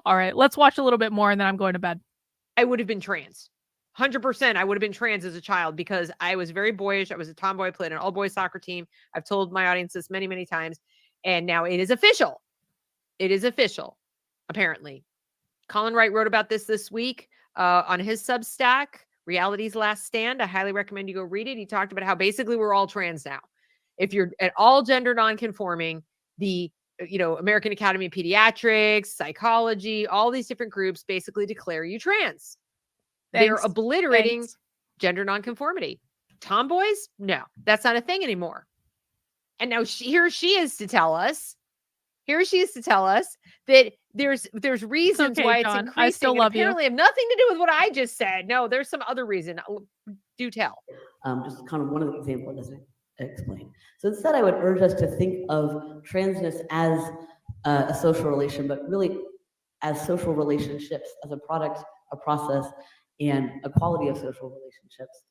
All right, let's watch a little bit more and then I'm going to bed. I would have been trans. 100% I would have been trans as a child because I was very boyish. I was a tomboy. I played an all-boys soccer team. I've told my audience this many, many times. And now it is official. It is official, apparently. Colin Wright wrote about this week on his Substack, Reality's Last Stand. I highly recommend you go read it. He talked about how basically we're all trans now. If you're at all gender nonconforming, the American Academy of Pediatrics, psychology, all these different groups basically declare you trans. They're obliterating gender nonconformity. Tomboys, no, that's not a thing anymore. And now here she is to tell us that there's reasons why it's increasing. I still love apparently have nothing to do with what I just said. No, there's some other reason. Do tell. Just kind of one of the examples it doesn't explain. So instead, I would urge us to think of transness as a social relation, but really as social relationships, as a product, a process, and a quality of social relationships,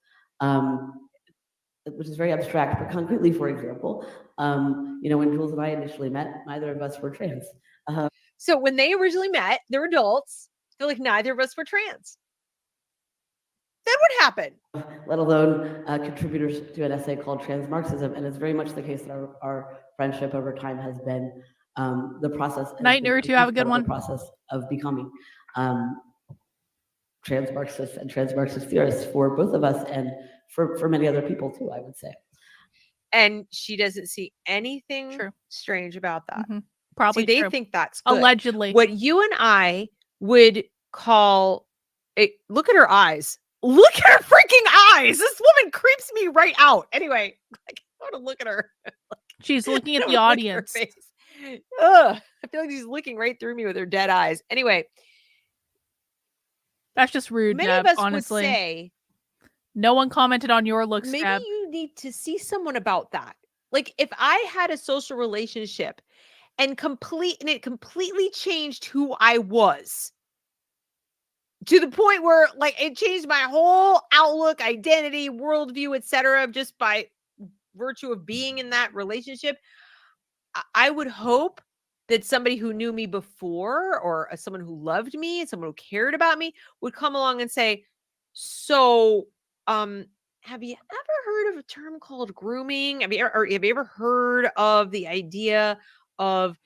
which is very abstract. But concretely, for example, when Jules and I initially met, neither of us were trans. So when they originally met, they're adults. They're like, neither of us were trans. Then what happened? Let alone contributors to an essay called Trans Marxism. And it's very much the case that our friendship over time has been the process. Night, nerd, you have a good one. The process of becoming trans Marxists and trans Marxist theorists for both of us and for many other people too, I would say. And she doesn't see anything strange about that. Mm-hmm. Probably they think that's good. Allegedly. What you and I would call look at her eyes. Look at her freaking eyes. This woman creeps me right out. Anyway, I want to look at her. She's looking at the audience. Ugh, I feel like she's looking right through me with her dead eyes. Anyway, that's just rude. Many Deb, of us honestly. would say, no one commented on your looks. Maybe Deb. you need to see someone about that. Like if I had a social relationship and it completely changed who I was to the point where like it changed my whole outlook, identity, worldview, etc., just by virtue of being in that relationship, I would hope that somebody who knew me before or someone who loved me and someone who cared about me would come along and say, so have you ever heard of a term called grooming? Have you ever heard of the idea of,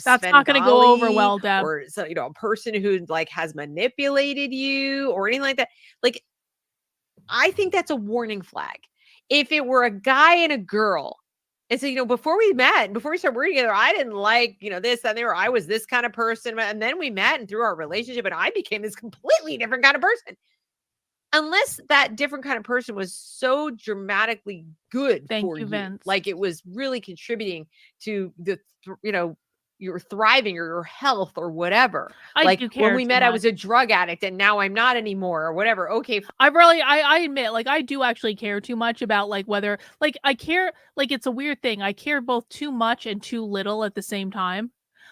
that's not going to go over well, Deb. Or a person who like has manipulated you or anything like that? Like, I think that's a warning flag. If it were a guy and a girl, and so, before we met, before we started working together, I didn't like, this and there. I was this kind of person. And then we met and through our relationship, and I became this completely different kind of person. Unless that different kind of person was so dramatically good for you, Vince. Like it was really contributing to the, your thriving or your health or whatever. Like when we met, I was a drug addict and now I'm not anymore or whatever. Okay. I admit, like I do actually care too much about like whether like I care, like it's a weird thing. I care both too much and too little at the same time.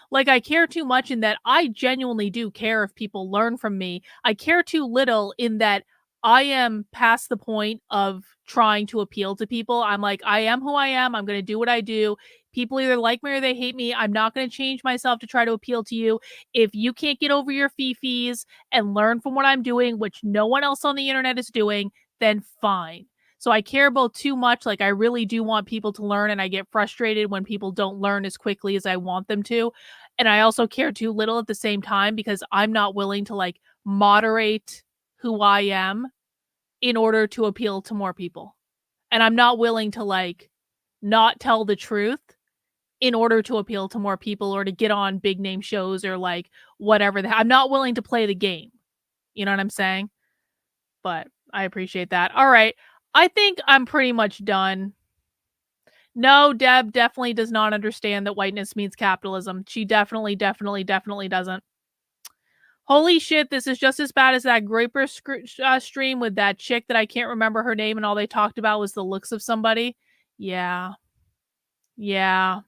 Like I care too much in that I genuinely do care if people learn from me. I care too little in that I am past the point of trying to appeal to people. I'm like, I am who I am. I'm going to do what I do. People either like me or they hate me. I'm not going to change myself to try to appeal to you. If you can't get over your fifis and learn from what I'm doing, which no one else on the internet is doing, then fine. So I care about too much. Like, I really do want people to learn, and I get frustrated when people don't learn as quickly as I want them to. And I also care too little at the same time because I'm not willing to like moderate who I am in order to appeal to more people. And I'm not willing to like not tell the truth in order to appeal to more people or to get on big name shows or like whatever. I'm not willing to play the game. You know what I'm saying? But I appreciate that. All right. I think I'm pretty much done. No, Deb definitely does not understand that whiteness means capitalism. She definitely doesn't. Holy shit, this is just as bad as that Graper stream with that chick that I can't remember her name and all they talked about was the looks of somebody. Yeah. Yeah.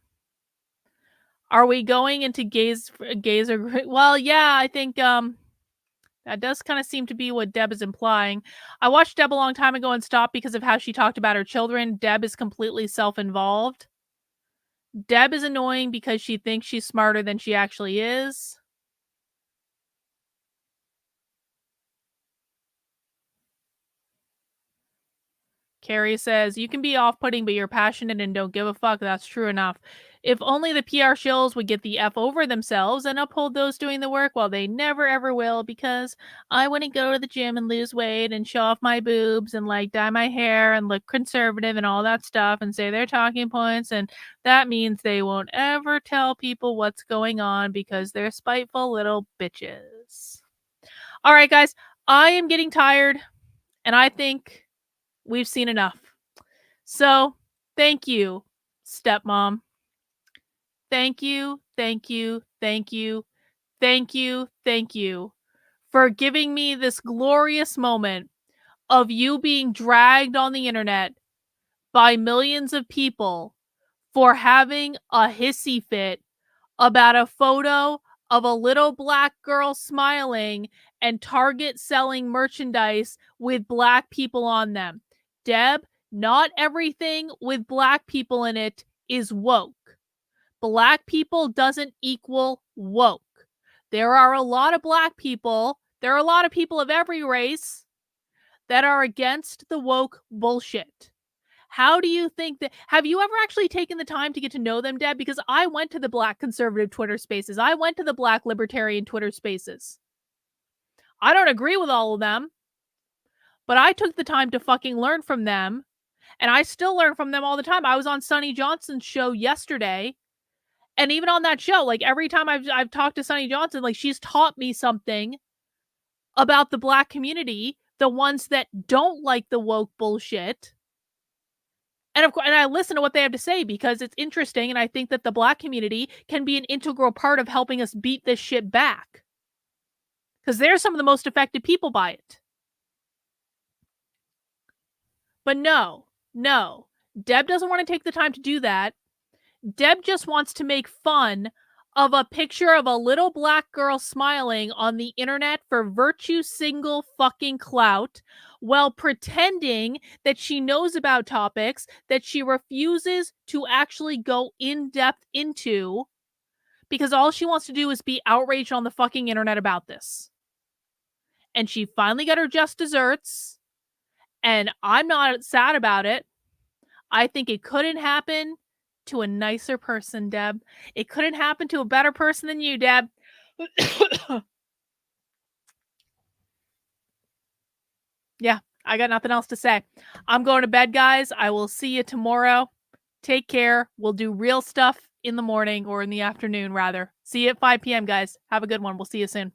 Are we going into gazer? Well, yeah, I think that does kind of seem to be what Deb is implying. I watched Deb a long time ago and stopped because of how she talked about her children. Deb is completely self-involved. Deb is annoying because she thinks she's smarter than she actually is. Carrie says, you can be off-putting, but you're passionate and don't give a fuck. That's true enough. If only the PR shills would get the F over themselves and uphold those doing the work, well, they never ever will, because I wouldn't go to the gym and lose weight and show off my boobs and like dye my hair and look conservative and all that stuff and say their talking points, and that means they won't ever tell people what's going on because they're spiteful little bitches. All right, guys, I am getting tired, and I think we've seen enough. So, thank you, stepmom. Thank you for giving me this glorious moment of you being dragged on the internet by millions of people for having a hissy fit about a photo of a little black girl smiling and Target selling merchandise with black people on them. Deb, not everything with black people in it is woke. Black people doesn't equal woke. There are a lot of black people, there are a lot of people of every race that are against the woke bullshit. How do you think that? Have you ever actually taken the time to get to know them, Deb? Because I went to the black conservative Twitter spaces. I went to the black libertarian Twitter spaces. I don't agree with all of them, but I took the time to fucking learn from them, and I still learn from them all the time. I was on Sonny Johnson's show yesterday, and even on that show, like every time I've talked to Sonny Johnson, like she's taught me something about the black community, the ones that don't like the woke bullshit. And of course, and I listen to what they have to say because it's interesting, and I think that the black community can be an integral part of helping us beat this shit back. Because they're some of the most affected people by it. But no, Deb doesn't want to take the time to do that. Deb just wants to make fun of a picture of a little black girl smiling on the internet for virtue single fucking clout, while pretending that she knows about topics that she refuses to actually go in depth into, because all she wants to do is be outraged on the fucking internet about this. And she finally got her just desserts, and I'm not sad about it. I think it couldn't happen to a nicer person, Deb. It couldn't happen to a better person than you, Deb. Yeah, I got nothing else to say. I'm going to bed, guys. I will see you tomorrow. Take care. We'll do real stuff in the morning, or in the afternoon, rather. See you at 5 p.m., guys. Have a good one. We'll see you soon.